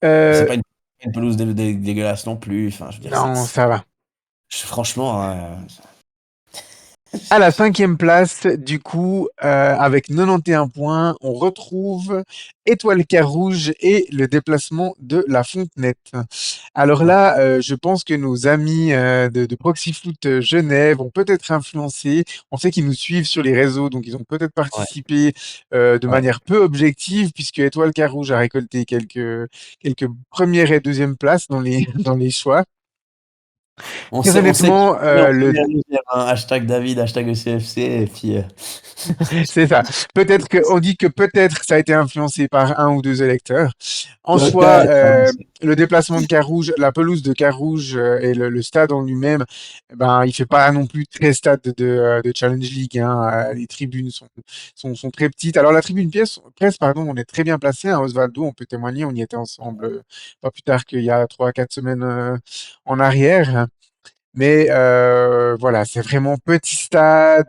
C'est Euh, pas une pelouse dégueulasse non plus. Enfin, je veux dire, non, ça va. franchement, À la cinquième place, du coup, avec 91 points, on retrouve Étoile Carouge et le déplacement de la Fontenette. Alors ouais, là, je pense que nos amis de Proxy Foot Genève ont peut-être influencé. On sait qu'ils nous suivent sur les réseaux, donc ils ont peut-être ouais, participé de ouais. manière peu objective, puisque Étoile Carouge a récolté quelques premières et deuxièmes places dans dans les choix. Très On sait qui honnêtement, on est en première ligne, hein. Hashtag David, hashtag ECFC, et puis. c'est ça. On dit que peut-être ça a été influencé par un ou deux électeurs. En soi, Peut-être, hein. le déplacement de Carouge, la pelouse de Carouge et le stade en lui-même, ben, il fait pas non plus très stade de Challenge League, hein. Les tribunes sont très petites. Alors la tribune presse, pardon, on est très bien placé, hein, Osvaldo, on peut témoigner, on y était ensemble pas plus tard qu'il y a 3 4 semaines en arrière. Mais voilà, c'est vraiment petit stade.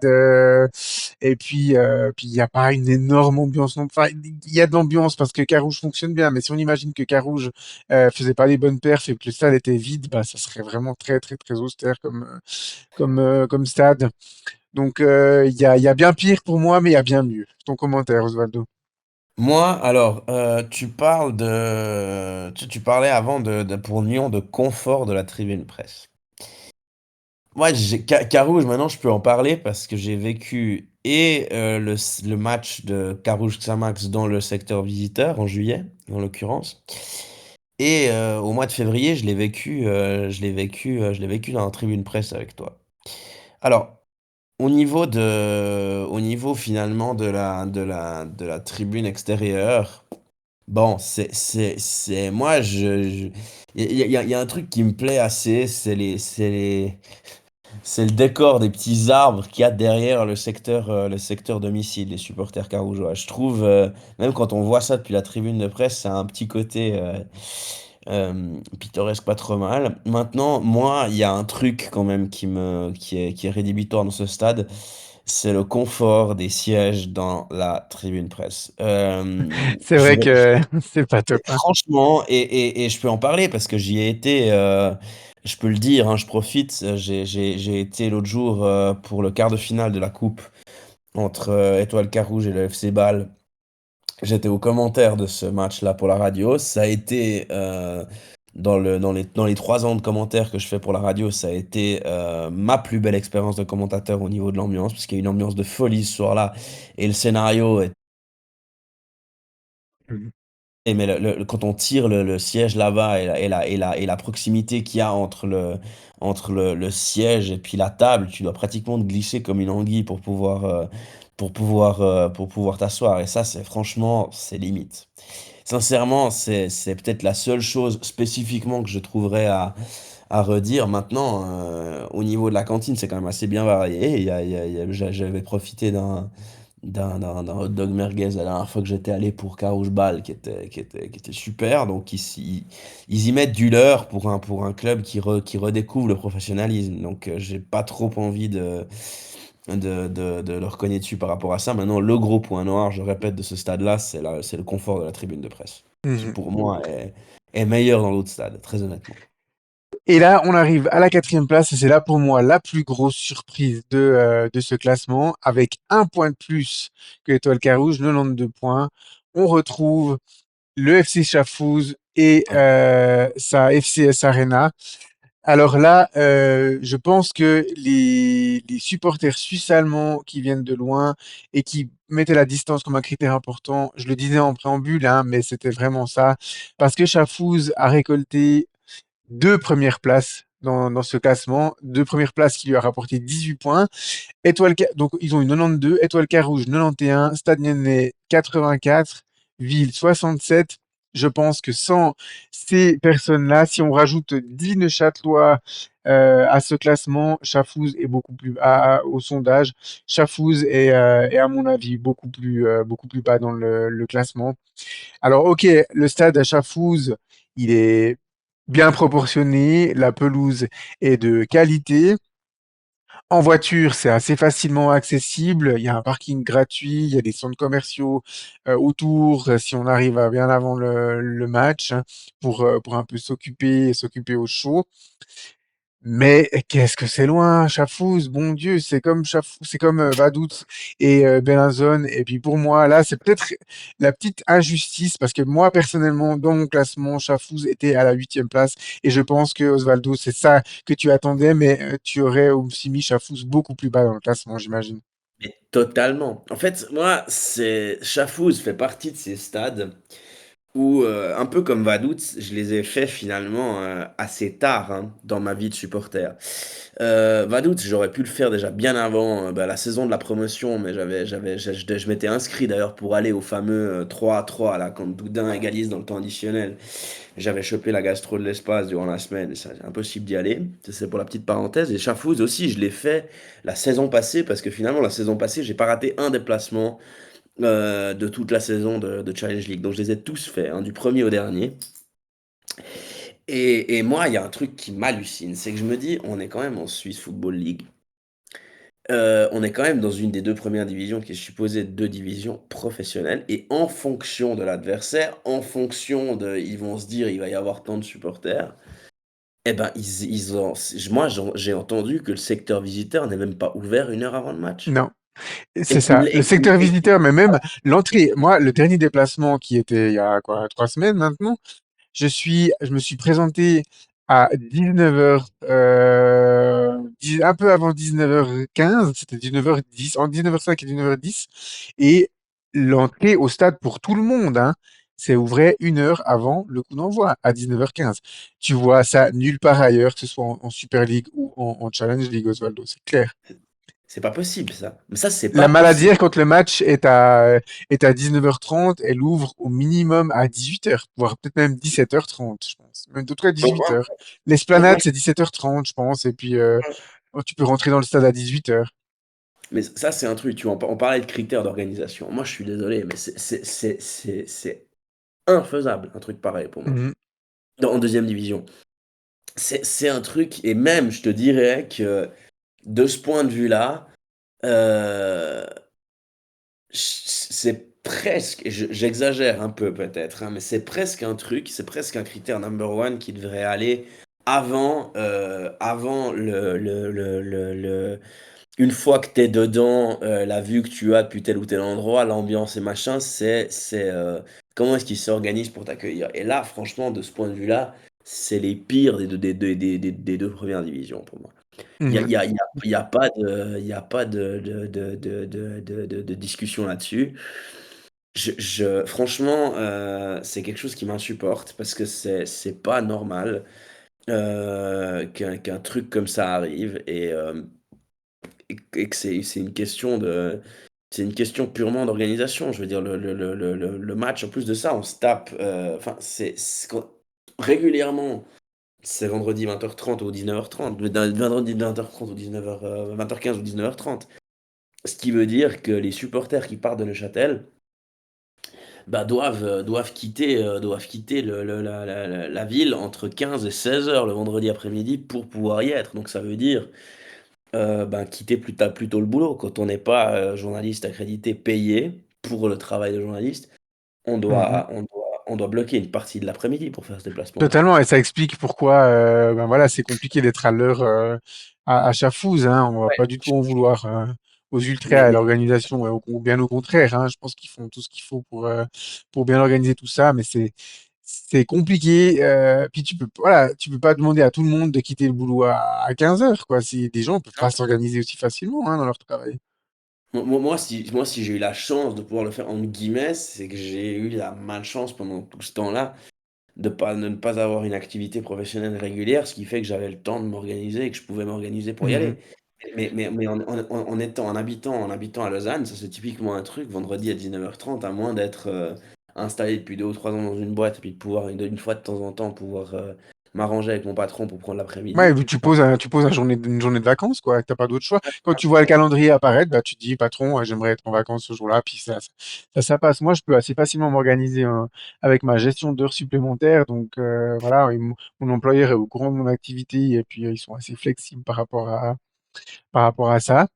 Puis il n'y a pas une énorme ambiance. Enfin, il y a de l'ambiance parce que Carouge fonctionne bien. Mais si on imagine que Carouge faisait pas les bonnes perfs et que le stade était vide, bah, ça serait vraiment très, très, très austère comme stade. Donc, il y a bien pire pour moi, mais il y a bien mieux. Ton commentaire, Osvaldo. Moi, alors, tu parlais avant pour Lyon de confort de la tribune presse. Moi, Carouge, maintenant, je peux en parler parce que j'ai vécu le match de Carouge-Xamax dans le secteur visiteur en juillet, en l'occurrence. Et au mois de février, je l'ai vécu dans la tribune presse avec toi. Alors, au niveau finalement de la tribune extérieure, bon, moi, il y a un truc qui me plaît assez, c'est le décor des petits arbres qu'il y a derrière le secteur domicile des supporters carougeois. Je trouve, même quand on voit ça depuis la tribune de presse, ça a un petit côté pittoresque pas trop mal. Maintenant, moi, il y a un truc quand même qui est rédhibitoire dans ce stade, c'est le confort des sièges dans la tribune presse. C'est vrai que c'est pas top, hein. Franchement, et je peux en parler parce que j'y ai été, je peux le dire, hein, je profite. J'ai été l'autre jour pour le quart de finale de la coupe entre Étoile Carouge et le FC Bâle. J'étais au commentaire de ce match-là pour la radio. Ça a été, dans les 3 ans de commentaires que je fais pour la radio, ça a été ma plus belle expérience de commentateur au niveau de l'ambiance, parce qu'il y a une ambiance de folie ce soir-là. Et le scénario Mhm. mais quand on tire le siège là-bas et la proximité qu'il y a entre le siège et puis la table, tu dois pratiquement te glisser comme une anguille pour pouvoir t'asseoir. Et ça, c'est franchement, c'est limite. Sincèrement, c'est peut-être la seule chose spécifiquement que je trouverais à redire. Maintenant, au niveau de la cantine, c'est quand même assez bien varié. J'avais profité d'un hot dog merguez la dernière fois que j'étais allé pour Carouge Bal qui était super. Donc ils y mettent du leur pour un club qui redécouvre le professionnalisme. Donc j'ai pas trop envie de leur cogner dessus par rapport à ça. Maintenant, le gros point noir, je répète, de ce stade-là, c'est le confort de la tribune de presse, qui Mhm. pour moi est meilleur dans l'autre stade, très honnêtement. Et là, on arrive à la quatrième place, et c'est là pour moi la plus grosse surprise de ce classement, avec un point de plus que Étoile Carouge, 92 points. On retrouve le FC Chafouz et Ouais. sa FCS Arena. Alors là, je pense que les supporters suisses-allemands qui viennent de loin et qui mettaient la distance comme un critère important, je le disais en préambule, hein, mais c'était vraiment ça, parce que Chafouz a récolté deux premières places dans ce classement, deux premières places qui lui a rapporté 18 points. Donc ils ont eu 92, Étoile Carouge 91, Stade Rennais 84, Ville 67. Je pense que sans ces personnes-là, si on rajoute 10 Neuchâtelois à ce classement, Chafouz est au sondage. Chafouz est à mon avis beaucoup plus bas dans le classement. Alors, ok, le stade à Chafouz, il est bien proportionné, la pelouse est de qualité. En voiture, c'est assez facilement accessible. Il y a un parking gratuit, il y a des centres commerciaux autour si on arrive à bien avant le match hein, pour un peu s'occuper au chaud. Mais qu'est-ce que c'est loin, Chafouz, bon Dieu, c'est comme Vaduz et Bellinzone. Et puis pour moi, là, c'est peut-être la petite injustice parce que moi, personnellement, dans mon classement, Chafouz était à la huitième place et je pense que Osvaldo, c'est ça que tu attendais, mais tu aurais aussi mis Chafouz beaucoup plus bas dans le classement, j'imagine. Mais totalement. En fait, moi, Chafouz fait partie de ces stades où, un peu comme Vaduz, je les ai faits finalement assez tard hein, dans ma vie de supporter. Vaduz, j'aurais pu le faire déjà bien avant la saison de la promotion, mais je m'étais inscrit d'ailleurs pour aller au fameux 3-3 là, quand Doudin égalise dans le temps additionnel. J'avais chopé la gastro de l'espace durant la semaine, et ça, c'est impossible d'y aller. Ça, c'est pour la petite parenthèse. Et Chafouz aussi, je l'ai fait la saison passée, parce que finalement, la saison passée, j'ai pas raté un déplacement de toute la saison de Challenge League. Donc je les ai tous faits, hein, du premier au dernier. Et moi, il y a un truc qui m'hallucine, c'est que je me dis, on est quand même en Swiss Football League. On est quand même dans une des deux premières divisions qui est supposée être deux divisions professionnelles. Et en fonction de l'adversaire, en fonction de, ils vont se dire, il va y avoir tant de supporters. Eh ben, j'ai entendu que le secteur visiteur n'est même pas ouvert une heure avant le match. Non, c'est Et qu'il me ça. l'a- Le secteur visiteur, mais même l'entrée. Moi, le dernier déplacement qui était il y a quoi, 3 semaines maintenant, je me suis présenté à 19h, un peu avant 19h15, c'était 19h10, en 19h05 et 19h10, et l'entrée au stade pour tout le monde, hein, c'est ouvert 1 heure avant le coup d'envoi, à 19h15. Tu vois ça nulle part ailleurs, que ce soit en Super League ou en Challenge League, Osvaldo, c'est clair. C'est pas possible, ça. Mais ça, c'est La pas maladière, possible. quand le match est à 19h30, elle ouvre au minimum à 18h, voire peut-être même 17h30, je pense. Même d'autres à Moi, 18h. moi, L'esplanade, c'est 17h30, je pense, et puis tu peux rentrer dans le stade à 18h. mais ça, c'est un truc, tu vois, on parlait de critères d'organisation. Moi, je suis désolé, mais c'est infaisable, un truc pareil pour moi. Mhm, En deuxième division. C'est un truc, et même, je te dirais que de ce point de vue-là, euh, c'est presque, et j'exagère un peu peut-être, hein, mais c'est presque un truc, c'est presque un critère number one qui devrait aller avant une fois que tu es dedans, la vue que tu as depuis tel ou tel endroit, l'ambiance et machin, comment est-ce qu'ils s'organisent pour t'accueillir. Et là, franchement, de ce point de vue-là, c'est les pires des deux premières divisions pour moi. Il y a, mhm, il y a, il y a, il y a pas de, il y a pas de discussion là-dessus. Franchement, c'est quelque chose qui m'insupporte parce que c'est pas normal qu'un truc comme ça arrive et que c'est une question c'est une question purement d'organisation. Je veux dire, le match, en plus de ça, on se tape. Enfin, régulièrement, c'est vendredi 20h30 ou 19h30. Vendredi 20h30 ou 19h, 20h15 ou 19h30. Ce qui veut dire que les supporters qui partent de Neuchâtel bah, doivent quitter la ville entre 15 et 16 heures le vendredi après-midi pour pouvoir y être. Donc ça veut dire ben, quitter plus tôt le boulot. Quand on n'est pas journaliste accrédité payé pour le travail de journaliste, mhm. on doit bloquer une partie de l'après-midi pour faire ce déplacement-là. Totalement, et ça explique pourquoi ben voilà, c'est compliqué d'être à l'heure à Chafouz, hein. On va Ouais, pas du tout en vouloir aux ultras et mais, à mais l'organisation, bien au contraire, hein. Je pense qu'ils font tout ce qu'il faut pour bien organiser tout ça, mais c'est compliqué. Puis voilà, tu peux pas demander à tout le monde de quitter le boulot à 15 heures, quoi. Si des gens peuvent pas s'organiser aussi facilement, hein, dans leur travail. moi, si j'ai eu la chance de pouvoir le faire entre guillemets, c'est que j'ai eu la malchance pendant tout ce temps-là de ne pas avoir une activité professionnelle régulière, ce qui fait que j'avais le temps de m'organiser et que je pouvais m'organiser pour y Mhm. aller. Mais en habitant à Lausanne, ça c'est typiquement un truc, vendredi à 19h30, à moins d'être installé depuis 2 ou 3 ans dans une boîte et puis de pouvoir une fois de temps en temps pouvoir m'arranger avec mon patron pour prendre Ouais, l'après-midi. vu que tu poses une journée de vacances, quoi. T'as pas d'autre choix. Quand tu vois le calendrier apparaître, bah, tu te dis, patron, j'aimerais être en vacances ce jour-là, puis ça passe. Moi, je peux assez facilement m'organiser avec ma gestion d'heures supplémentaires. Donc, voilà, mon employeur est au courant de mon activité et puis ils sont assez flexibles par rapport à ça.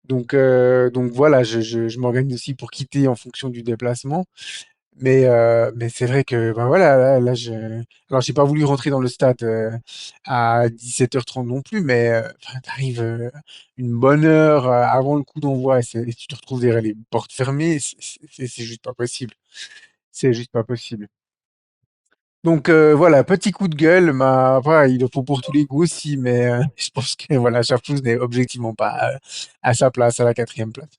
Donc voilà, je m'organise aussi pour quitter en fonction du déplacement. Mais c'est vrai que ben voilà, alors j'ai pas voulu rentrer dans le stade à 17h30 non plus, mais enfin, t'arrives une bonne heure avant le coup d'envoi et tu te retrouves derrière les portes fermées, c'est juste pas possible. C'est juste pas possible. Donc voilà, petit coup de gueule, voilà, il le faut pour tous les goûts aussi, mais je pense que voilà, Sharptooth n'est objectivement pas à sa place, à la quatrième place.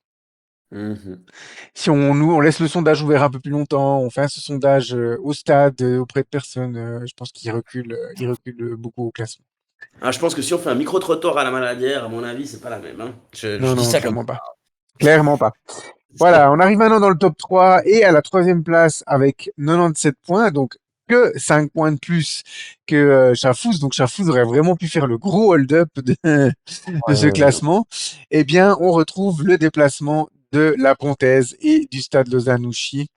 Mhm. Si on laisse le sondage ouvert un peu plus longtemps, on fait ce sondage au stade, auprès de personnes, je pense qu'il recule beaucoup au classement. Ah, je pense que si on fait un micro-trottoir à la Maladière, à mon avis, c'est pas la même, hein. Je Non, dis non, ça comme clairement pas. Clairement pas. Voilà, on arrive maintenant dans le top 3 et à la troisième place avec 97 points, donc que 5 points de plus que Chafouz. Donc Chafouz aurait vraiment pu faire le gros hold-up de ce ça. classement. Eh bien, on retrouve le déplacement de la Pontaise et du stade Lausanne-Ouchy.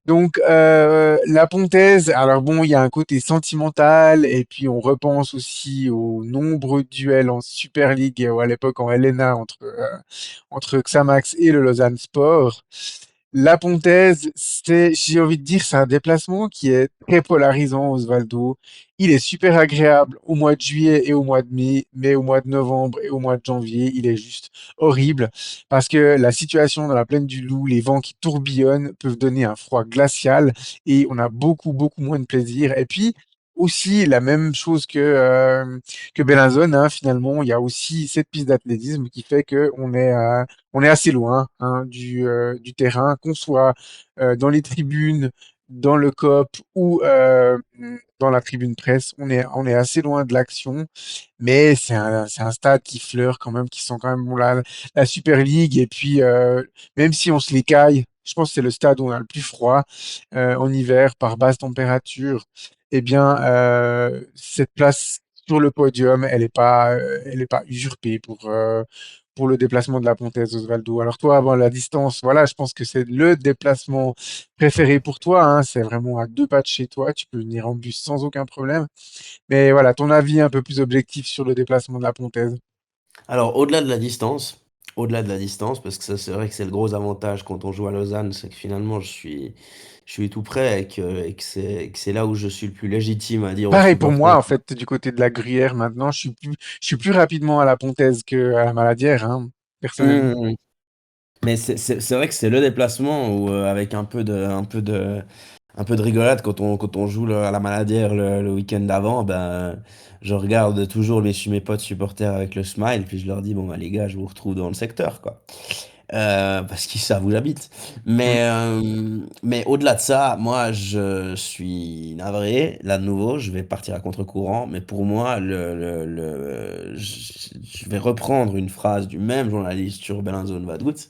Donc, la Pontaise, alors bon, il y a un côté sentimental, et puis on repense aussi aux nombreux duels en Super League, ou à l'époque en LNA, entre Xamax et le Lausanne Sport. La Pontaise, j'ai envie de dire, c'est un déplacement qui est très polarisant, Osvaldo. Il est super agréable au mois de juillet et au mois de mai, mais au mois de novembre et au mois de janvier, il est juste horrible parce que la situation dans la plaine du Loup, les vents qui tourbillonnent peuvent donner un froid glacial et on a beaucoup, beaucoup moins de plaisir. Et puis, aussi, la même chose que Bellinzone, hein, finalement, il y a aussi cette piste d'athlétisme qui fait on est assez loin, hein, du terrain, qu'on soit dans les tribunes, dans le COP ou dans la tribune presse. On est assez loin de l'action, mais c'est un stade qui fleure quand même, qui sent quand même bon, la Super League. Et puis, même si on se les caille, je pense que c'est le stade où on a le plus froid en hiver par basse température. Eh bien, cette place sur le podium, elle est pas usurpée pour le déplacement de la Pontaise, Osvaldo. Alors toi, avant la distance, voilà, je pense que c'est le déplacement préféré pour toi, hein. C'est vraiment à 2 pas de chez toi. Tu peux venir en bus sans aucun problème. Mais voilà, ton avis un peu plus objectif sur le déplacement de la Pontaise. Alors, au-delà de la distance, parce que ça, c'est vrai que c'est le gros avantage quand on joue à Lausanne, c'est que finalement, je suis tout près et que c'est là où je suis le plus légitime à dire aux Pareil pour moi, supporters. en fait, du côté de la Gruyère, maintenant, je suis plus rapidement à la Pontaise que à la Maladière, hein, personnellement. Mmh. Mais c'est vrai que c'est le déplacement où, avec un peu de rigolade quand on joue à la Maladière le week-end d'avant, ben, je regarde toujours mes potes supporters avec le smile, puis je leur dis, bon, bah, les gars, je vous retrouve dans le secteur, quoi. Parce qu'ils savent où j'habite. Mm. Mais au-delà de ça, moi, je suis navré. Là, de nouveau, je vais partir à contre-courant. Mais pour moi, je vais reprendre une phrase du même journaliste sur Bellinzone Vaduz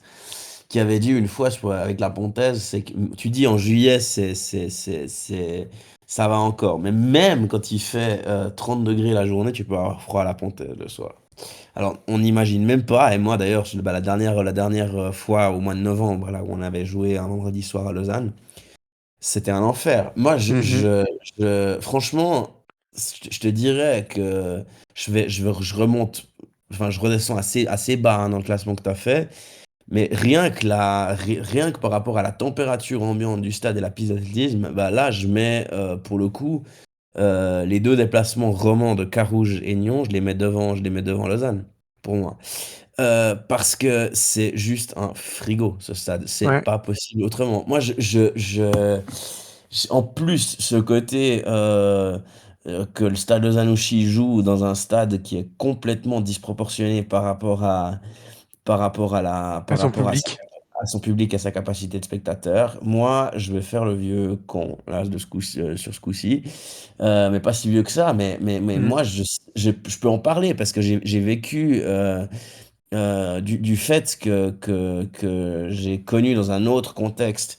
qui avait dit une fois avec la Pontaise, c'est que tu dis en juillet, ça va encore. Mais même quand il fait 30 degrés la journée, tu peux avoir froid à la Pontaise le soir. Alors, on n'imagine même pas, et moi d'ailleurs, bah, la dernière fois au mois de novembre, là où on avait joué un vendredi soir à Lausanne, c'était un enfer. Moi, Mhm. franchement, je te dirais que je remonte, enfin, je redescends assez bas hein, dans le classement que tu as fait, mais rien que par rapport à la température ambiante du stade et la piste d'athlétisme, bah là, je mets pour le coup les deux déplacements romans de Carouge et Nyon, je les mets devant Lausanne, pour moi. Parce que c'est juste un frigo, ce stade. C'est Ouais, pas possible autrement. Moi, en plus, ce côté que le stade Lausanne-Ouchy joue dans un stade qui est complètement disproportionné à par son rapport public. à son public, à sa capacité de spectateur. Moi, je vais faire le vieux con, là, sur ce coup-ci. Mais pas si vieux que ça, mais Mm. moi, je peux en parler parce que j'ai vécu du fait que j'ai connu dans un autre contexte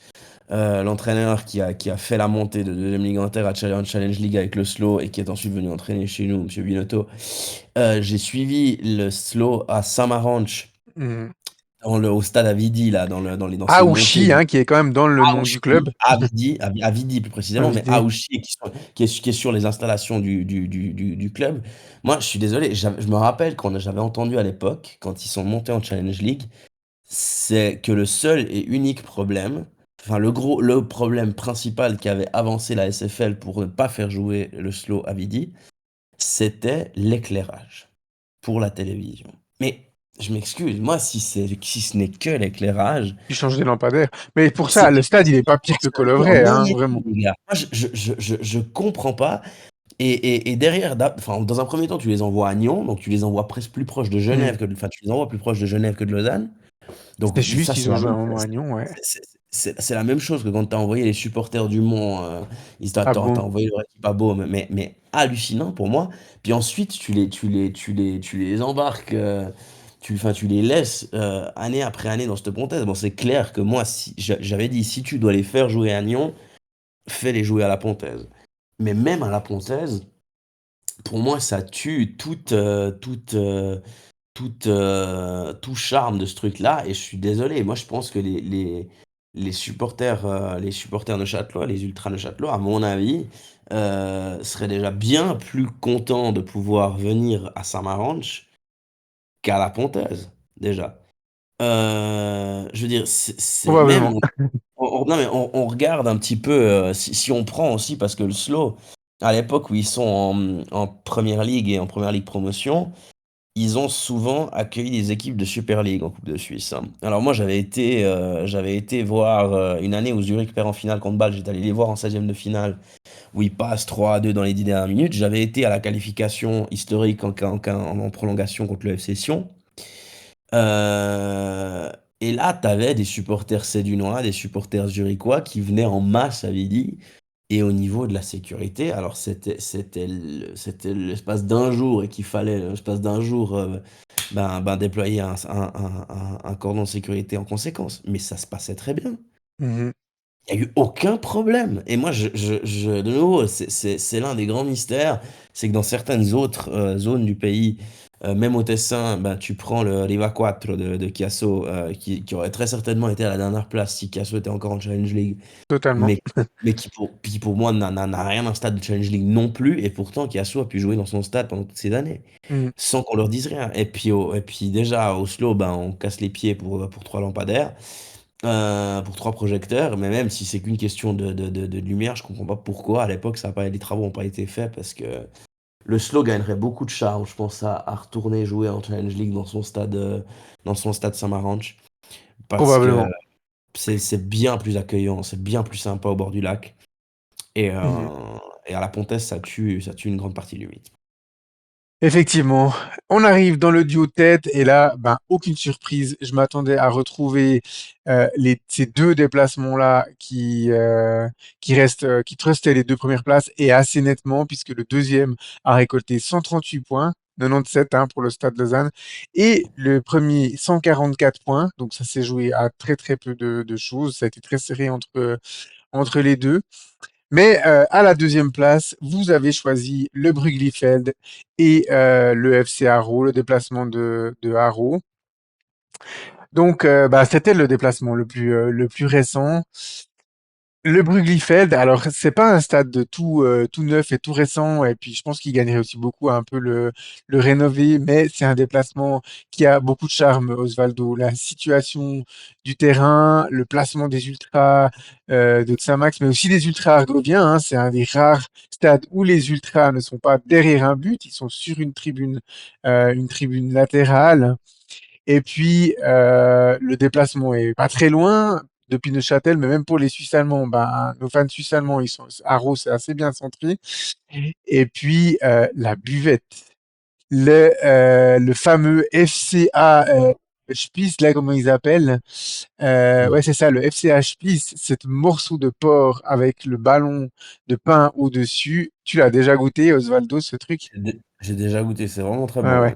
l'entraîneur qui a fait la montée de deuxième ligue inter à Challenge League avec le Slow et qui est ensuite venu entraîner chez nous, Monsieur Binotto. J'ai suivi le Slow à Samaranch, Mm. au stade à Vidi, là, dans ces montées Aouchi, hein, qui est quand même dans le nom du club. Aouchi, à Vidi, à Vidi plus À précisément, mais vider. Aouchi qui est sur les installations du club. Moi, je suis désolé, je me rappelle quand j'avais entendu à l'époque, quand ils sont montés en Challenge League, c'est que le seul et unique problème, enfin le problème principal qui avait avancé la SFL pour ne pas faire jouer le slow à Vidi, c'était l'éclairage pour la télévision. Mais je m'excuse, moi, si ce n'est que l'éclairage, Tu changes des lampadaires. Mais pour c'est ça, le que stade, il est pas pire que en Colovray, un hein, été, vraiment. les gars. Moi, je comprends pas. Et derrière, enfin, dans un premier temps, tu les envoies à Nyon, donc tu les envoies presque plus proche de Mm. Genève enfin, tu les envoies plus proche de Genève que de Lausanne. C'était Donc ça, juste, ils c'est ont la joué même, un moment à Nyon, ouais. c'est la même chose que quand tu as envoyé les supporters du Mont, Ah t'as bon? envoyé leur équipe à Beaume, mais hallucinant pour moi. Puis ensuite, tu les embarques, enfin, tu les laisses année après année dans cette pontaise. Bon, c'est clair que moi, si, j'avais dit, si tu dois les faire jouer à Nyon, fais-les jouer à la pontaise. Mais même à la pontaise, pour moi, ça tue tout charme de ce truc-là. Et je suis désolé. Moi, je pense que les supporters neuchâtelois, les ultras neuchâtelois, à mon avis, seraient déjà bien plus contents de pouvoir venir à Samaranch qu'à la Pontaise, déjà. Je veux dire, même, Probablement. non, mais on regarde un petit peu, si on prend aussi, parce que le Slow, à l'époque où ils sont en Première Ligue et en Première Ligue Promotion, ils ont souvent accueilli des équipes de Super League en Coupe de Suisse, hein. Alors moi, j'avais été voir une année où Zurich perd en finale contre Bâle, j'étais allé les voir en 16e de finale, où ils passent 3-2 dans les 10 dernières minutes. J'avais été à la qualification historique en prolongation contre le FC Sion. Euh, et là, tu avais des supporters sédunois, des supporters zurichois qui venaient en masse à Vidi. Et au niveau de la sécurité, alors c'était l'espace d'un jour et qu'il fallait l'espace d'un jour déployer un cordon de sécurité en conséquence. Mais ça se passait très bien. Mhm. Il n'y a eu aucun problème. Et moi, de nouveau, c'est l'un des grands mystères, c'est que dans certaines autres zones du pays, même au Tessin, ben, tu prends le Riva 4 de Chiasso, qui aurait très certainement été à la dernière place si Chiasso était encore en Challenge League, Totalement. mais, mais qui pour moi n'a rien d'un stade de Challenge League non plus, et pourtant Chiasso a pu jouer dans son stade pendant toutes ces années, Mhm. sans qu'on leur dise rien. Et puis déjà, à Oslo, ben, on casse les pieds pour trois lampadaires, pour trois projecteurs, mais même si c'est qu'une question de lumière, je comprends pas pourquoi à l'époque les travaux n'ont pas été faits, parce que le slow gagnerait beaucoup de charme, je pense, à retourner jouer en Challenge League dans son stade Saint-Maranch, parce que Probablement. c'est bien plus accueillant, c'est bien plus sympa au bord du lac, et, Mhm. et à la Pontaise, ça tue une grande partie du mythe. Effectivement, on arrive dans le duo tête et là, ben, aucune surprise. Je m'attendais à retrouver ces deux déplacements-là qui restent, qui trustaient les deux premières places et assez nettement puisque le deuxième a récolté 138 points, 97 hein, pour le Stade Lausanne, et le premier 144 points. Donc ça s'est joué à très très peu de choses. Ça a été très serré entre les deux. Mais à la deuxième place, vous avez choisi le Bruglifeld et le FC Haro, le déplacement de Haro. Donc, bah, c'était le déplacement le plus récent. Le Bruglifeld, alors c'est pas un stade de tout neuf et tout récent, et puis je pense qu'il gagnerait aussi beaucoup à un peu le rénover, mais c'est un déplacement qui a beaucoup de charme, Osvaldo. La situation du terrain, le placement des ultras de Xamax, mais aussi des ultras argoviens, hein, c'est un des rares stades où les ultras ne sont pas derrière un but, ils sont sur une tribune latérale. Et puis, le déplacement est pas très loin depuis Neuchâtel, mais même pour les Suisses allemands, ben, nos fans suisses allemands, ils sont à Rho, c'est assez bien centré. Et puis, la buvette, le fameux FCA Spiess, là, comment ils appellent. Ouais, c'est ça, le FCA Spiess, ce morceau de porc avec le ballon de pain au-dessus. Tu l'as déjà goûté, Osvaldo, ce truc? J'ai déjà goûté, c'est vraiment très Ouais, bon, ouais. ouais.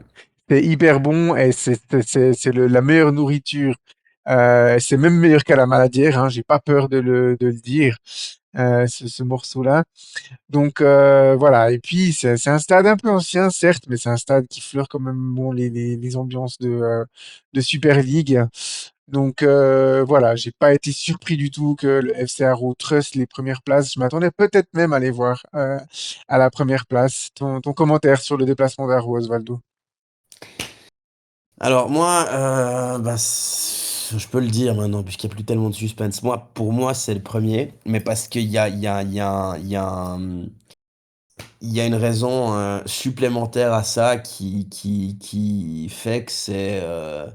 C'est hyper bon et c'est la meilleure nourriture. C'est même meilleur qu'à la maladière, hein, j'ai pas peur de le dire, ce morceau-là. Donc voilà, et puis c'est un stade un peu ancien, certes, mais c'est un stade qui fleure quand même bon, les ambiances de Super League. Donc voilà, j'ai pas été surpris du tout que le FC Haro truste les premières places. Je m'attendais peut-être même à les voir à la première place. Ton commentaire sur le déplacement d'Haro, Osvaldo? Alors moi, je peux le dire maintenant, puisqu'il n'y a plus tellement de suspense. Pour moi, c'est le premier, mais parce qu'il y a, il y a, il y a, il y a une raison supplémentaire à ça qui fait que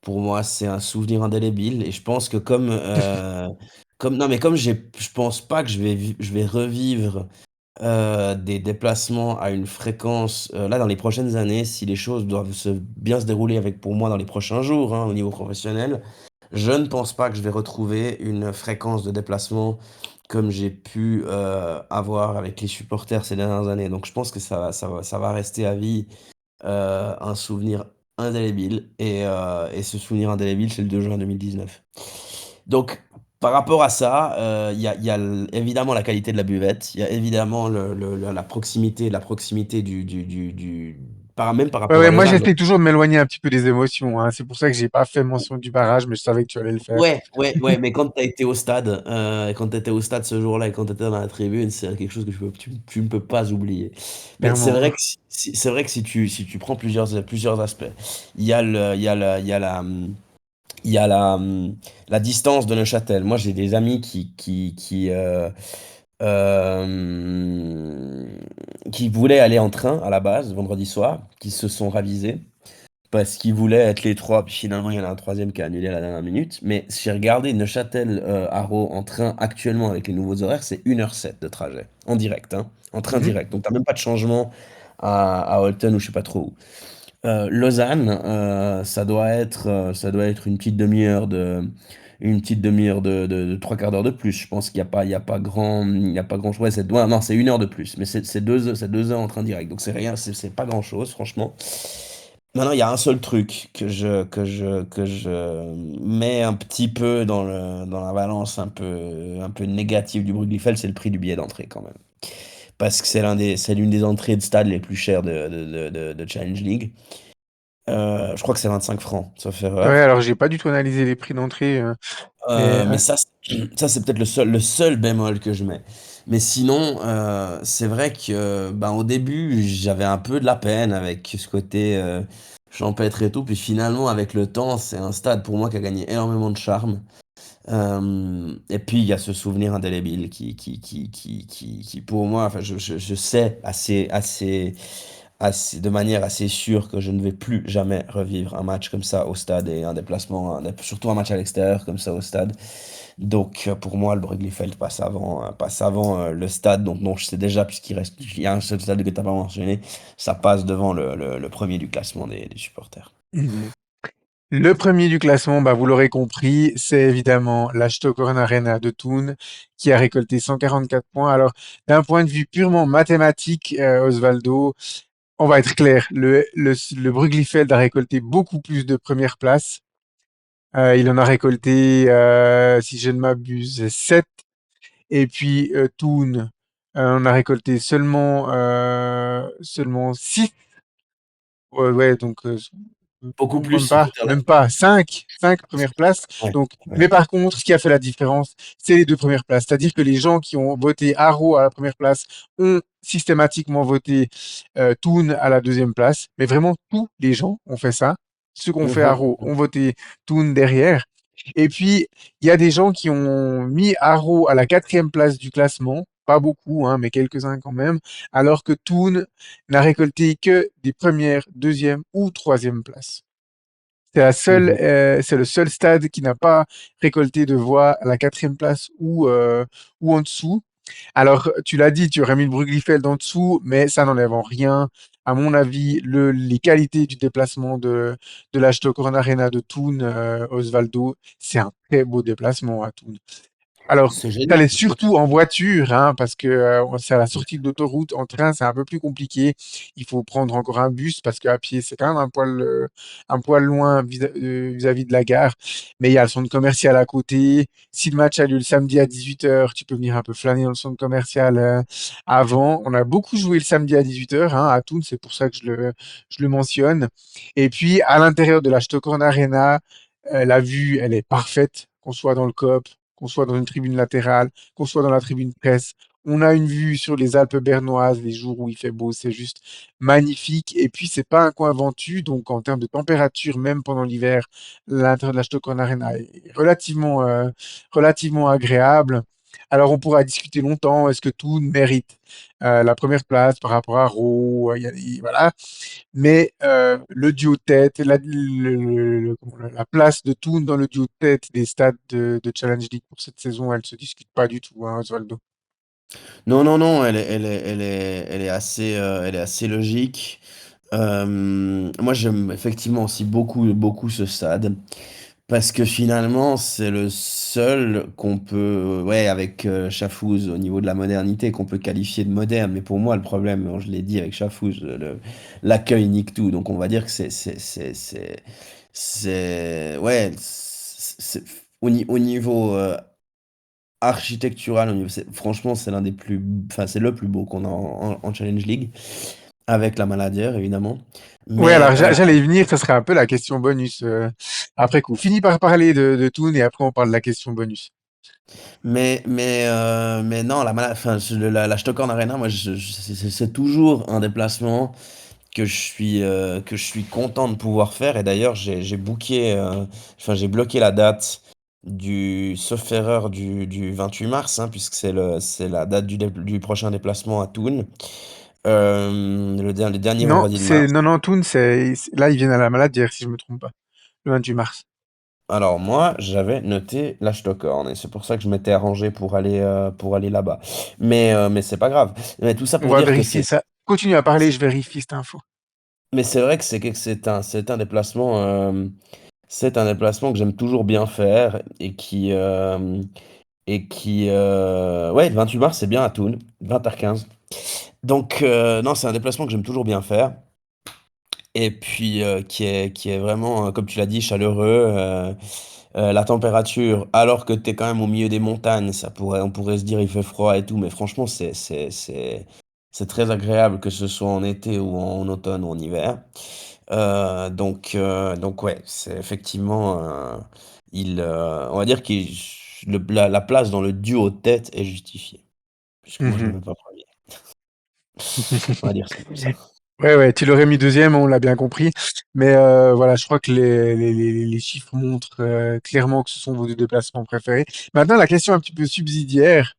pour moi, c'est un souvenir indélébile. Et je pense que non, mais je pense pas que je vais revivre des déplacements à une fréquence, là, dans les prochaines années, si les choses doivent bien se dérouler avec, pour moi, dans les prochains jours, hein, au niveau professionnel, je ne pense pas que je vais retrouver une fréquence de déplacement comme j'ai pu avoir avec les supporters ces dernières années. Donc je pense que ça va rester à vie un souvenir indélébile. Et ce souvenir indélébile, c'est le 2 juin 2019. Donc, par rapport à ça, il y a évidemment la qualité de la buvette, il y a évidemment la proximité même par Ouais, rapport à ouais, moi Lausanne. j'essaie toujours de m'éloigner un petit peu des émotions, hein. C'est pour ça que j'ai pas fait mention du barrage, mais je savais que tu allais le faire. Ouais, ouais, ouais, mais quand tu as été au stade, quand tu étais au stade ce jour-là et quand tu étais dans la tribune, c'est quelque chose que tu ne peux pas oublier. Mais c'est Clairement. vrai que c'est vrai que si tu prends plusieurs aspects, il y a le, il y a la, il y a la, il y a la distance de Neuchâtel. Moi, j'ai des amis euh, qui voulaient aller en train à la base vendredi soir, qui se sont ravisés parce qu'ils voulaient être les trois, puis finalement il y en a un troisième qui a annulé à la dernière minute. Mais j'ai regardé Neuchâtel Haro en train actuellement avec les nouveaux horaires, c'est 1h07 de trajet, en direct, hein, en train Mhm. direct. Donc t'as même pas de changement à Holton ou je sais pas trop où. Lausanne, ça doit être une petite demi-heure de trois quarts d'heure de plus. Je pense qu'il y a pas grand chose. Ouais, non, c'est 1 heure de plus, mais c'est 2 heures en train direct. Donc c'est rien, c'est pas grand-chose, franchement. Maintenant, il y a un seul truc que je mets un petit peu dans la balance un peu négative du Brugelifel, c'est le prix du billet d'entrée quand même. Parce que c'est l'une des entrées de stade les plus chères de Challenge League. Je crois que c'est 25 francs, sauf Ouais, erreur. alors j'ai pas du tout analysé les prix d'entrée, mais Mais ça, c'est peut-être le seul bémol que je mets. Mais sinon, c'est vrai que au début, j'avais un peu de la peine avec ce côté champêtre et tout. Puis finalement, avec le temps, c'est un stade pour moi qui a gagné énormément de charme. Et puis, il y a ce souvenir indélébile qui pour moi, enfin, je sais de manière assez sûre que je ne vais plus jamais revivre un match comme ça au stade et un déplacement, surtout un match à l'extérieur comme ça au stade. Donc pour moi, le Brugelifeld passe avant le stade. Donc non, je sais déjà, il y a un seul stade que tu n'as pas mentionné, ça passe devant le premier du classement des supporters. mhm. Le premier du classement, bah, vous l'aurez compris, c'est évidemment la Stockholm Arena de Thun qui a récolté 144 points. Alors, d'un point de vue purement mathématique, Osvaldo, on va être clair, le Brugelifeld a récolté beaucoup plus de premières places. Il en a récolté, si je ne m'abuse, 7. Et puis Thun, on a récolté seulement 6. Ouais, ouais, donc Beaucoup non, plus même si faut pas, dire la... même pas, 5 premières places. Ouais, Donc, ouais. mais par contre, ce qui a fait la différence, c'est les deux premières places. C'est-à-dire que les gens qui ont voté Haro à la première place ont systématiquement voté Thun à la deuxième place. Mais vraiment, tous les gens ont fait ça. Ceux qui ont fait Haro Mhm. ont voté Thun derrière. Et puis, il y a des gens qui ont mis Haro à la quatrième place du classement. Pas beaucoup, hein, mais quelques-uns quand même. Alors que Thun n'a récolté que des premières, deuxièmes ou troisièmes places. Mhm. C'est le seul stade qui n'a pas récolté de voix à la quatrième place ou en dessous. Alors, tu l'as dit, tu aurais mis le Brugelifeld en dessous, mais ça n'enlève en rien. À mon avis, les qualités du déplacement de la Stockholm Arena de Thun, Osvaldo, c'est un très beau déplacement à Thun. Alors, C'est génial. t'allais surtout en voiture, hein, parce que c'est à la sortie de l'autoroute. En train, c'est un peu plus compliqué. Il faut prendre encore un bus parce qu'à pied, c'est quand même un poil loin vis-à-vis de la gare. Mais il y a le centre commercial à côté. Si le match a lieu le samedi à 18h, tu peux venir un peu flâner dans le centre commercial avant. On a beaucoup joué le samedi à 18h, hein, à Thun, c'est pour ça que je le mentionne. Et puis, à l'intérieur de la Stockholm Arena, la vue, elle est parfaite, qu'on soit dans le COP, qu'on soit dans une tribune latérale, qu'on soit dans la tribune presse. On a une vue sur les Alpes bernoises les jours où il fait beau, c'est juste magnifique. Et puis, c'est pas un coin ventu, donc en termes de température, même pendant l'hiver, l'intérieur de la Stockholm Arena est relativement agréable. Alors, on pourra discuter longtemps, est-ce que tout mérite la première place par rapport à Raw, voilà. Mais le duo de tête, la place de Toon dans le duo de tête des stades de Challenge League pour cette saison, elle se discute pas du tout, hein, Osvaldo. Non, non, non, elle est assez logique. Moi, j'aime effectivement aussi beaucoup, beaucoup ce stade. Parce que finalement, c'est le seul qu'on peut, ouais, avec Chafouz au niveau de la modernité, qu'on peut qualifier de moderne. Mais pour moi, le problème, je l'ai dit avec Chafouz, l'accueil nique tout. Donc on va dire que ouais, au niveau architectural, franchement, c'est l'un des plus, enfin, c'est le plus beau qu'on a en Challenge League. avec la Maladière, évidemment. Ouais, Mais, alors j'allais y venir, ça serait un peu la question bonus après coup. Finis par parler de Toon et après on parle de la question bonus. mais non, enfin, la Stockhorn Arena, moi, c'est toujours un déplacement que je suis content de pouvoir faire. Et d'ailleurs, j'ai booké, enfin, j'ai bloqué la date sauf erreur, du 28 mars, hein, puisque c'est la date du prochain déplacement à Thun, le dernier Non, vendredi de mars. non, non, Toon, là ils viennent à la Maladière si je me trompe pas, le 28 mars. Alors moi, j'avais noté la Stockhorn et c'est pour ça que je m'étais arrangé pour aller là-bas. Mais c'est pas grave. Mais tout ça On pour va dire que vérifier ça. Continue à parler, je vérifie cette info. mais c'est vrai que c'est un déplacement, c'est un déplacement que j'aime toujours bien faire ouais, le 28 mars, c'est bien à Thun, 20h15. Donc non, c'est un déplacement que j'aime toujours bien faire et puis qui est vraiment, comme tu l'as dit, chaleureux. La température, alors que tu es quand même au milieu des montagnes, on pourrait se dire il fait froid et tout, mais franchement, c'est très agréable que ce soit en été ou en automne ou en hiver. Donc ouais, c'est effectivement, on va dire que la place dans le duo tête est justifiée. Puisque moi, je le Mhm. mets pas premier. On va dire ça comme ça. Ouais, ouais, tu l'aurais mis deuxième, on l'a bien compris. Mais voilà, je crois que les chiffres montrent clairement que ce sont vos deux déplacements préférés. Maintenant, la question un petit peu subsidiaire.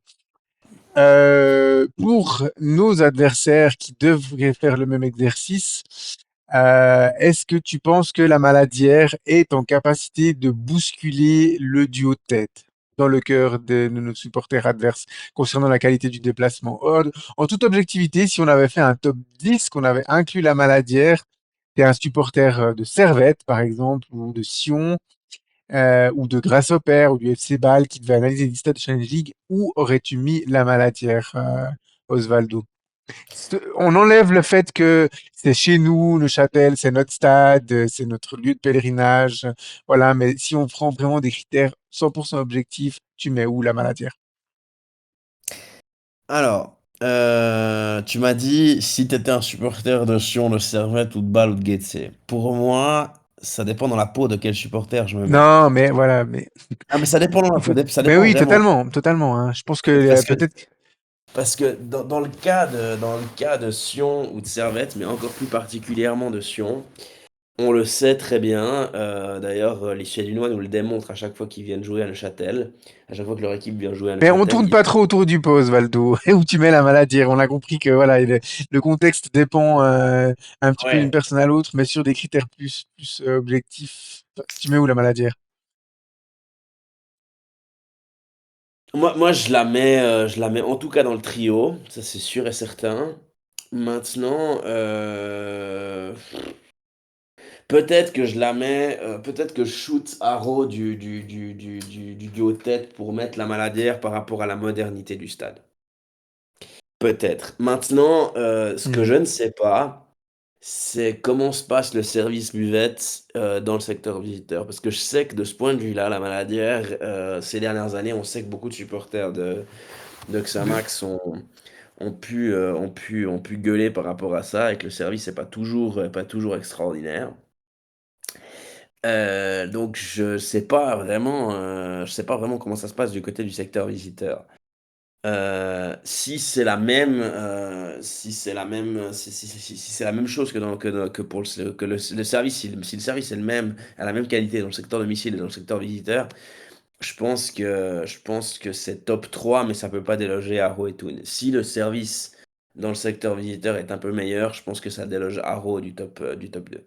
Pour nos adversaires qui devraient faire le même exercice, est-ce que tu penses que la Maladière est en capacité de bousculer le duo de tête dans le cœur de nos supporters adverses concernant la qualité du déplacement? En toute objectivité, si on avait fait un top 10, qu'on avait inclus la Maladière, t'es un supporter de Servette, par exemple, ou de Sion, ou de Grasshopper, ou du FC Bâle, qui devait analyser les stats de Challenge League, où aurais-tu mis la Maladière, Osvaldo? On enlève le fait que c'est chez nous, Neuchâtel, c'est notre stade, c'est notre lieu de pèlerinage, voilà, mais si on prend vraiment des critères 100% objectifs, tu mets où la Maladière? Alors, tu m'as dit si tu étais un supporter de Sion, de Servette ou de Bâle ou de Getse. Pour moi, ça dépend dans la peau de quel supporter je me mets. Non, mais voilà, mais Ah, mais ça dépend, il faut. ça Mais dépend oui, vraiment. totalement, totalement, hein. Je pense que Parce que, peut-être. parce que dans le cas de Sion ou de Servette, mais encore plus particulièrement de Sion, on le sait très bien. D'ailleurs, les Suédois nous le démontrent à chaque fois qu'ils viennent jouer à Neuchâtel. À chaque fois que leur équipe vient jouer à Mais on Neuchâtel, tourne pas trop autour du pot, Osvaldo. Et où tu mets la Maladière? On a compris que voilà, le contexte dépend un petit peu d'une ouais. personne à l'autre, mais sur des critères plus objectifs. Tu mets où la Maladière? Moi, je la mets en tout cas dans le trio, ça c'est sûr et certain. Maintenant, peut-être que je la mets, peut-être que je shoot Haro du duo de tête pour mettre la Maladière par rapport à la modernité du stade. Peut-être. Maintenant, ce que je Mhm. ne sais pas, c'est comment se passe le service buvette dans le secteur visiteur. Parce que je sais que de ce point de vue-là, la Maladière, ces dernières années, on sait que beaucoup de supporters de De- Xamax ont pu gueuler par rapport à ça et que le service n'est pas toujours extraordinaire. Donc je sais pas vraiment comment ça se passe du côté du secteur visiteur. Si c'est la même, si c'est la même chose que pour le service, si le service est le même, à la même qualité dans le secteur domicile et dans le secteur visiteur, je pense que c'est top 3 mais ça peut pas déloger Haro et Toon. Si le service dans le secteur visiteur est un peu meilleur, je pense que ça déloge Haro du top 2.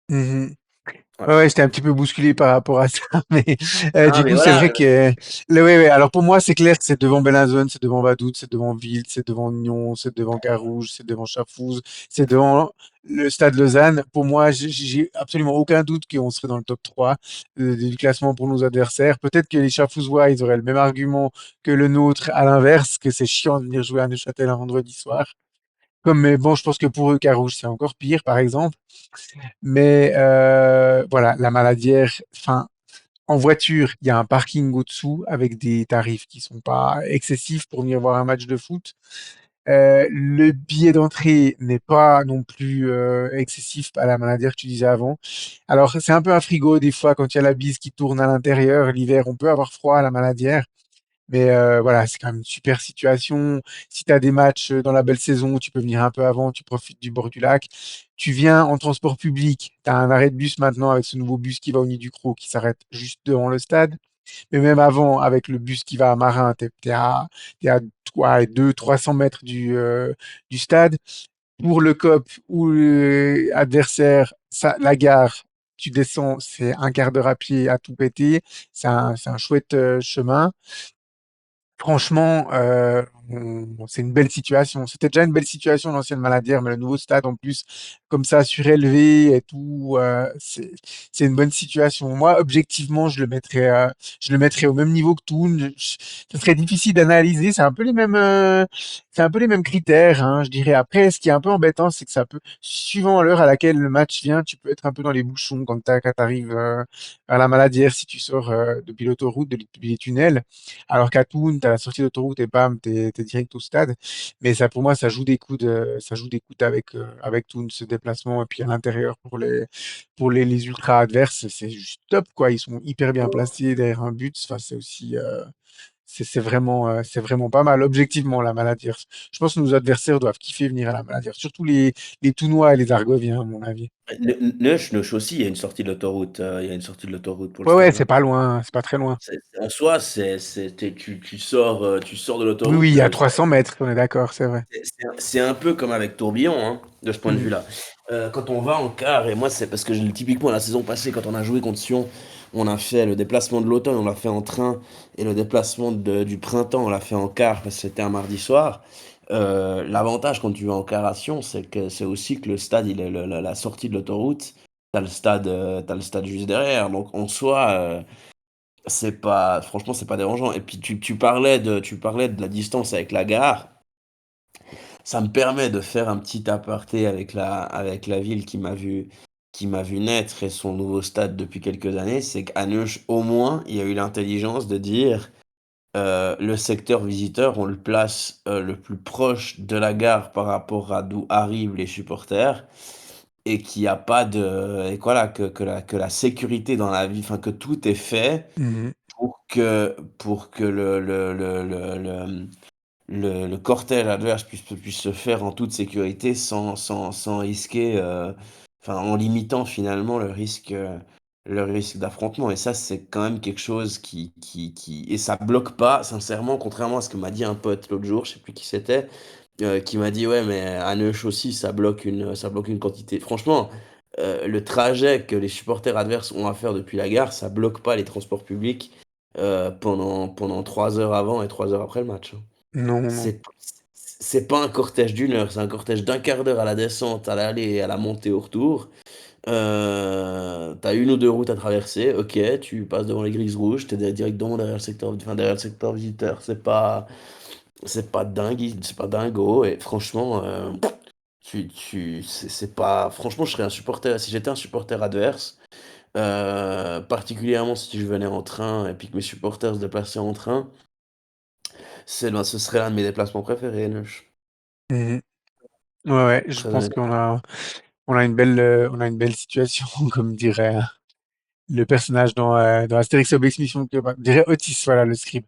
Mhm. Ouais, Voilà. ouais, j'étais un petit peu bousculé par rapport à ça, mais Ah, du mais coup, c'est voilà. vrai que, ouais, ouais, alors pour moi, c'est clair que c'est devant Bellinzone, c'est devant Vaduz, c'est devant Wild, c'est devant Nyon, c'est devant Carouge, c'est devant Chafouz, c'est devant le Stade Lausanne. Pour moi, j'ai absolument aucun doute qu'on serait dans le top 3 du classement pour nos adversaires. Peut-être que les Chafouzois, ils auraient le même argument que le nôtre à l'inverse, que c'est chiant de venir jouer à Neuchâtel un vendredi soir. Comme, mais bon, je pense que pour eux, Carouge, c'est encore pire, par exemple. Mais voilà, la Maladière, enfin, en voiture, il y a un parking au-dessous avec des tarifs qui sont pas excessifs pour venir voir un match de foot. Le billet d'entrée n'est pas non plus excessif à la Maladière que tu disais avant. Alors, c'est un peu un frigo des fois quand il y a la bise qui tourne à l'intérieur. L'hiver, on peut avoir froid à la Maladière. Mais voilà, c'est quand même une super situation. Si tu as des matchs dans la belle saison, tu peux venir un peu avant, tu profites du bord du lac. Tu viens en transport public, tu as un arrêt de bus maintenant avec ce nouveau bus qui va au Nid du Crot qui s'arrête juste devant le stade. Mais même avant, avec le bus qui va à Marin, t'es à 200-300 mètres du stade. Pour le COP ou l'adversaire, la gare, tu descends, c'est un quart d'heure à pied à tout péter. C'est un chouette chemin. Franchement, c'est une belle situation. C'était déjà une belle situation, l'ancienne Maladière, mais le nouveau stade, en plus, comme ça, surélevé et tout, c'est une bonne situation. Moi, objectivement, je le mettrais au même niveau que Toon. Ce serait difficile d'analyser. C'est un peu les mêmes critères, hein, je dirais. Après, ce qui est un peu embêtant, c'est que ça peut, suivant l'heure à laquelle le match vient, tu peux être un peu dans les bouchons quand t'arrives, à la Maladière, si tu sors, depuis l'autoroute, depuis les tunnels. Alors qu'à Toon, t'as la sortie d'autoroute et bam, t'es direct au stade. Mais ça, pour moi, ça joue des coudes avec Toon, ce déplacement. Et puis à l'intérieur, les ultras adverses, c'est juste top, quoi. Ils sont hyper bien placés derrière un but. Enfin, c'est aussi, c'est vraiment pas mal. Objectivement, la Maladière. Je pense que nos adversaires doivent kiffer venir à la Maladière. Surtout les Tournois et les Argoviens, à mon avis. Neuch aussi, il y a une sortie de l'autoroute, il y a une sortie de l'autoroute pour le Ouais, ouais, stade, c'est hein. pas loin, c'est pas très loin. En soi, tu sors de Oui, oui, il l'autoroute, y a 300 mètres, on est d'accord, c'est vrai. c'est un peu comme avec Tourbillon, hein, de ce point de Mhm. vue-là. Quand on va en quart, et moi c'est parce que typiquement la saison passée, quand on a joué contre Sion, on a fait le déplacement de l'automne, on l'a fait en train, et le déplacement du printemps, on l'a fait en quart parce que c'était un mardi soir. L'avantage quand tu vas en quart à Sion, c'est que c'est aussi que le stade, il est la sortie de l'autoroute, t'as le stade juste derrière. Donc en soi, franchement, c'est pas dérangeant. Et puis tu parlais de la distance avec la gare. Ça me permet de faire un petit aparté avec la ville qui m'a vu naître et son nouveau stade depuis quelques années. C'est qu'à Neuch, au moins, il y a eu l'intelligence de dire le secteur visiteur, on le place le plus proche de la gare par rapport à d'où arrivent les supporters et qu'il n'y a pas de. Et voilà, que la sécurité dans la ville, enfin, que tout est fait Mhm. pour que le cortège adverse puisse se faire en toute sécurité sans risquer, enfin, en limitant finalement le risque d'affrontement. Et ça, c'est quand même quelque chose et ça bloque pas, sincèrement, contrairement à ce que m'a dit un pote l'autre jour, je sais plus qui c'était, qui m'a dit, ouais, mais à Neuch aussi, ça bloque une quantité. Franchement, le trajet que les supporters adverses ont à faire depuis la gare, ça bloque pas les transports publics pendant 3 heures avant et 3 heures après le match, hein. Non, non. C'est, c'est pas un cortège d'une heure, c'est un cortège d'un quart d'heure à la descente, à l'aller et à la montée au retour. T'as une ou deux routes à traverser, ok, tu passes devant l'église rouge, directement derrière le secteur, enfin, derrière le secteur visiteur. C'est pas dingue, c'est pas dingo, et franchement, c'est pas. Franchement, je serais un supporter, si j'étais un supporter adverse, particulièrement si je venais en train et puis que mes supporters se déplaçaient en train. Ce serait l'un de mes déplacements préférés, Neuch. Mhm. Ouais, ouais, je Très pense honnêtement. on a une belle situation, comme dirait le personnage dans Astérix et Obélix Mission Cléopâtre. Dirait Otis, voilà, le scribe.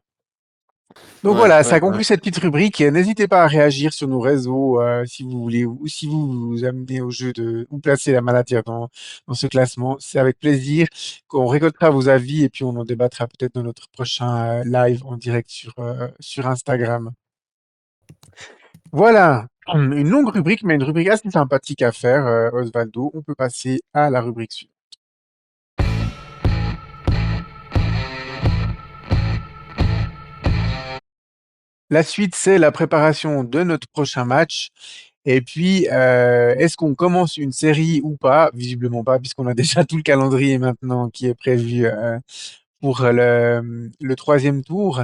Donc Ouais, voilà, ça ouais, ouais. conclut cette petite rubrique. N'hésitez pas à réagir sur nos réseaux si vous voulez, ou si vous vous amenez au jeu de ou placer la maladie dans ce classement. C'est avec plaisir qu'on récoltera vos avis et puis on en débattra peut-être dans notre prochain live en direct sur Instagram. Voilà, une longue rubrique, mais une rubrique assez sympathique à faire, Osvaldo. On peut passer à la rubrique suivante. La suite, c'est la préparation de notre prochain match. Et puis, est-ce qu'on commence une série ou pas? Visiblement pas, puisqu'on a déjà tout le calendrier maintenant qui est prévu pour le troisième tour.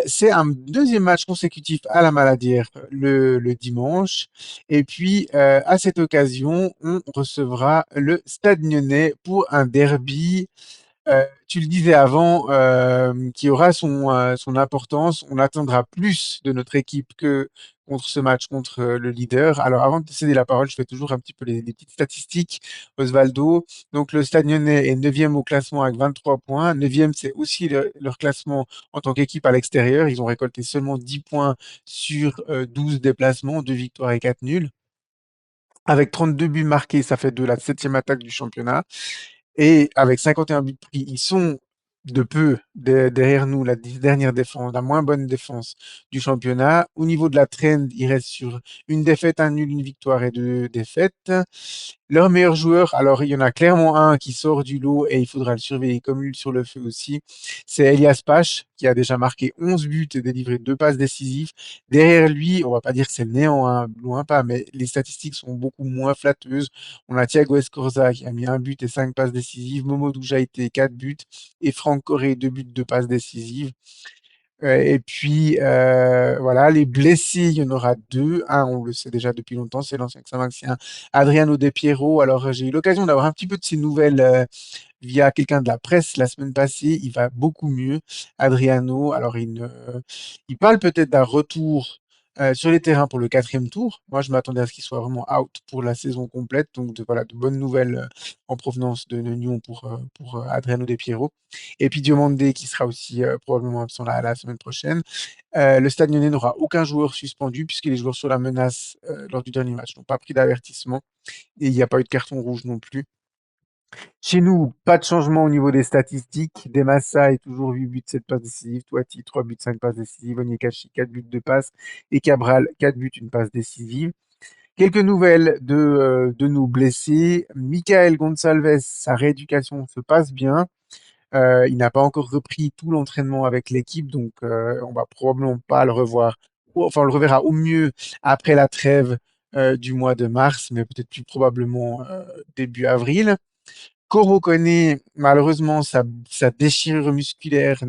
C'est un deuxième match consécutif à la Maladière le dimanche. Et puis, à cette occasion, on recevra le Stade Lyonnais pour un derby Tu le disais avant, qui aura son importance. On attendra plus de notre équipe que contre ce match contre le leader. Alors, avant de te céder la parole, je fais toujours un petit peu les petites statistiques. Osvaldo, donc le Stade Lyonnais est neuvième au classement avec 23 points. Neuvième, c'est aussi leur classement en tant qu'équipe à l'extérieur. Ils ont récolté seulement 10 points sur 12 déplacements, 2 victoires et 4 nuls. Avec 32 buts marqués, ça fait de la septième attaque du championnat. Et avec 51 buts pris, ils sont de peu derrière nous, la dernière défense, la moins bonne défense du championnat. Au niveau de la trend, ils restent sur une défaite, un nul, une victoire et deux défaites. Leur meilleur joueur, alors il y en a clairement un qui sort du lot et il faudra le surveiller comme l'huile sur le feu aussi. C'est Elias Pache qui a déjà marqué 11 buts et délivré 2 passes décisives. Derrière lui, on va pas dire que c'est le néant, hein, loin pas, mais les statistiques sont beaucoup moins flatteuses. On a Thiago Escorza qui a mis 1 but et 5 passes décisives, Momodou Jaité 4 buts et Franck Corré 2 buts, 2 passes décisives. Et puis, voilà, les blessés, il y en aura deux. Un, on le sait déjà depuis longtemps, c'est l'ancien Xamaxien Adriano De Piero. Alors, j'ai eu l'occasion d'avoir un petit peu de ses nouvelles via quelqu'un de la presse la semaine passée. Il va beaucoup mieux, Adriano. Alors, il parle peut-être d'un retour sur les terrains pour le quatrième tour. Moi, je m'attendais à ce qu'il soit vraiment out pour la saison complète. Donc, voilà, de bonnes nouvelles en provenance de Nyon pour Adriano De Piero. Et puis Diomandé qui sera aussi probablement absent la semaine prochaine. Le Stade Lyonnais n'aura aucun joueur suspendu puisque les joueurs sur la menace lors du dernier match n'ont pas pris d'avertissement et il n'y a pas eu de carton rouge non plus. Chez nous, pas de changement au niveau des statistiques. Demassa est toujours 8 buts, 7 passes décisives. Toiti, 3 buts, 5 passes décisives. Onyekachi, 4 buts, 2 passes. Et Cabral, 4 buts, une passe décisive. Quelques nouvelles de nos blessés. Michael Gonçalves, sa rééducation se passe bien. Il n'a pas encore repris tout l'entraînement avec l'équipe, donc on va probablement pas le revoir. Enfin, on le reverra au mieux après la trêve du mois de mars, mais peut-être plus probablement début avril. Koro Koné, malheureusement, sa déchirure musculaire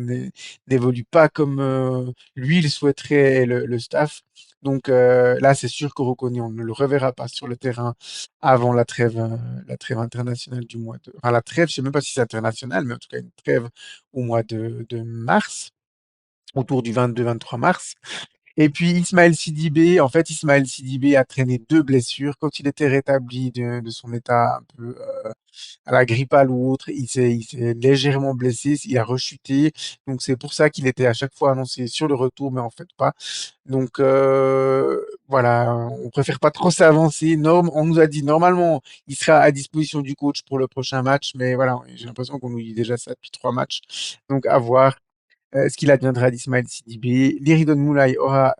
n'évolue pas comme lui le souhaiterait et le staff. Donc là, c'est sûr, Koro Koné, on ne le reverra pas sur le terrain avant la trêve internationale du mois de... Enfin, la trêve, je sais même pas si c'est international, mais en tout cas, une trêve au mois de mars, autour du 22-23 mars. Et puis Ismaël Sidibé, en fait, Ismaël Sidibé a traîné 2 blessures. Quand il était rétabli de son état un peu à la grippale ou autre, il s'est légèrement blessé, il a rechuté. Donc c'est pour ça qu'il était à chaque fois annoncé sur le retour, mais en fait pas. Donc voilà, on préfère pas trop s'avancer. On nous a dit normalement il sera à disposition du coach pour le prochain match, mais voilà, j'ai l'impression qu'on nous dit déjà ça depuis 3 matchs. Donc à voir ce qu'il adviendra d'Ismaël Sidibé. Liridon Moulay aura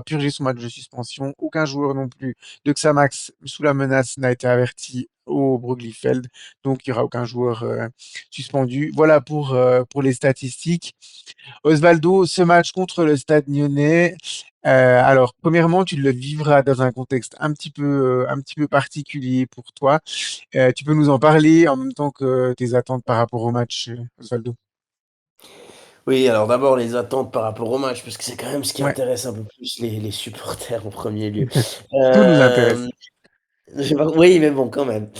purgé son match de suspension. Aucun joueur non plus de Xamax sous la menace n'a été averti au Broglifeld. Donc, il n'y aura aucun joueur suspendu. Voilà pour les statistiques. Osvaldo, ce match contre le Stade Lyonnais, alors, premièrement, tu le vivras dans un contexte un petit peu particulier pour toi. Tu peux nous en parler en même temps que tes attentes par rapport au match, Osvaldo? Oui, alors d'abord les attentes par rapport au match, parce que c'est quand même ce qui Ouais, intéresse un peu plus les supporters en premier lieu. tout nous intéresse. Euh, oui, mais bon, quand même.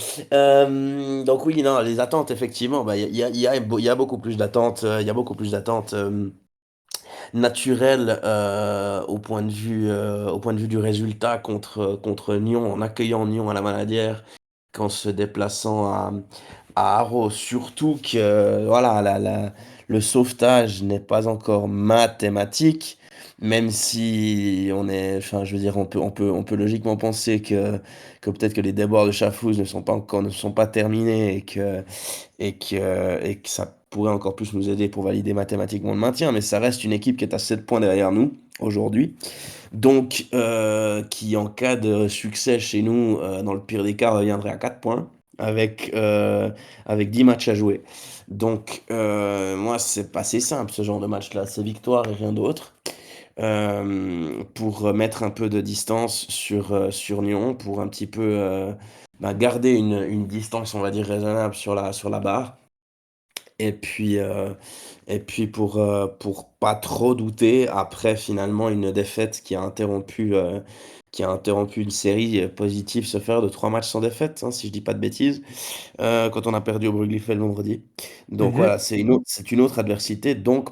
Donc oui, non, les attentes, effectivement, bah, il y a beaucoup plus d'attentes, il y a beaucoup plus d'attentes naturelles au point de vue du résultat contre Nyon, en accueillant Nyon à la Manadière, qu'en se déplaçant à Haro. Surtout que voilà, le sauvetage n'est pas encore mathématique, même si enfin, je veux dire, on peut logiquement penser que peut-être que les débords de Chafouz ne sont pas terminés et que ça pourrait encore plus nous aider pour valider mathématiquement le maintien, mais ça reste une équipe qui est à 7 points derrière nous aujourd'hui. Donc, qui en cas de succès chez nous, dans le pire des cas, reviendrait à 4 points avec 10 matchs à jouer. Donc, moi, c'est pas si simple ce genre de match-là. C'est victoire et rien d'autre. Pour mettre un peu de distance sur Nyon, pour un petit peu garder une distance, on va dire, raisonnable sur la barre. Et puis, pour pas trop douter, après finalement une défaite qui a interrompu qui a interrompu une série positive se faire de 3 matchs sans défaite, hein, si je dis pas de bêtises, quand on a perdu au Wrigley le vendredi. Donc Mhm. voilà, c'est une autre adversité. Donc,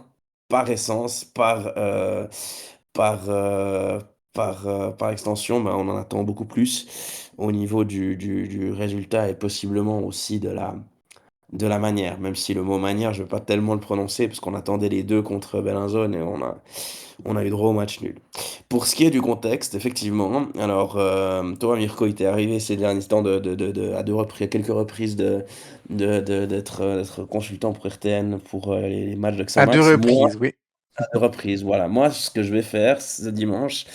par essence, par, euh, par extension, ben, on en attend beaucoup plus au niveau du résultat et possiblement aussi de la manière. Même si le mot manière, je ne veux pas tellement le prononcer parce qu'on attendait les deux contre Bellinzone et on a eu droit au match nul. Pour ce qui est du contexte, effectivement, alors toi, Mirko, il t'est arrivé ces derniers temps à quelques reprises d'être consultant pour RTN pour les matchs de À deux Xamax. Moi, reprises, oui. à deux reprises, voilà. Moi, ce que je vais faire ce dimanche,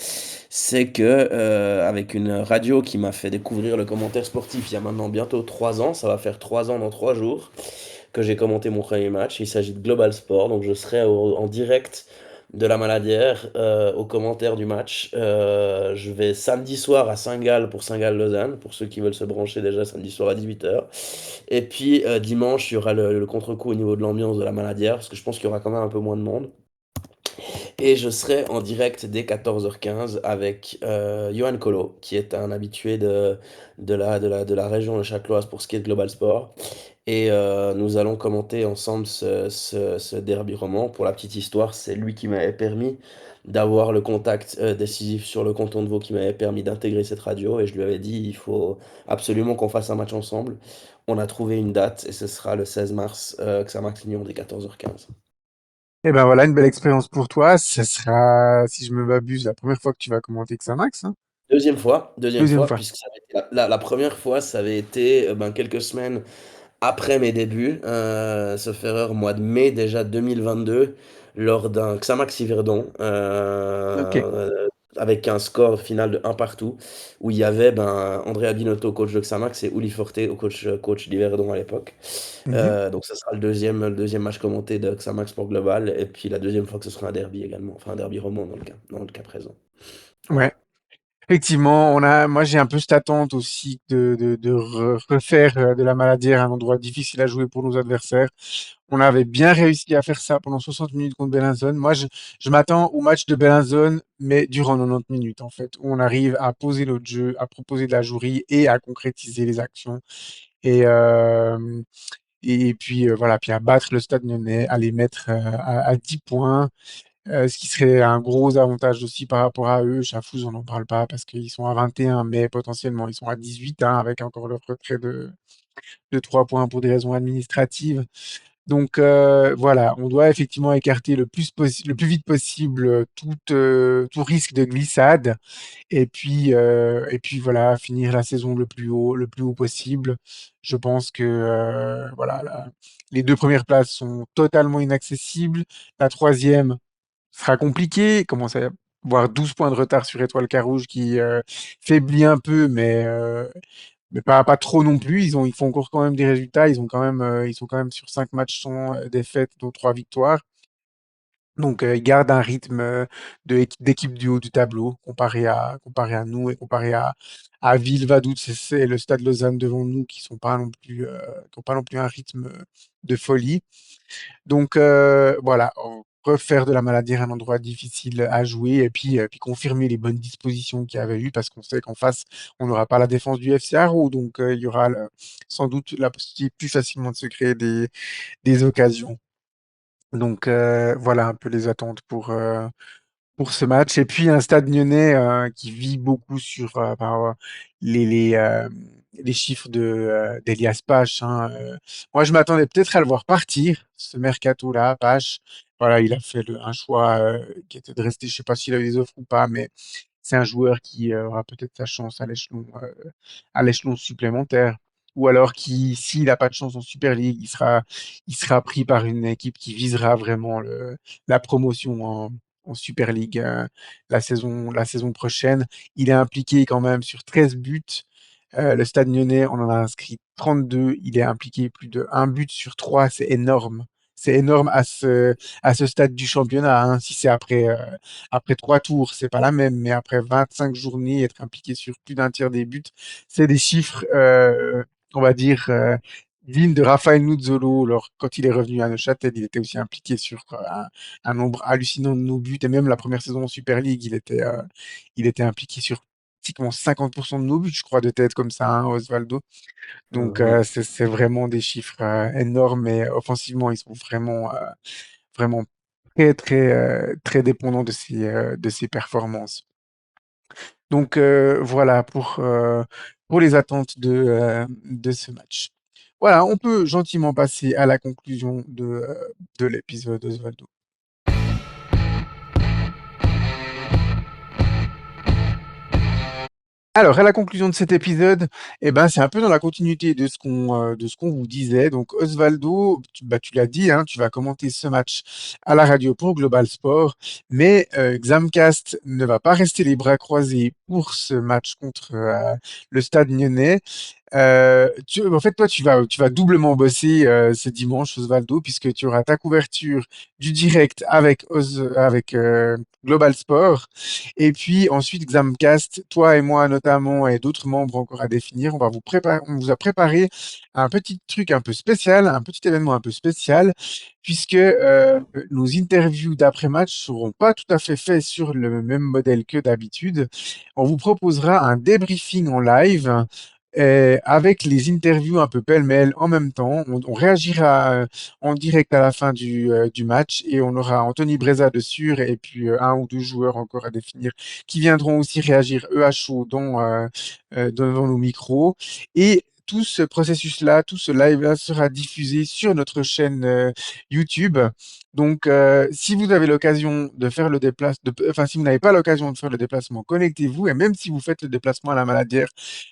c'est que avec une radio qui m'a fait découvrir le commentaire sportif il y a maintenant bientôt 3 ans, ça va faire 3 ans dans 3 jours que j'ai commenté mon premier match. Il s'agit de Global Sport, donc je serai en direct de la Maladière aux commentaires du match. Je vais samedi soir à Saint-Gall pour Saint-Gall-Lausanne, pour ceux qui veulent se brancher déjà samedi soir à 18h. Et puis dimanche, il y aura le contre-coup au niveau de l'ambiance de la Maladière, parce que je pense qu'il y aura quand même un peu moins de monde. Et je serai en direct dès 14h15 avec Johan Colo, qui est un habitué de la région de Châteloise pour ce qui est de Global Sport. Et nous allons commenter ensemble ce derby roman. Pour la petite histoire, c'est lui qui m'avait permis d'avoir le contact décisif sur le canton de Vaud, qui m'avait permis d'intégrer cette radio. Et je lui avais dit, il faut absolument qu'on fasse un match ensemble. On a trouvé une date et ce sera le 16 mars, que ça marque Lignon dès 14h15. Et ben voilà, une belle expérience pour toi. Ce sera, si je me m'abuse, la première fois que tu vas commenter Xamax, hein. Deuxième Deuxième fois, fois. puisque ça avait été la première fois, ça avait été ben, quelques semaines après mes débuts, sauf erreur, mois de mai déjà 2022, lors d'un Xamax Yverdon, Ok. avec un score final de un partout, où il y avait ben, Andrea Binotto, coach de Xamax, et Uli Forte, coach d'Yverdon à l'époque. Mhm. Donc ça sera le deuxième match commenté de Xamax pour Global, et puis la deuxième fois que ce sera un derby également, enfin un derby roman dans le cas présent. Ouais. Voilà. Effectivement, moi j'ai un peu cette attente aussi de refaire de la Maladière un endroit difficile à jouer pour nos adversaires. On avait bien réussi à faire ça pendant 60 minutes contre Bellinzone. Moi, je m'attends au match de Bellinzone, mais durant 90 minutes, en fait, où on arrive à poser notre jeu, à proposer de la jouerie et à concrétiser les actions. Et, euh, et puis, voilà, puis à battre le Stade Lyonnais, à les mettre à 10 points, ce qui serait un gros avantage aussi par rapport à eux. Chafouz, on n'en parle pas parce qu'ils sont à 21, mais potentiellement, ils sont à 18, hein, avec encore le retrait de 3 points pour des raisons administratives. Donc voilà, on doit effectivement écarter le plus vite possible tout risque de glissade et puis voilà, finir la saison le plus haut possible. Je pense que voilà, les deux premières places sont totalement inaccessibles. La troisième sera compliquée, il commence à y avoir 12 points de retard sur Étoile Carouge qui faiblit un peu, mais pas trop non plus. Ils font encore quand même des résultats. Ils sont quand même sur 5 matchs sans défaite, dont 3 victoires. Donc, ils gardent un rythme d'équipe du haut du tableau comparé à nous et comparé à Ville-Vaduz. C'est le Stade Lausanne devant nous qui ont pas non plus un rythme de folie. Donc, voilà, refaire de la maladie un endroit difficile à jouer puis confirmer les bonnes dispositions qu'il y avait eu parce qu'on sait qu'en face, on n'aura pas la défense du FC Arrow. Donc, il y aura sans doute la possibilité plus facilement de se créer des occasions. Donc, voilà un peu les attentes pour ce match. Et puis un Stade Lyonnais qui vit beaucoup sur les, les, euh, les chiffres d'Elias Pache, hein. Moi, je m'attendais peut-être à le voir partir, ce mercato-là, Pache. Voilà, il a fait un choix qui était de rester. Je sais pas s'il a eu des offres ou pas, mais c'est un joueur qui aura peut-être sa chance à l'échelon supplémentaire. Ou alors qui, s'il n'a pas de chance en Super League, il sera pris par une équipe qui visera vraiment la promotion en Super League la saison prochaine. Il est impliqué quand même sur 13 buts. Le Stade Lyonnais, on en a inscrit 32. Il est impliqué plus de un but sur trois. C'est énorme. C'est énorme à ce stade du championnat, hein. Si c'est après 3 tours, c'est pas la même, mais après 25 journées, être impliqué sur plus d'un tiers des buts, c'est des chiffres, on va dire, dignes de Raphaël Nuzzolo. Alors, quand il est revenu à Neuchâtel, il était aussi impliqué sur un nombre hallucinant de nos buts. Et même la première saison en Super League, il était impliqué sur pratiquement 50% de nos buts, je crois, de tête comme ça, hein, Osvaldo. Donc, Mhm. c'est vraiment des chiffres énormes et offensivement, ils sont vraiment très dépendants de ces performances. Donc, voilà pour les attentes de ce match. Voilà, on peut gentiment passer à la conclusion de l'épisode, Osvaldo. Alors, à la conclusion de cet épisode, eh ben, c'est un peu dans la continuité de ce qu'on vous disait. Donc, Osvaldo, tu l'as dit, hein, tu vas commenter ce match à la radio pour Global Sport, mais Xamcast ne va pas rester les bras croisés pour ce match contre le Stade Lyonnais. En fait, toi, tu vas doublement bosser ce dimanche, Osvaldo, puisque tu auras ta couverture du direct avec Global Sport. Et puis ensuite, Xamcast, toi et moi notamment, et d'autres membres encore à définir, on vous a préparé un petit truc un peu spécial, un petit événement un peu spécial, puisque nos interviews d'après-match seront pas tout à fait faits sur le même modèle que d'habitude. On vous proposera un débriefing en live avec les interviews un peu pêle-mêle en même temps. On réagira en direct à la fin du match et on aura Anthony Breza dessus et puis un ou deux joueurs encore à définir qui viendront aussi réagir eux à chaud devant nos micros. Et tout ce processus-là, tout ce live-là sera diffusé sur notre chaîne YouTube. Donc, si vous avez l'occasion de faire le déplacement, enfin, si vous n'avez pas l'occasion de faire le déplacement, connectez-vous. Et même si vous faites le déplacement à la Maladière,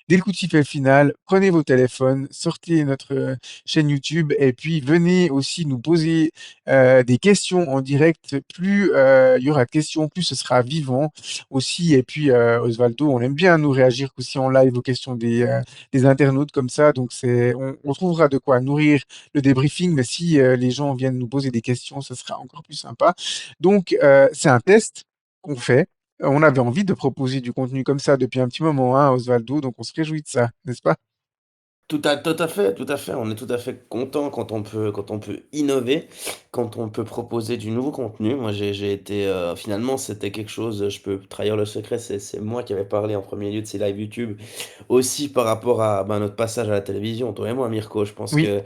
dès le coup de sifflet final, prenez vos téléphones, sortez notre chaîne YouTube et puis venez aussi nous poser des questions en direct. Plus il y aura de questions, plus ce sera vivant aussi. Et puis, Osvaldo, on aime bien nous réagir aussi en live aux questions des internautes comme ça. Donc, on trouvera de quoi nourrir le débriefing. Mais si les gens viennent nous poser des questions, ce sera encore plus sympa. Donc, c'est un test qu'on fait. On avait envie de proposer du contenu comme ça depuis un petit moment, hein, Osvaldo, donc on se réjouit de ça, n'est-ce pas? Tout à fait, tout à fait. On est tout à fait content quand on peut innover, quand on peut proposer du nouveau contenu. Moi, j'ai été, finalement, c'était quelque chose, je peux trahir le secret, c'est moi qui avais parlé en premier lieu de ces lives YouTube, aussi par rapport à ben, notre passage à la télévision, toi et moi, Mirko. Je pense Oui. que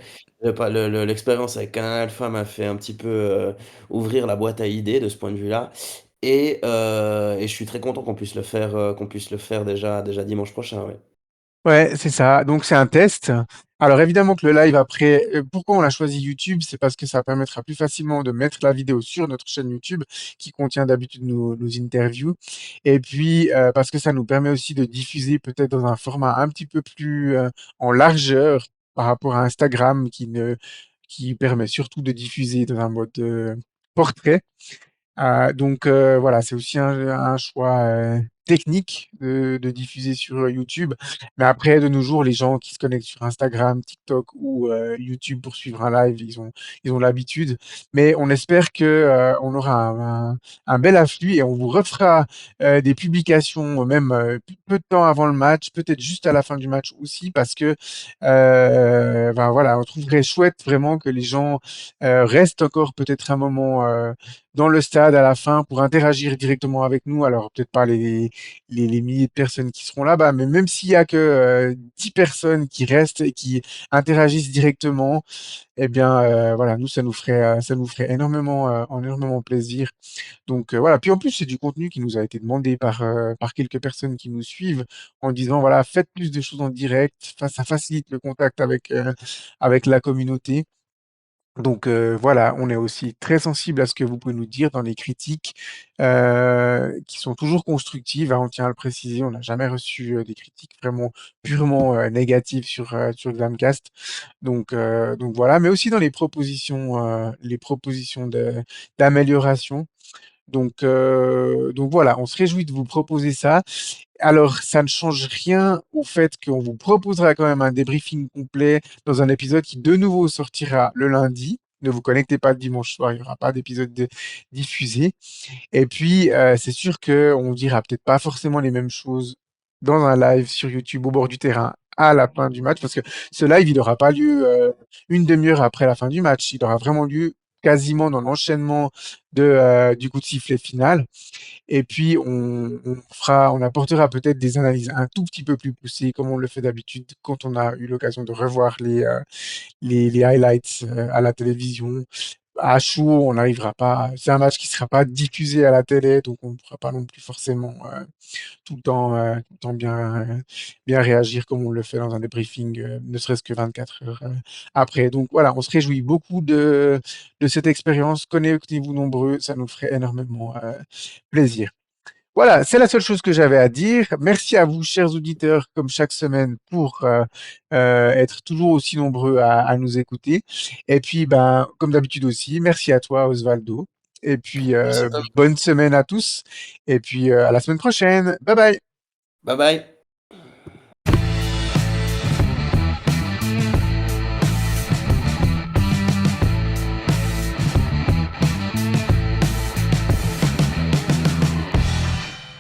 l'expérience avec Canal Alpha m'a fait un petit peu ouvrir la boîte à idées de ce point de vue-là. Et je suis très content qu'on puisse le faire déjà dimanche prochain. Ouais. Ouais, c'est ça. Donc c'est un test. Alors évidemment que le live après, pourquoi on a choisi YouTube, c'est parce que ça permettra plus facilement de mettre la vidéo sur notre chaîne YouTube qui contient d'habitude nos interviews. Et puis parce que ça nous permet aussi de diffuser peut-être dans un format un petit peu plus en largeur par rapport à Instagram qui permet surtout de diffuser dans un mode portrait. Donc voilà, c'est aussi un choix technique de diffuser sur YouTube. Mais après, de nos jours, les gens qui se connectent sur Instagram, TikTok ou YouTube pour suivre un live, ils ont l'habitude. Mais on espère que on aura un bel afflux et on vous refera des publications même peu de temps avant le match, peut-être juste à la fin du match aussi, parce que ben voilà, on trouverait chouette vraiment que les gens restent encore peut-être un moment. Dans le stade à la fin pour interagir directement avec nous. Alors peut-être pas les milliers de personnes qui seront là-bas, mais même s'il y a que 10 personnes qui restent et qui interagissent directement, eh bien voilà, nous ça nous ferait énormément plaisir. Donc voilà. Puis en plus c'est du contenu qui nous a été demandé par quelques personnes qui nous suivent en disant voilà faites plus de choses en direct, ça facilite le contact avec la communauté. Donc voilà, on est aussi très sensible à ce que vous pouvez nous dire dans les critiques qui sont toujours constructives, hein, on tient à le préciser, on n'a jamais reçu des critiques vraiment purement négatives sur Glamcast. Donc voilà, mais aussi dans les propositions d'amélioration. Donc voilà, on se réjouit de vous proposer ça. Alors, ça ne change rien au fait qu'on vous proposera quand même un débriefing complet dans un épisode qui de nouveau sortira le lundi. Ne vous connectez pas le dimanche soir, il n'y aura pas d'épisode diffusé. Et puis, c'est sûr qu'on dira peut-être pas forcément les mêmes choses dans un live sur YouTube au bord du terrain à la fin du match, parce que ce live, il n'aura pas lieu une demi-heure après la fin du match. Il aura vraiment lieu quasiment dans l'enchaînement du coup de sifflet final. Et puis, on apportera peut-être des analyses un tout petit peu plus poussées, comme on le fait d'habitude quand on a eu l'occasion de revoir les highlights à la télévision. À chaud, on n'arrivera pas. C'est un match qui ne sera pas diffusé à la télé, donc on ne pourra pas non plus forcément tout le temps bien réagir comme on le fait dans un débriefing, ne serait-ce que 24 heures après. Donc voilà, on se réjouit beaucoup de cette expérience. Connectez-vous nombreux, ça nous ferait énormément plaisir. Voilà, c'est la seule chose que j'avais à dire. Merci à vous, chers auditeurs, comme chaque semaine, pour être toujours aussi nombreux à nous écouter. Et puis, ben, comme d'habitude aussi, merci à toi, Osvaldo. Et puis, Merci à toi. bonne semaine à tous. Et puis, à la semaine prochaine. Bye bye. Bye bye.